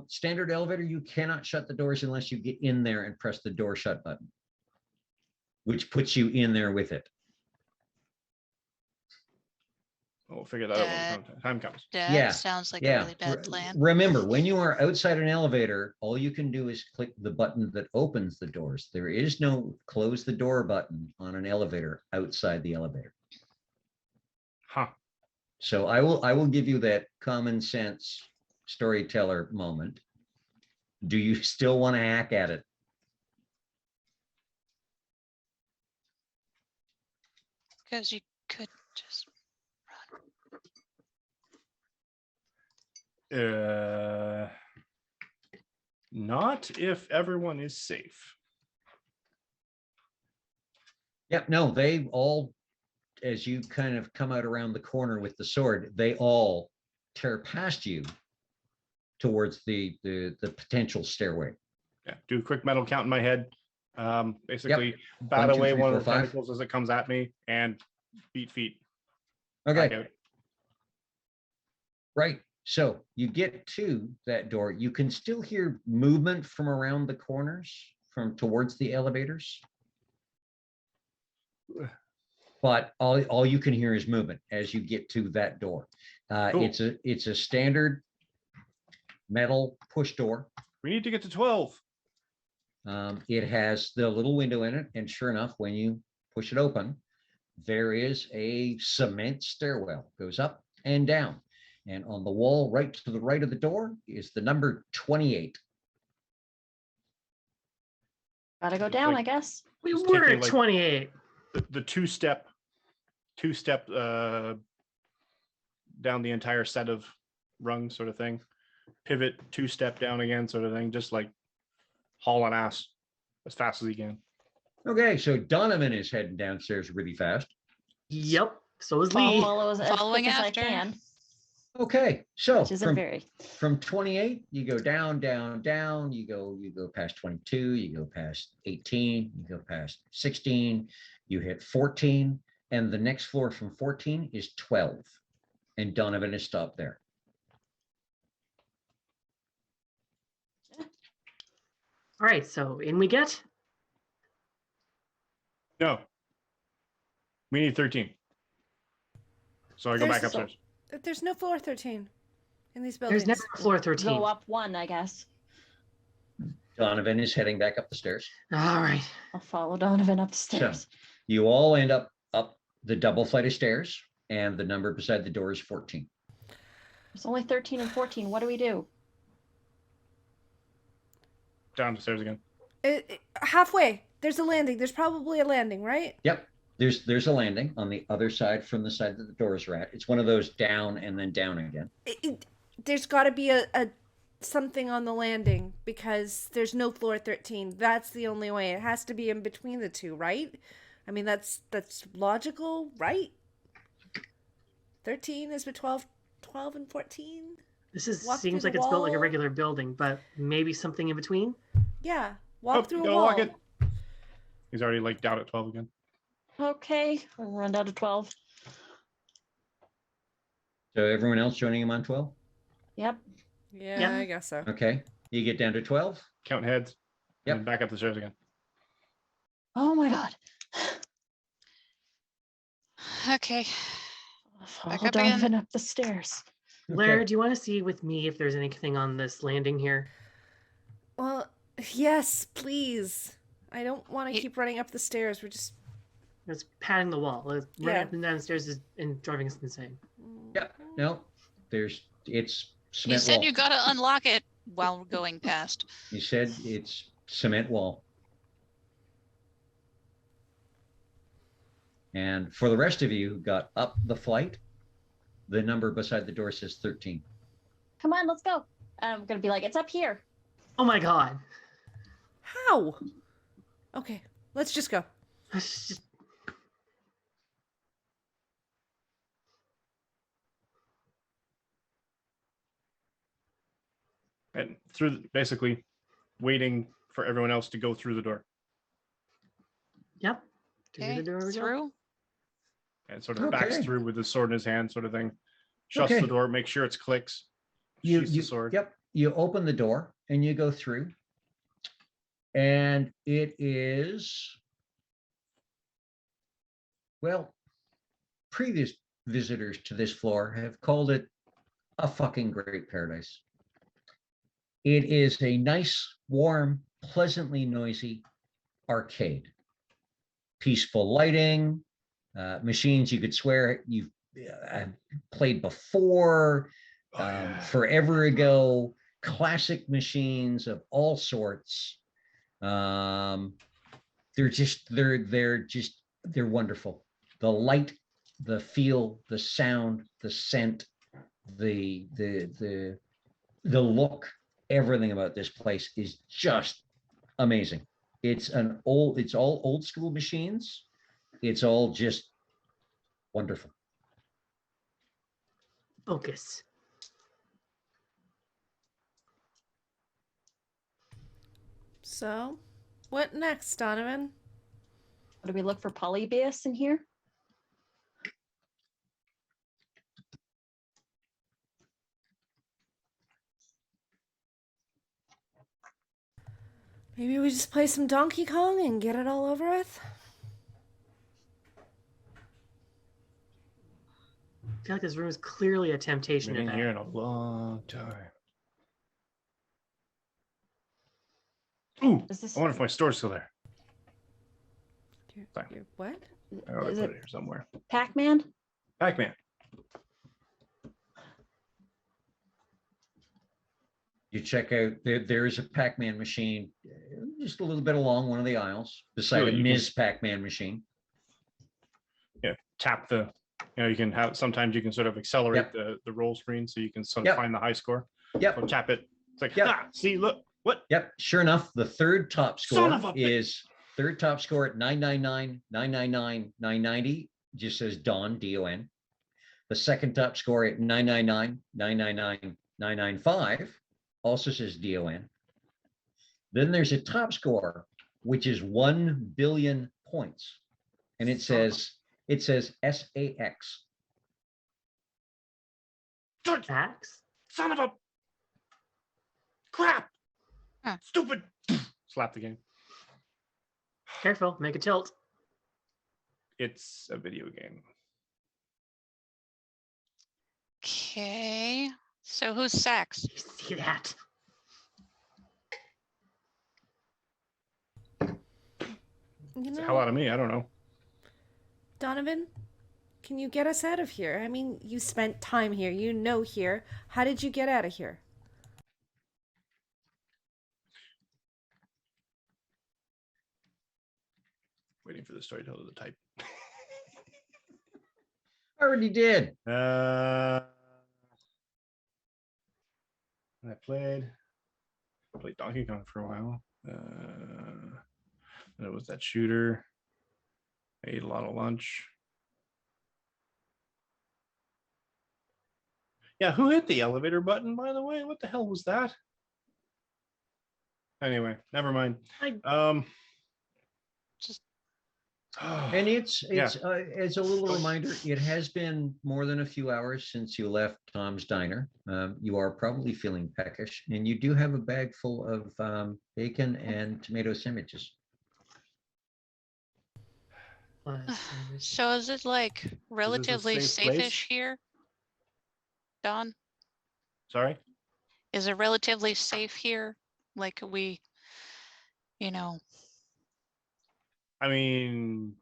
Standard elevator, you cannot shut the doors unless you get in there and press the door shut button, which puts you in there with it. We'll figure that out when the time comes. That sounds like a really bad plan. Remember, when you are outside an elevator, all you can do is click the button that opens the doors. There is no close the door button on an elevator outside the elevator. Huh. So I will give you that common sense storyteller moment. Do you still want to hack at it? Because you could just Not if everyone is safe. Yep, no, they all, as you kind of come out around the corner with the sword, they all tear past you towards the potential stairway. Yeah, do a quick mental count in my head. Basically bat 1, 2, away 3, one 4, of the 5. tentacles as it comes at me and beat feet. Okay. Back out. Right. So you get to that door. You can still hear movement from around the corners, from towards the elevators. But all you can hear is movement as you get to that door. Cool. It's a standard metal push door. We need to get to 12. It has the little window in it, and sure enough, when you push it open, there is a cement stairwell, goes up and down. And on the wall right to the right of the door is the number 28. Gotta go It's down, like- I guess. We Just were taking, at like- 28. The two-step down the entire set of rungs sort of thing. Pivot, two-step down again sort of thing, just like hauling ass as fast as he can. Okay, so Donovan is heading downstairs really fast. Yep. So is I'll Lee. follow as Following quick as after. I can, Okay, so which isn't very. from 28, you go down, down, down, you go past 22, you go past 18, you go past 16, you hit 14, and the next floor from 14 is 12. And Donovan is stopped there. All right. So in we get. No. We need 13. So I go back There's- upstairs. There's no floor 13 in these buildings. There's never a floor 13. Go up one, I guess. Donovan is heading back up the stairs. All right. I'll follow Donovan up the stairs. You all end up the double flight of stairs, and the number beside the door is 14. There's only 13 and 14. What do we do? Down the stairs again. Halfway. There's a landing. There's probably a landing, right? Yep. There's a landing on the other side from the side that the doors are at. It's one of those down and then down again. There's got to be a something on the landing because there's no floor 13. That's the only way. It has to be in between the two, right? I mean, that's logical, right? 13 is between 12 and 14. This is Walk seems through like the it's built like a wall. regular building, but maybe something in between. Yeah, Oh, walk through you a gotta wall. walk it. He's already like down at 12 again. Okay, we'll run down to 12. So everyone else joining him on 12? Yep. Yeah, Yeah. I guess so. Okay. You get down to 12? Count heads. Yep. And back up the stairs again. Oh my God. Okay. I'll follow up again. Donovan up the stairs. Lara, Okay. do you want to see with me if there's anything on this landing here? Well, yes, please. I don't want to Ye- keep running up the stairs. We're just It's patting the wall. Running Yeah. up and down the stairs is and driving us insane. Yeah. No, it's You cement said wall. you got to unlock it while going past. You said it's cement wall. And for the rest of you who got up the flight, the number beside the door says 13. Come on, let's go. I'm gonna be like, it's up here. Oh my God. How? Okay, let's just go. It's just- And basically waiting for everyone else to go through the door. Yep. Through Okay, the door we go. through. And sort of backs Okay. through with his sword in his hand, sort of thing. Shuts Okay. the door, make sure it's clicks. You, Shoots the sword. Yep. You open the door and you go through. And it is, well, previous visitors to this floor have called it a fucking great paradise. It is a nice, warm, pleasantly noisy arcade. Peaceful lighting, machines you could swear you've played before, Oh, yeah. forever ago, classic machines of all sorts. They're wonderful. The light, the feel, the sound, the scent, the look, everything about this place is just amazing. It's all old school machines. It's all just wonderful. Focus. So, what next, Donovan? Do we look for Polybius in here? Maybe we just play some Donkey Kong and get it all over with? I feel like this room is clearly a temptation Been to in here in bed. a long time. Ooh, Is this I wonder if my store's still there. Fine. What? I ought to is put it it here somewhere. Pac-Man? Pac-Man. You check out, there is a Pac-Man machine just a little bit along one of the aisles beside Really, a you can- Ms. Pac-Man machine. Yeah, tap the, you can have, sometimes you can sort of accelerate Yep. the roll screen so you can sort of Yep. find the high score. Yep. So tap it. It's like, Yep. see, look, what? Yep. Sure enough, the third top Son score of a is third top score at 999, 999, 990. Just says Don, D-O-N. The second top score at 999, 999, 995 also says D-O-N. Then there's a top score, which is 1 billion points. And it says S-A-X. Axe? Son of a crap. Huh. Stupid. Slap the game. Careful, make a tilt. It's a video game. Okay. So who's Sax? You see that? You It's the know, hell out of me. I don't know. Donovan, can you get us out of here? I mean, you spent time here. You know here. How did you get out of here? Waiting for the storyteller to type. Already did. I played Donkey Kong for a while. And it was that shooter. I ate a lot of lunch. Yeah, who hit the elevator button, by the way? What the hell was that? Anyway, never mind. Just And it's Yeah. as a little reminder, it has been more than a few hours since you left Tom's Diner. You are probably feeling peckish, and you do have a bag full of bacon and tomato sandwiches. so is it like relatively safe safe-ish place? here? Don? Sorry? Is it relatively safe here? Like we, you know, I mean,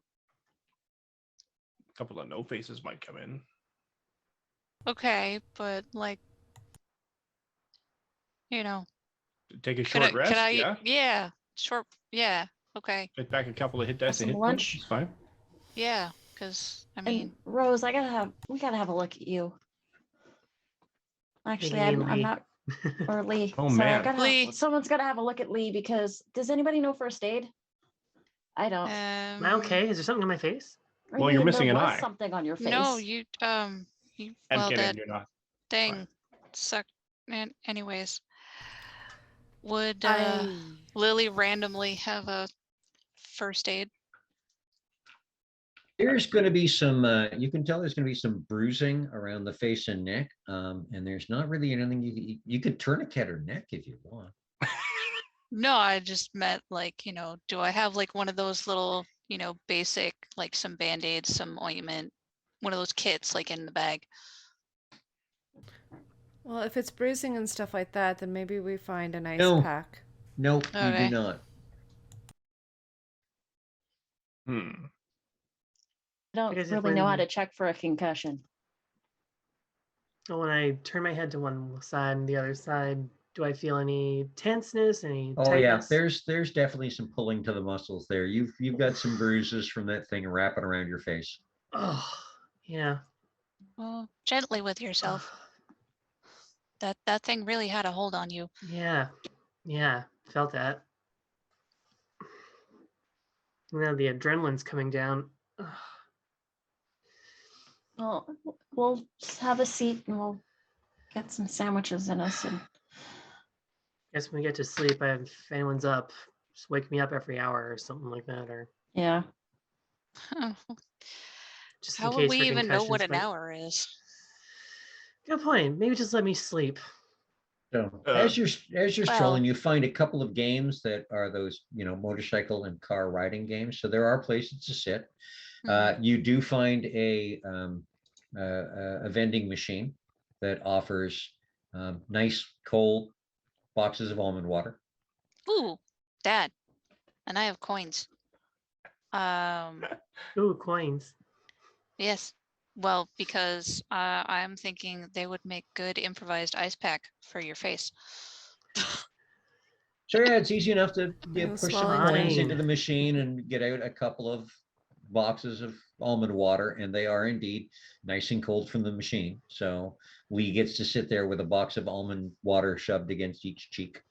a couple of no faces might come in. okay, but like, you know, Take a could short rest. yeah, short, yeah, okay, Hit back a couple of hit dice some and hit lunch? points. It's fine. yeah, because I mean, And Rose, we gotta have a look at you. Actually, Maybe I'm Lee. not, or Lee. Oh, Sorry, man. Lee. someone's gotta have a look at Lee because does anybody know first aid? I don't. Am I okay? Is there something on my face? Or Well, you're Lee, missing there an was eye. something on your face. no, you I'm well, kidding. that You're not. thing sucked. And anyways, would I Lily randomly have a first aid? There's going to be some, you can tell there's going to be some bruising around the face and neck. And there's not really anything you could tourniquet her neck if you want. No, I just meant like, do I have like one of those little, basic, like some Band-Aids, some ointment, one of those kits like in the bag? well, if it's bruising and stuff like that, then maybe we find an ice No. pack. Nope, you Okay. do not. I don't Because if really know how when- to check for a concussion. So when I turn my head to one side and the other side, do I feel any tenseness, any Oh yeah, tightness? there's definitely some pulling to the muscles there. You've got some bruises from that thing wrapping around your face. Oh, yeah. Well, gently with yourself. That thing really had a hold on you. Yeah. Yeah. Felt that. Now the adrenaline's coming down. Ugh. Well, we'll just have a seat and we'll get some sandwiches in us. And Guess when we get to sleep, if anyone's up, just wake me up every hour or something like that, or yeah, just How in would case we for even know what concussions, an but- hour is? Good point. Maybe just let me sleep. So Uh, as you're well- strolling, you find a couple of games that are those, motorcycle and car riding games. So there are places to sit. Mhm. You do find a vending machine that offers nice cold boxes of almond water. Ooh, Dad, and I have coins. Ooh, coins. Yes. Well, because I'm thinking they would make good improvised ice pack for your face. So yeah, it's easy enough to Yeah, push some swelling coins thing. into the machine and get out a couple of boxes of almond water, and they are indeed nice and cold from the machine. So Lee gets to sit there with a box of almond water shoved against each cheek.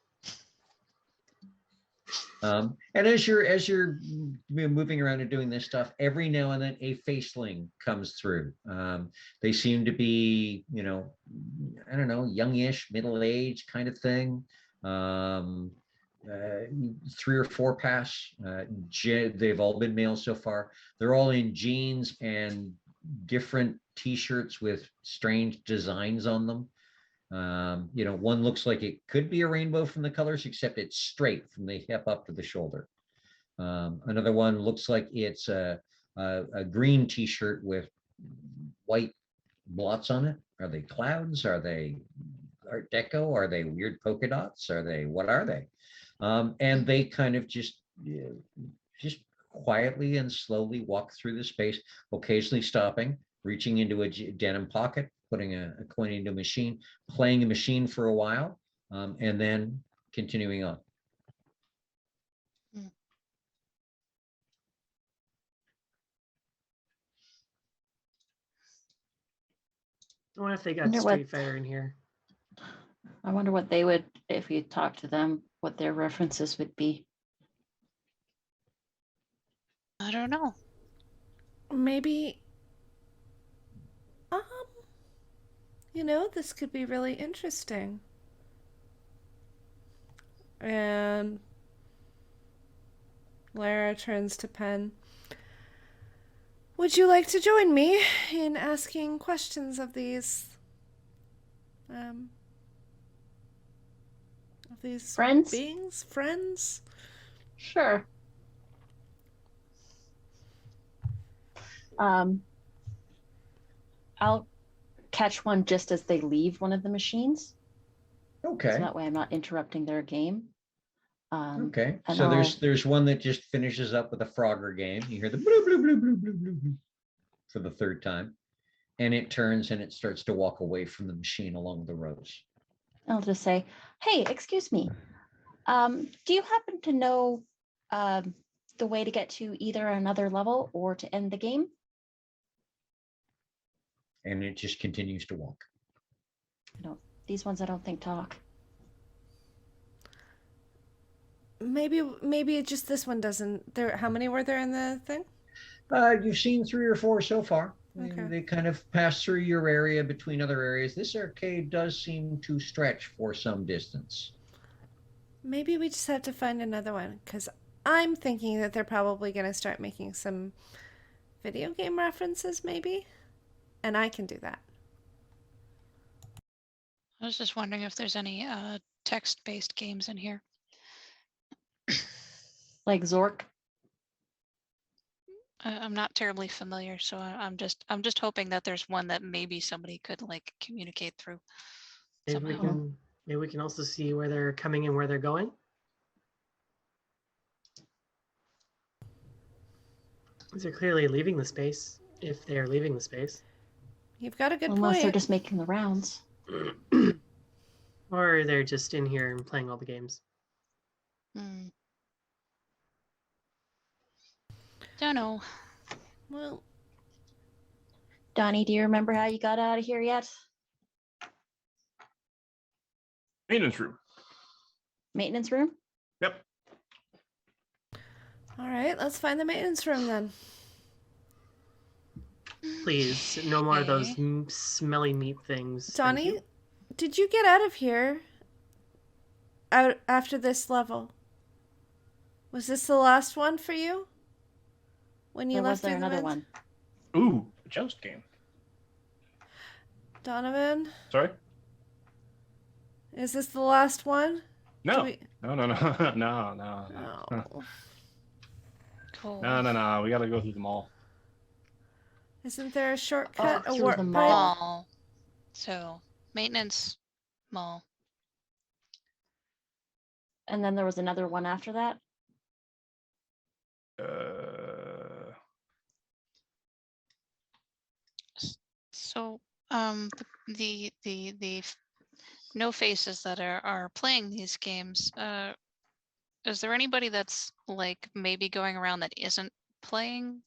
And as you're moving around and doing this stuff, every now and then a faceling comes through. They seem to be, I don't know, youngish, middle age kind of thing. Um, 3 or 4 pass. They've all been male so far. They're all in jeans and different t-shirts with strange designs on them. One looks like it could be a rainbow from the colors, except it's straight from the hip up to the shoulder. Another one looks like it's a green t-shirt with white blots on it. Are they clouds? Are they Art Deco? Are they weird polka dots? What are they? And they kind of just quietly and slowly walk through the space, occasionally stopping, reaching into a denim pocket, putting a coin into a machine, playing a machine for a while, and then continuing on. I wonder if they got Wonder what- Street Fighter in here. I wonder what they would, if you talk to them, what their references would be. I don't know. Maybe, this could be really interesting. And Lara turns to Pen. Would you like to join me in asking questions of these Friends? beings? Friends? Sure. I'll catch one just as they leave one of the machines. So Okay. that way I'm not interrupting their game. Okay. and So I'll- there's one that just finishes up with a Frogger game. You hear the blue, blue, blue, blue, blue, blue, blue for the 3rd time. And it turns and it starts to walk away from the machine along the rows. I'll just say, hey, excuse me. Do you happen to know the way to get to either another level or to end the game? And it just continues to walk. These ones I don't think talk. Maybe it's just this one doesn't. There. How many were there in the thing? You've seen 3 or 4 so far. Okay. They kind of pass through your area between other areas. This arcade does seem to stretch for some distance. Maybe we just have to find another one, because I'm thinking that they're probably going to start making some video game references, maybe, and I can do that. I was just wondering if there's any text-based games in here. Like Zork? I'm not terribly familiar, so I'm just hoping that there's one that maybe somebody could like communicate through. Maybe we can also see where they're coming and where they're going. They're clearly leaving the space, if they're leaving the space. You've got a good Unless point. they're just making the rounds. Or they're just in here and playing all the games. Don't know. Well, Donnie, do you remember how you got out of here yet? Maintenance room. Maintenance room? Yep. all right, let's find the maintenance room then. Please, no more of those Okay. smelly meat things. Thank Donnie, you. did you get out of here out after this level? Was this the last one for you? When you Or was left there through the another vents? one? Ooh, a joust game. Donovan, Sorry. Is this the last one? No, we- no, no, no, no, no, no. Oh. Cool. No. We got to go through them all. Isn't there a shortcut? A through warp the pipe? mall. Mall. So maintenance mall. And then there was another one after that. So the no faces that are playing these games, is there anybody that's like maybe going around that isn't playing?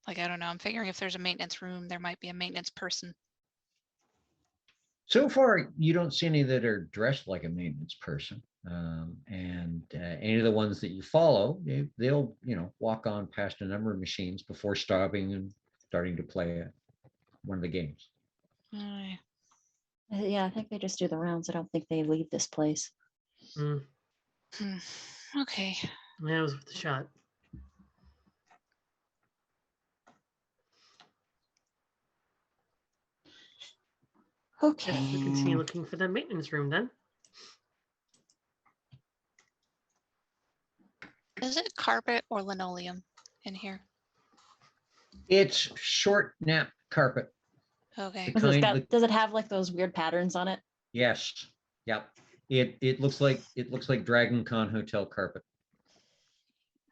Like, I don't know, I'm figuring if there's a maintenance room, there might be a maintenance person. So far, you don't see any that are dressed like a maintenance person. And any of the ones that you follow, they'll walk on past a number of machines before stopping and starting to play one of the games. Aye. Yeah, I think they just do the rounds. I don't think they leave this place. Mm, Okay. yeah, it was worth a shot. Okay. Guess we continue looking for the maintenance room then. Is it carpet or linoleum in here? It's short nap carpet. Okay. The kind that, Does it have like those weird patterns on it? yes, yep. It looks like Dragon Con hotel carpet.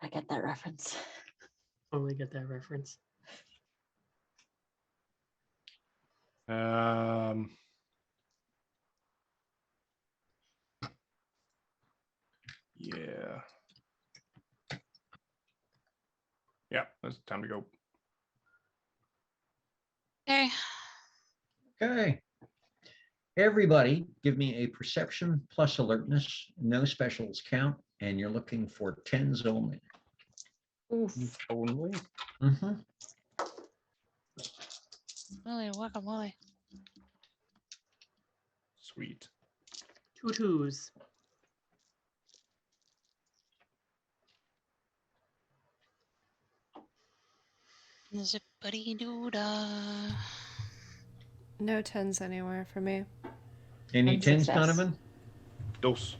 I get that reference. Totally get that reference. Yeah. Yeah, it's time to go. Okay. Okay. Everybody, give me a perception plus alertness. No specials count, and you're looking for 10s only. Oof. Only. Mm-hmm. Holy guacamole. Sweet. 2 2s. Zippity doo dah. No 10s anywhere for me. Any 10s, Success. Donovan? Dos.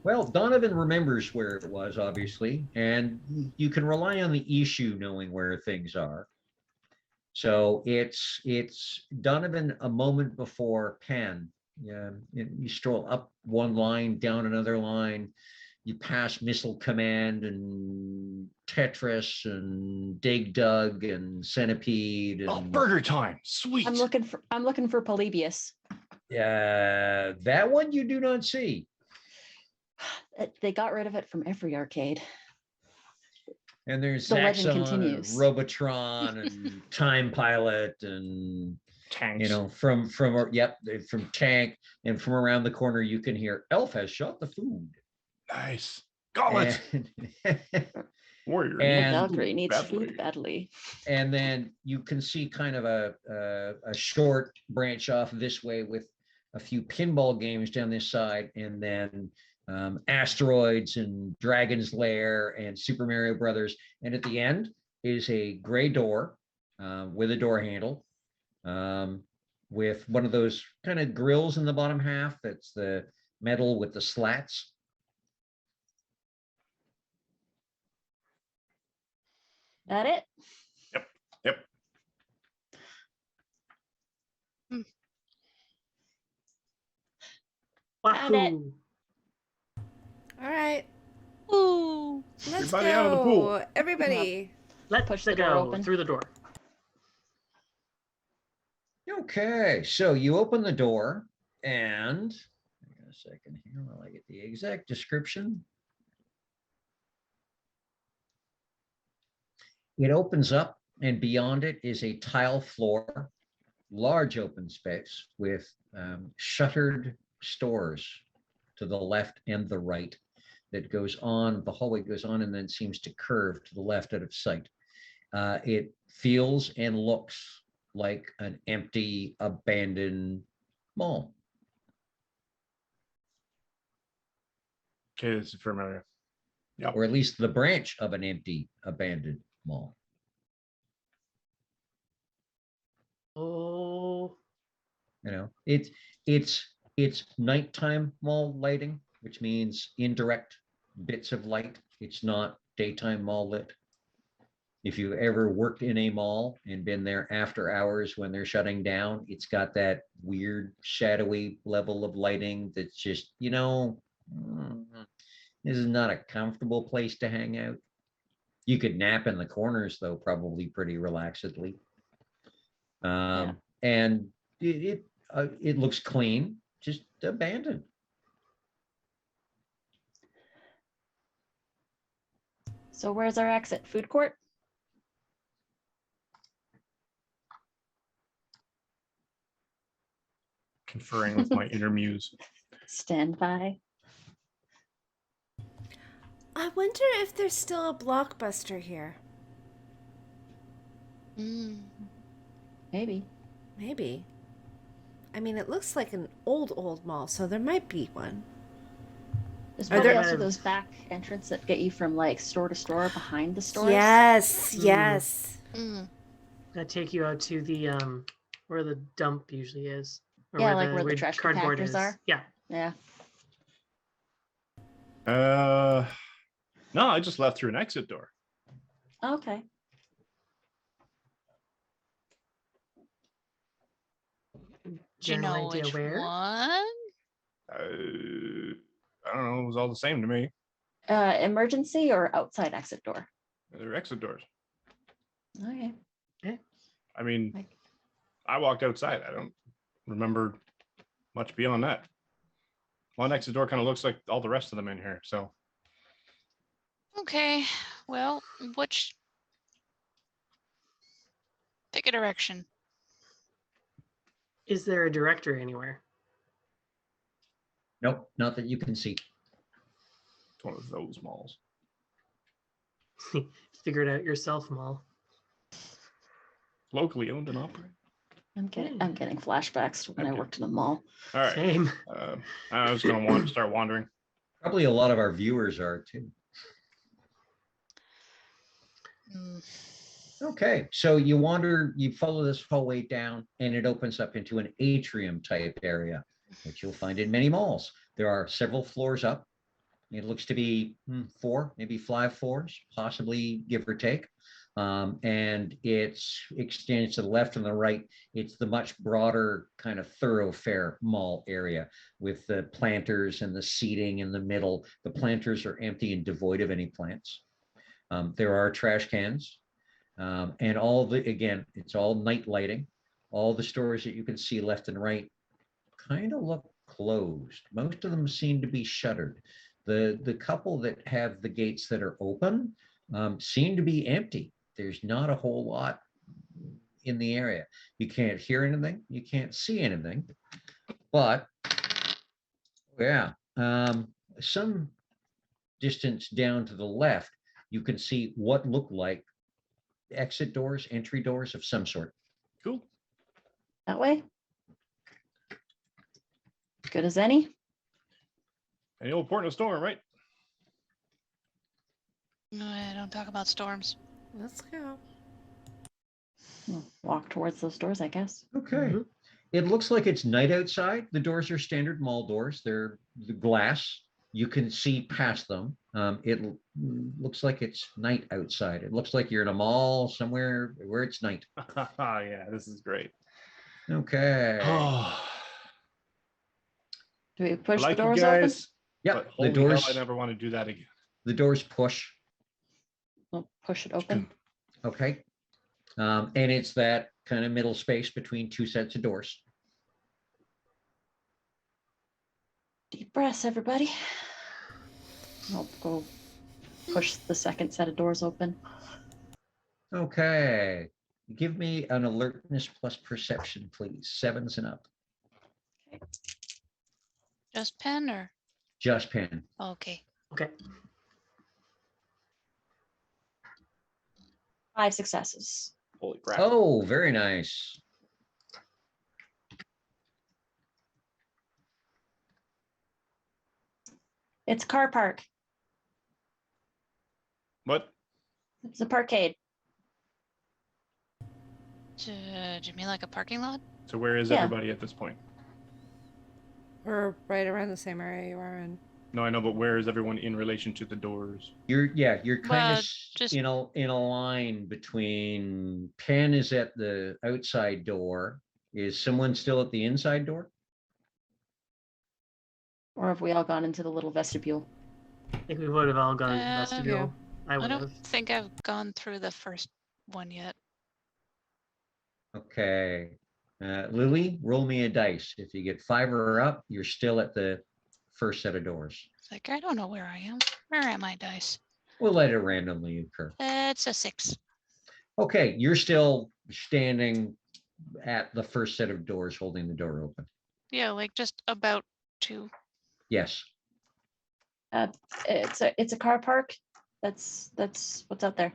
Well, Donovan remembers where it was, obviously, and you can rely on the issue knowing where things are. So it's Donovan a moment before Penn. Yeah, you stroll up one line, down another line. You pass Missile Command and Tetris and Dig Dug and Centipede. And, Oh, burger time. Sweet. I'm looking for Polybius. that one you do not see. They got rid of it from every arcade. And there's The legend Zaxxon and continues. Robotron and Time Pilot and Tanks. from Tank, and from around the corner you can hear Elf has shot the food. Nice. Gauntlet. Warrior. and- Valkyrie needs badly. food badly. And then you can see kind of a short branch off this way with a few pinball games down this side, and then Asteroids and Dragon's Lair and Super Mario Brothers. And at the end is a gray door with a door handle with one of those kind of grills in the bottom half. That's the metal with the slats. That it? Yep. Found it. Wahoo! All right. Ooh. Let's Everybody out of the pool. go. Everybody. Let's Push the door go open. through the door. Okay, so you open the door, and hang on a second here while I get the exact description. It opens up, and beyond it is a tile floor, large open space with shuttered stores to the left and the right that goes on. The hallway goes on and then seems to curve to the left out of sight. It feels and looks like an empty, abandoned mall. Okay, this is familiar. Yep. Or at least the branch of an empty, abandoned mall. You know, it's nighttime mall lighting, which means indirect bits of light. It's not daytime mall lit. If you've ever worked in a mall and been there after hours when they're shutting down, it's got that weird shadowy level of lighting that's just, this is not a comfortable place to hang out. You could nap in the corners though, probably pretty relaxedly. And it looks clean, just abandoned. So where's our exit? Food court? Conferring with my inner muse. Stand by. I wonder if there's still a Blockbuster here. Maybe. Maybe. I mean, it looks like an old mall, so there might be one. There's Are probably there- also those back entrance that get you from like store to store behind the stores. Yes, yes. That take you out to the where the dump usually is. Or Yeah, like where the trash cardboard compactors is. are. Yeah. Yeah. No, I just left through an exit door. Okay. Do you General know idea which where? one? I don't know. It was all the same to me. Emergency or outside exit door? They're exit doors. Okay. I mean, Like- I walked outside. I don't remember much beyond that. One exit door kind of looks like all the rest of them in here. So Okay, well, pick a direction. Is there a directory anywhere? Nope, not that you can see. it's one of those malls. Figure it out yourself, Mal. Locally owned and operated. I'm getting flashbacks to when I Okay. worked in a mall. All right. Same. I was going to start wandering. Probably a lot of our viewers are too. Okay, so you wander, you follow this hallway down, and it opens up into an atrium type area, which you'll find in many malls. There are several floors up. It looks to be 4, maybe 5 floors, possibly give or take. And it's extends to the left and the right. It's the much broader kind of thoroughfare mall area with the planters and the seating in the middle. The planters are empty and devoid of any plants. There are trash cans. And it's all night lighting. All the stores that you can see left and right kind of look closed. Most of them seem to be shuttered. The couple that have the gates that are open seem to be empty. There's not a whole lot in the area. You can't hear anything. You can't see anything. But yeah, some distance down to the left, you can see what look like exit doors, entry doors of some sort. Cool. That way? Good as any? Any old port in a storm, right? No, I don't talk about storms. Let's go. We'll walk towards those doors, I guess. Okay. Mhm. It looks like it's night outside. The doors are standard mall doors. They're the glass. You can see past them. Looks like it's night outside. It looks like you're in a mall somewhere where it's night. Yeah, this is great. Okay. Oh, Do we I push like the you doors open? guys, Yep. but The holy doors. hell, I never want to do that again. The doors push. We'll push it open. Okay. And it's that kind of middle space between 2 sets of doors. Deep breaths, everybody. I'll go push the second set of doors open. Okay. Give me an alertness plus perception, please. 7s and up. Just pen or? Just pen. Okay. Okay. 5 successes. Holy crap. Oh, very nice. It's a car park. What? It's a parkade. Do you mean like a parking lot? So where is Yeah. everybody at this point? We're right around the same area you are in. No, I know, but where is everyone in relation to the doors? You're kind Well, of just- in a line between Penn is at the outside door. Is someone still at the inside door? Or have we all gone into the little vestibule? I think we would have all gone to the Yeah. vestibule. I I would don't have. think I've gone through the first one yet. Okay. Lily, roll me a dice. If you get 5 or up, you're still at the first set of doors. It's like, I don't know where I am. Where am I, dice? We'll let it randomly occur. It's a 6. Okay, you're still standing at the first set of doors, holding the door open. Yeah, like just about to. Yes. It's a car park. That's what's out there.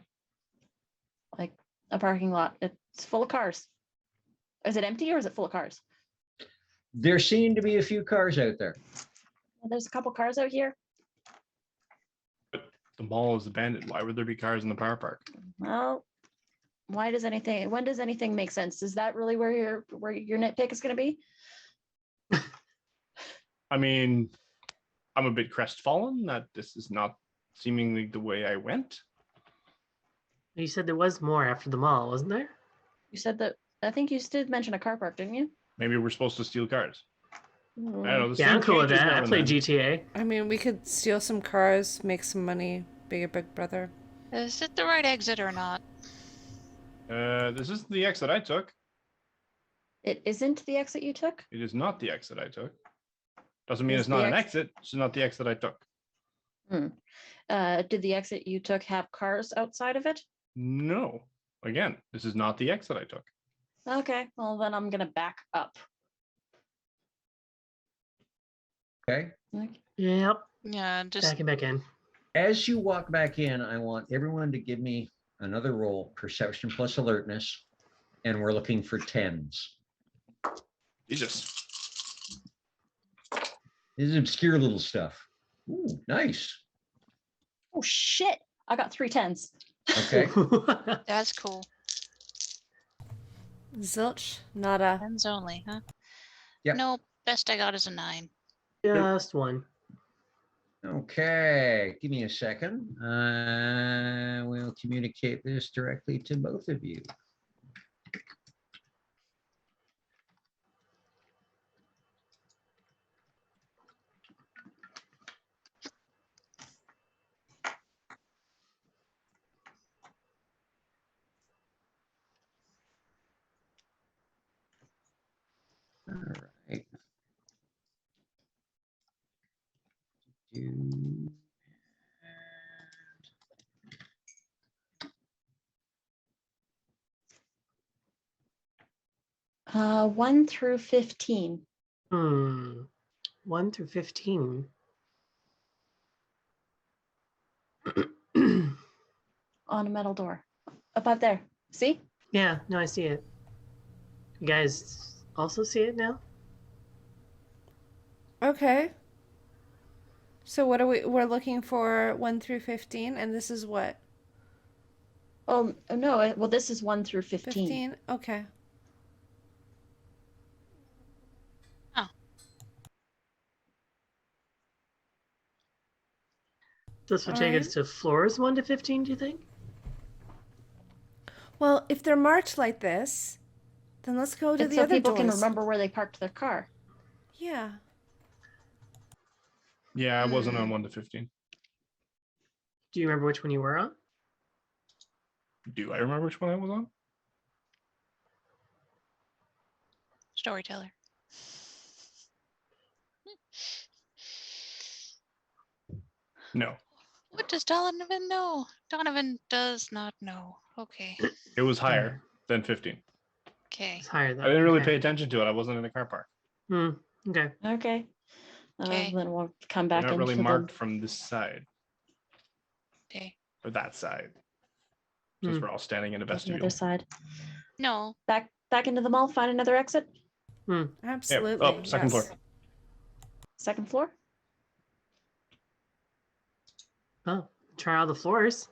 Like a parking lot. It's full of cars. Is it empty or is it full of cars? There seem to be a few cars out there. There's a couple cars out here. The mall is abandoned. Why would there be cars in the car park? Well, when does anything make sense? Is that really where your nitpick is going to be? I mean, I'm a bit crestfallen that this is not seemingly the way I went. You said there was more after the mall, wasn't there? You said that. I think you did mention a car park, didn't you? Maybe we're supposed to steal cars. I don't know. The Yeah, I'm scene cool with changes that. now I and play then. GTA. I mean, we could steal some cars, make some money, be a big brother. Is it the right exit or not? This isn't the exit I took. It isn't the exit you took. It is not the exit I took. Doesn't mean Is it's not the an ex- exit. It's not the exit I took. Did the exit you took have cars outside of it? No. Again, this is not the exit I took. Okay, well then I'm gonna back up. Okay. Yep. Yeah, just Backing back in. As you walk back in, I want everyone to give me another roll, perception plus alertness, and we're looking for 10s. Jesus. This is obscure little stuff. Ooh, nice. Oh shit! I got 3 10s. Okay. that's cool. Zilch, nada. Ends only, huh? Yep. Nope. Best I got is a 9. Just one. Okay. Give me a second. We'll communicate this directly to both of you. All right. Do- 1 through 15. 1 through 15. On a metal door. Up out there. See? Yeah, no, I see it. You guys also see it now? Okay. So what are we're looking for 1 through 15, and this is what? Oh no, well this is 1 through 15. 15? Okay. This would All take right. us to floors 1 to 15, do you think? Well, if they're marked like this, then let's go to It's the so other people doors. can remember where they parked their car. Yeah. Yeah, I wasn't on 1 to 15. Do you remember which one you were on? Do I remember which one I was on? Storyteller. No. What does Donovan know? Donovan does not know. Okay. It was higher than 15. Okay. It's higher though. I didn't really Okay. pay attention to it. I wasn't in the car park. Okay. Okay. Okay. Then we'll come They're back not really into marked the from this side Okay. or that side. Since we're all standing in a the vestibule. other side. No. Back into the mall, find another exit. Absolutely. up, second floor. Second floor. Oh, try all the floors.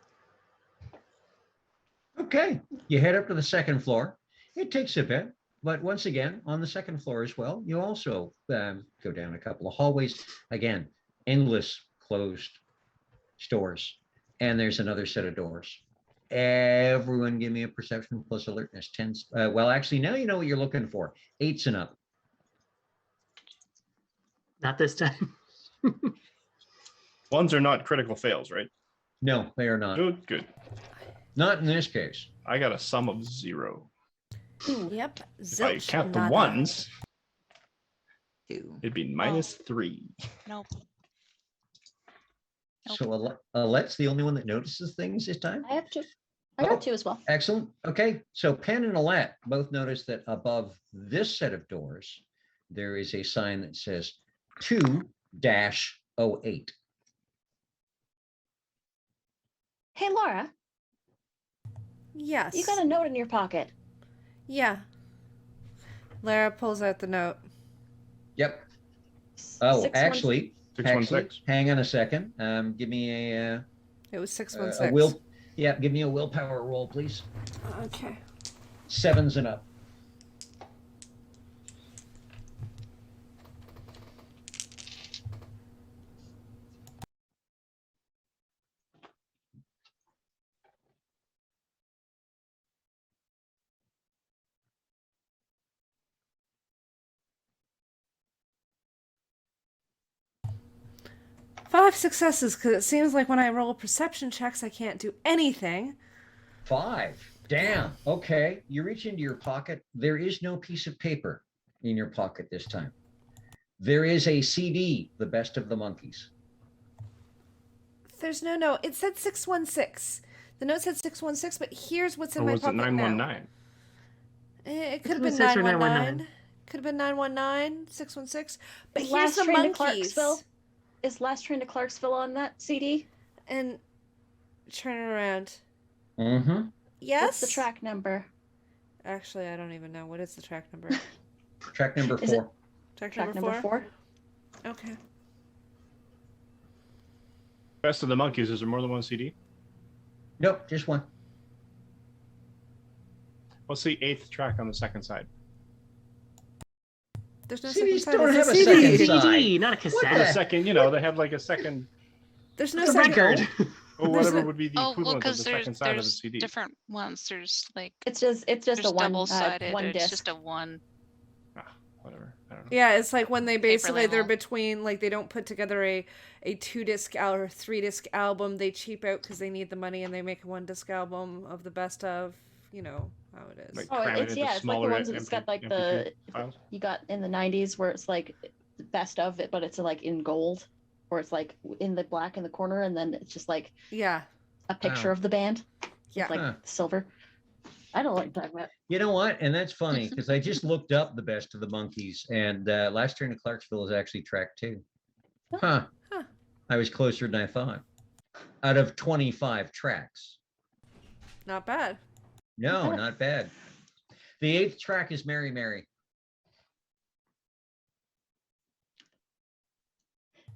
Okay. You head up to the second floor. It takes a bit. But once again, on the second floor as well, you also go down a couple of hallways. Again, endless closed stores. And there's another set of doors. Everyone give me a perception plus alertness. Tens. Well, actually, now you know what you're looking for. 8s and up. Not this time. Ones are not critical fails, right? No, they are not. Good, good. Not in this case. I got a sum of 0. Yep. If I Zilch, count the nada. ones, 2. it'd be -3. Nope. So Alette's the only one that notices things this time? I have 2. I got Oh. 2 as well. Excellent. Okay, so Penn and Alette both notice that above this set of doors, there is a sign that says 2-08. Hey, Laura, Yes. you got a note in your pocket. Yeah. Lara pulls out the note. Yep. Oh, 616. actually, 616. hang on a second. Give me It was a 616. give me a willpower roll, please. Okay. 7s and up. Five successes, because it seems like when I roll perception checks, I can't do anything. 5. Damn. Okay. You reach into your pocket. There is no piece of paper in your pocket this time. There is a CD, The Best of the Monkeys. There's no note. It said 616. The note said 616, but here's what's in Or my was it pocket now. 919? It could have Between been 6 or 919. Could have been 919, 616. But Is here's Last the Train to monkeys. Clarksville? Is Last Train to Clarksville on that CD? And turn it around. Mm-hmm. Yes? What's the track number? Actually, I don't even know. What is the track number? Track number Is it- 4. Track Track number number 4? 4? Okay. Best of the Monkeys. Is there more than one CD? Nope, just one. What's the 8th track on the second side? There's no CDs second side. don't It's have a CD. second CD, side. not a What cassette. the- A second, you know, they have like a second, There's no It's a second. record. or There's whatever no- would be the Oh, well, equivalent of because the there's second side of the there's CD. different ones. There's like It's just there's a one double-sided. one It's disc. just a one. Whatever. I don't know. Yeah, it's like when they basically they're label. between, like, they don't put together a 2-disc or 3-disc album. They cheap out because they need the money, and they make a 1-disc album of the best of. You know how it is. Like Oh, cram it it's into yeah, it's like the smaller ones that's got like the files. you got in the 90s where it's like the best of it, but it's like in gold, or it's like in the black in the corner, and then it's just like Yeah. a picture Wow. of the band. Yeah. It's like Huh. silver. I don't like talking about. You know what? And that's funny because I just looked up The Best of the Monkeys, and Last Train to Clarksville is actually track 2. Huh. Huh. I was closer than I thought. Out of 25 tracks. Not bad. No, not bad. The 8th track is Mary Mary.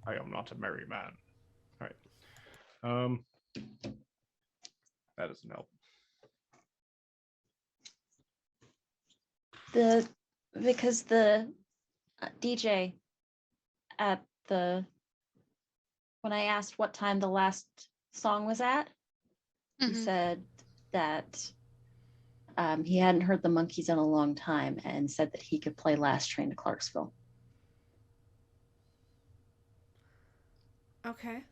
I am not a merry man. All right. That doesn't help. Because the DJ at when I asked what time the last song was at, he Mhm. said that he hadn't heard the Monkees in a long time, and said that he could play Last Train to Clarksville. Okay.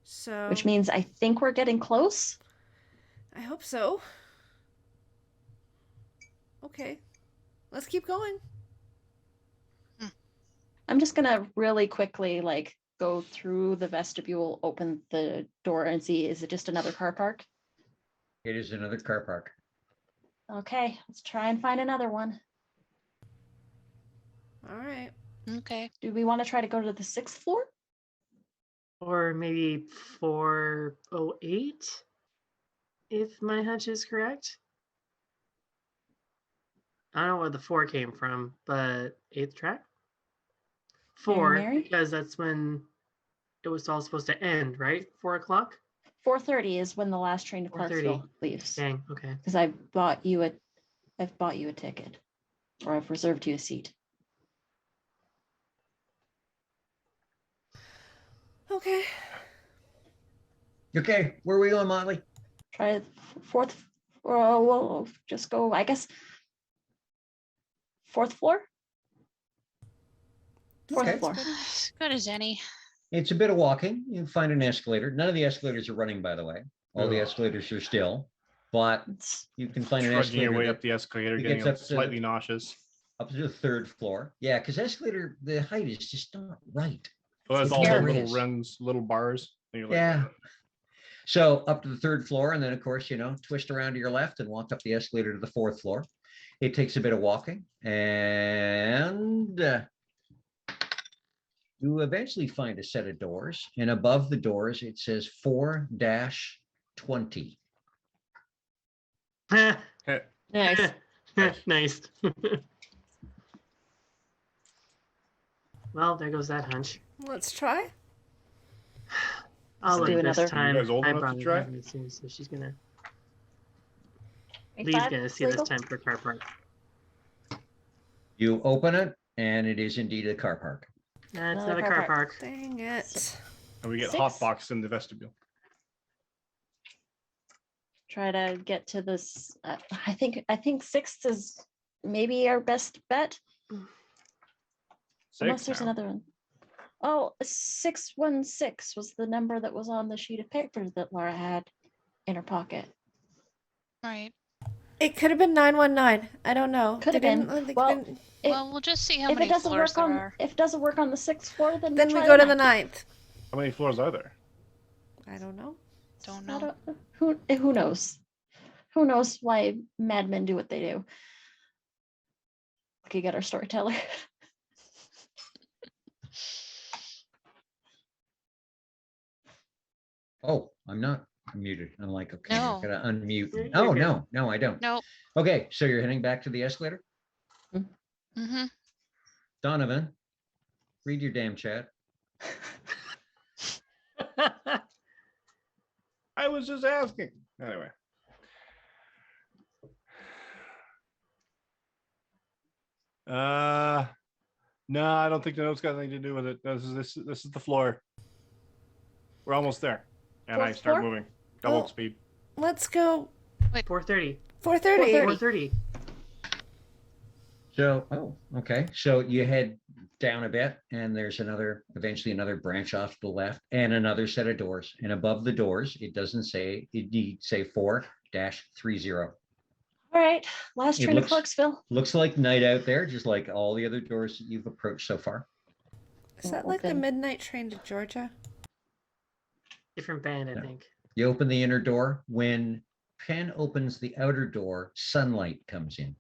So. Which means I think we're getting close. I hope so. Okay. Let's keep going. I'm just gonna really quickly like go through the vestibule, open the door, and see, is it just another car park? It is another car park. Okay, let's try and find another one. All right. Okay. Do we want to try to go to the 6th floor? Or maybe 408, if my hunch is correct. I don't know where the 4 came from, but 8th track? 4, Mary? because that's when it was all supposed to end, right? 4 o'clock? 4:30 is when the last train to 4:30. Clarksville leaves. Dang, okay. Because I've bought you a ticket. or I've reserved you a seat. Okay. Okay, where are we going, Motley? Try fourth. We'll just go, I guess, fourth floor. Fourth Okay. floor. As good as any. It's a bit of walking. You find an escalator. None of the escalators are running, by the way. All the Ugh. escalators are still, but It's you can find an Trudging your escalator way that- up the escalator, it getting gets up to- slightly nauseous. up to the third floor. Yeah, because escalator, the height is just not right. Well, it's It all the never little is. runs, little bars. And you're like, Yeah. So up to the third floor, and then of course, twist around to your left and walk up the escalator to the fourth floor. It takes a bit of walking, and you eventually find a set of doors, and above the doors it says 4-20. nice. Nice. Well, there goes that hunch. Let's try. I'll Let's do let this another. time. You guys old I enough to brought it try? with me too, so she's gonna. Grade Lee's 5, gonna see legal? this time for car park. You open it, and it is indeed a car park. That's Another not a car car park. park. Dang it. and we get 6. hot box in the vestibule. Try to get to this. I think 6th is maybe our best bet. Unless there's now. another one. Oh, 616 was the number that was on the sheet of paper that Laura had in her pocket. Right. It could have been 919. I don't know. Could have They been. didn't- they Well, couldn't- If- Well, we'll just see how if it many doesn't floors work there on are. if it doesn't work on the 6th floor, then then we'll we try go to the 9th. 9th. How many floors are there? I don't know. Don't I know. don't- who knows? Who knows why madmen do what they do? Okay, got our storyteller. Oh, I'm not muted. I'm like, okay, I No. gotta unmute. You're Oh, good. no, I don't. Nope. Okay, so you're heading back to the escalator. Mm-hmm. Donovan, read your damn chat. I was just asking. Anyway. No, I don't think the notes got anything to do with it. This is the floor. We're almost there. And I Fourth start floor? moving. Double Oh. speed. Let's go 4:30. 4:30. 4:30. So, okay. So you head down a bit, and there's eventually another branch off to the left, and another set of doors. And above the doors, it doesn't say, it say 4-30. All right, last It train to looks- Clarksville. Looks like night out there, just like all the other doors that you've approached so far. Is that like the Open. midnight train to Georgia? Different band, I No. think. You open the inner door. When Penn opens the outer door, sunlight comes in.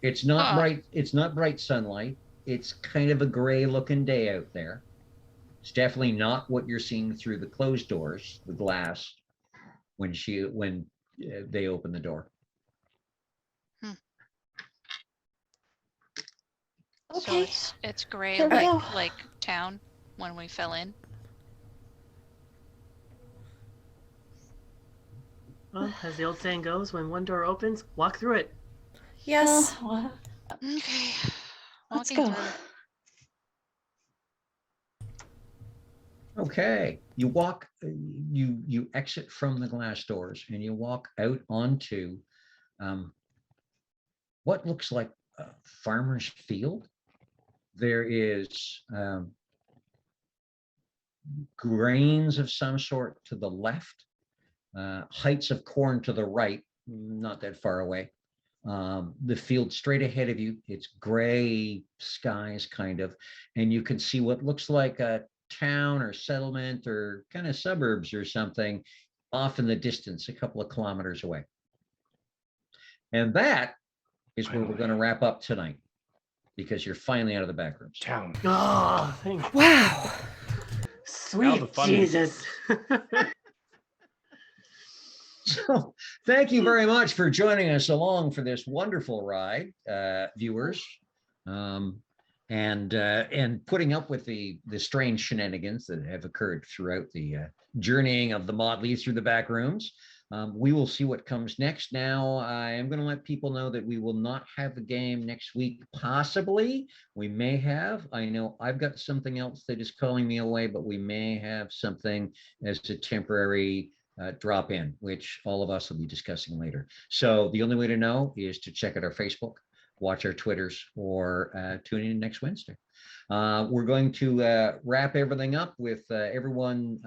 It's not Huh. bright. It's not bright sunlight. It's kind of a gray looking day out there. It's definitely not what you're seeing through the closed doors, the glass, when they open the door. So Okay, it's gray Here we go. like town when we fell in. Well, as the old saying goes, when one door opens, walk through it. Yes. well, Okay. let's Walking go. through. Okay, you walk, you exit from the glass doors and you walk out onto what looks like a farmer's field. There is grains of some sort to the left, heights of corn to the right, not that far away. The field straight ahead of you, it's gray skies kind of, and you can see what looks like a town or settlement or kind of suburbs or something off in the distance, a couple of kilometers away. And that is where we're going to wrap up tonight, because you're finally out of the back rooms. Town. Oh, thank Wow. sweet fun. Jesus. So thank you very much for joining us along for this wonderful ride, viewers, and putting up with the strange shenanigans that have occurred throughout the journeying of the Motley through the back rooms. We will see what comes next. Now, I am going to let people know that we will not have a game next week. Possibly, we may have. I know I've got something else that is calling me away, but we may have something as a temporary drop in, which all of us will be discussing later. So the only way to know is to check out our Facebook, watch our Twitters, or tune in next Wednesday. We're going to wrap everything up with everyone.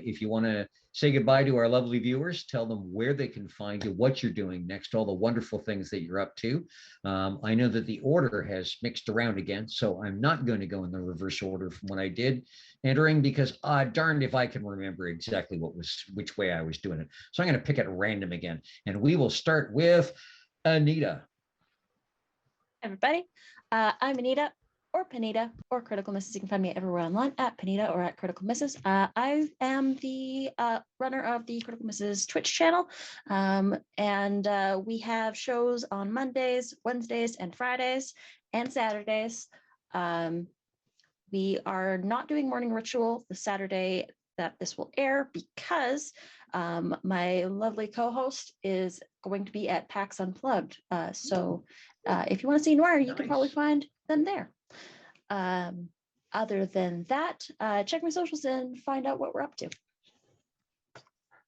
If you want to say goodbye to our lovely viewers, tell them where they can find you, what you're doing next, all the wonderful things that you're up to. I know that the order has mixed around again, so I'm not going to go in the reverse order from what I did entering, because darned if I can remember exactly which way I was doing it. So I'm going to pick at random again, and we will start with Anita. Everybody, I'm Anita, or Panita, or Critical Misses. You can find me everywhere online at Panita or at Critical Misses. I am the runner of the Critical Misses Twitch channel, and we have shows on Mondays, Wednesdays, and Fridays, and Saturdays. We are not doing Morning Ritual the Saturday that this will air, because my lovely co-host is going to be at PAX Unplugged. So if you want to see Noir, you can probably find them there. Other than that, check my socials and find out what we're up to.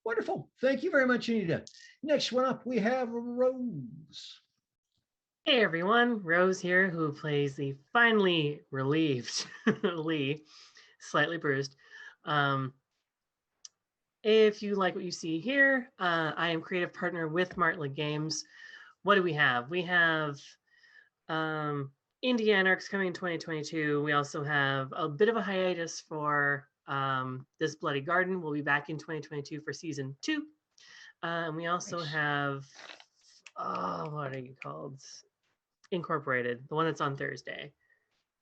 Wonderful. Thank you very much, Anita. Next one up, we have Rose. Hey everyone, Rose here, who plays the finally relieved Lee, slightly bruised. If you like what you see here, I am creative partner with Martlet Games. What do we have? We have Indie Anarchs coming in 2022. We also have a bit of a hiatus for This Bloody Garden. We'll be back in 2022 for season 2. And we also have, what are you called? Incorporated, the one that's on Thursday.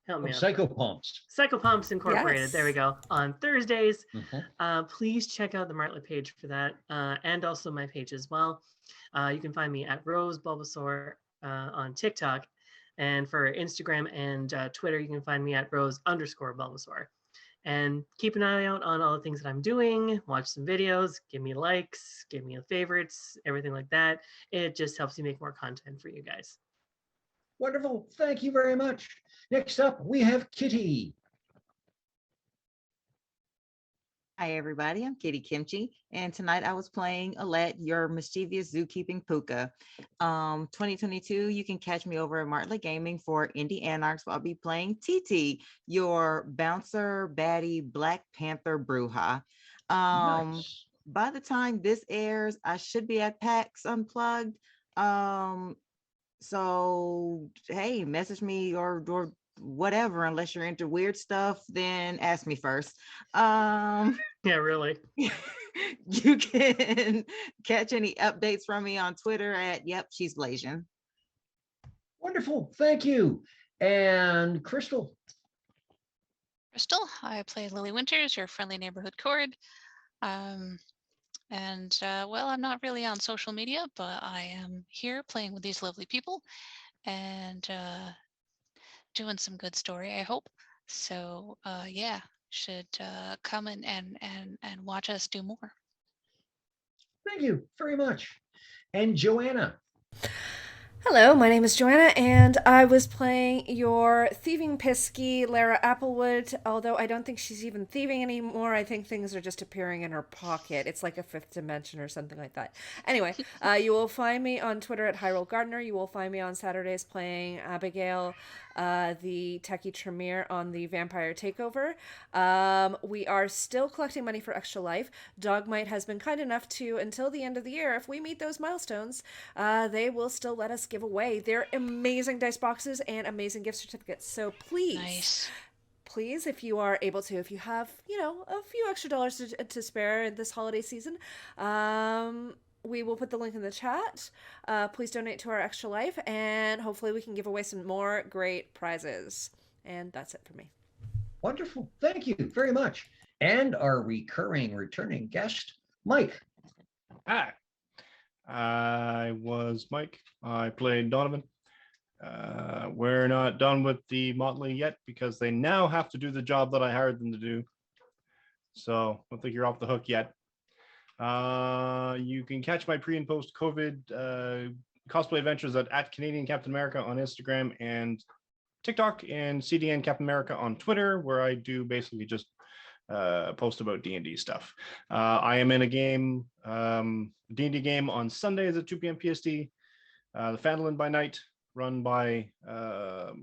Help me out. Psychopumps Incorporated. Yes. There we go. On Thursdays. Please check out the Martlet page for that, and also my page as well. You can find me at Rose Bulbasaur on TikTok, and for Instagram and Twitter, you can find me at Rose_Bulbasaur. And keep an eye out on all the things that I'm doing. Watch some videos, give me likes, give me favorites, everything like that. It just helps me make more content for you guys. Wonderful. Thank you very much. Next up, we have Kitty. Hi, everybody. I'm Kitty Kimchi, and tonight I was playing Alette, your mischievous zookeeping puka. 2022, you can catch me over at Martlet Gaming for Indie Anarchs, where I'll be playing TT, your bouncer, baddie, Black Panther Bruja. Nice. By the time this airs, I should be at PAX Unplugged. So, hey, message me or whatever, unless you're into weird stuff, then ask me first. Yeah, really. You can catch any updates from me on Twitter at she's Blasian. Wonderful. Thank you. And Crystal. Crystal, I play Lily Winters, your friendly neighborhood cord. Well, I'm not really on social media, but I am here playing with these lovely people and doing some good story, I hope. So yeah, should come and watch us do more. Thank you very much. And Joanna. Hello, my name is Joanna, and I was playing your thieving pisky Lara Applewood, although I don't think she's even thieving anymore. I think things are just appearing in her pocket. It's like a fifth dimension or something like that. Anyway, you will find me on Twitter at Hyrule Gardner. You will find me on Saturdays playing Abigail, the techie Tremere on the Vampire Takeover. We are still collecting money for Extra Life. Dogmite has been kind enough to, until the end of the year, if we meet those milestones, they will still let us give away their amazing dice boxes and amazing gift certificates. So please, please, if you are able to, if you have, a few extra dollars to spare this holiday season, we will put the link in the chat. Please donate to our Extra Life, and hopefully we can give away some more great prizes. And that's it for me. Wonderful. Thank you very much. And our returning guest, Mike. Hi. I was Mike. I played Donovan. We're not done with the motley yet because they now have to do the job that I hired them to do. So I don't think you're off the hook yet. You can catch my pre and post COVID cosplay adventures at Canadian Captain America on Instagram and TikTok, and CDN Captain America on Twitter, where I do basically just post about D&D stuff. I am in a game, D&D game on Sundays at 2 p.m. PST, the Fandolin by Night, run by a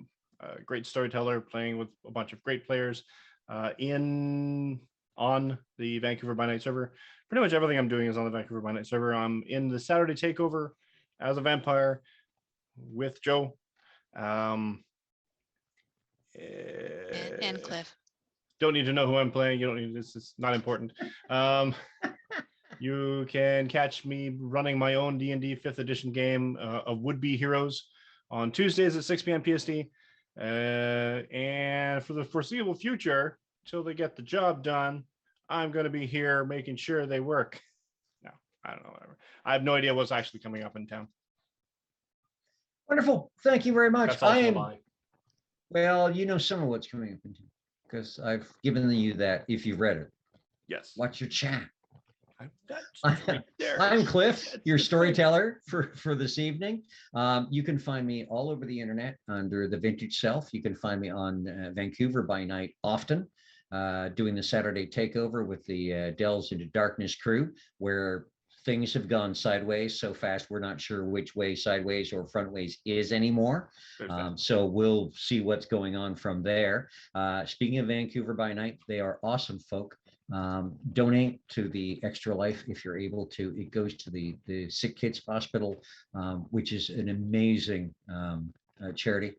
great storyteller playing with a bunch of great players on the Vancouver by Night server. Pretty much everything I'm doing is on the Vancouver by Night server. I'm in the Saturday Takeover as a vampire with Joe. And Cliff. Don't need to know who I'm playing. You don't need this. Is not important. You can catch me running my own D&D 5th edition game of Would Be Heroes on Tuesdays at 6 p.m. PST. And for the foreseeable future, till they get the job done, I'm going to be here making sure they work. No, I don't know. Whatever. I have no idea what's actually coming up in town. Wonderful. Thank you very much. That's also a lie. Well, you know some of what's coming up in town because I've given you that if you've read it. Yes. Watch your chat. Right there. I'm Cliff, your storyteller for this evening. You can find me all over the internet under the Vintage Self. You can find me on Vancouver by Night often, doing the Saturday Takeover with the Delves into Darkness crew, where things have gone sideways so fast we're not sure which way sideways or frontways is anymore. So we'll see what's going on from there. Speaking of Vancouver by Night, they are awesome folk. Donate to the Extra Life if you're able to. It goes to the Sick Kids Hospital, which is an amazing charity.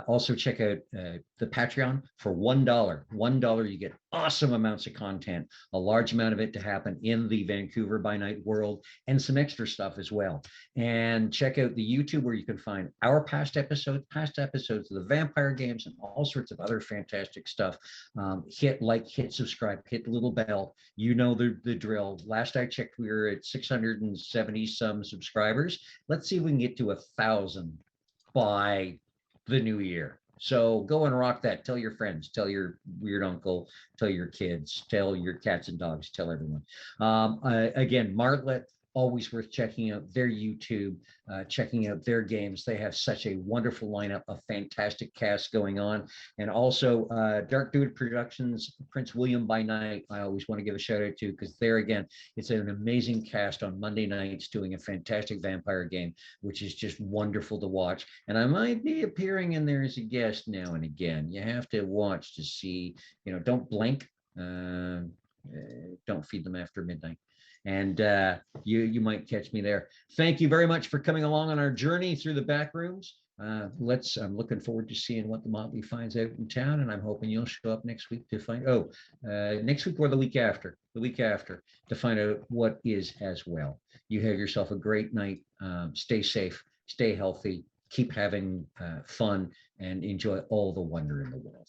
Also check out the Patreon for $1. $1 you get awesome amounts of content, a large amount of it to happen in the Vancouver by Night world, and some extra stuff as well. And check out the YouTube where you can find our past episodes of the vampire games, and all sorts of other fantastic stuff. Hit like, hit subscribe, hit the little bell. You know the drill. Last I checked, we were at 670 some subscribers. Let's see if we can get to 1,000 by the new year. So go and rock that. Tell your friends, tell your weird uncle, tell your kids, tell your cats and dogs, tell everyone. Again, Martlet, always worth checking out their YouTube, checking out their games. They have such a wonderful lineup of fantastic casts going on. And also Dark Druid Productions, Prince William by Night, I always want to give a shout out to, because there again, it's an amazing cast on Monday nights doing a fantastic vampire game, which is just wonderful to watch. And I might be appearing in there as a guest now and again. You have to watch to see, don't blink. Don't feed them after midnight. And you might catch me there. Thank you very much for coming along on our journey through the back rooms. I'm looking forward to seeing what the Motley finds out in town, and I'm hoping you'll show up next week to find next week or the week after to find out what is as well. You have yourself a great night. Stay safe, stay healthy, keep having fun, and enjoy all the wonder in the world.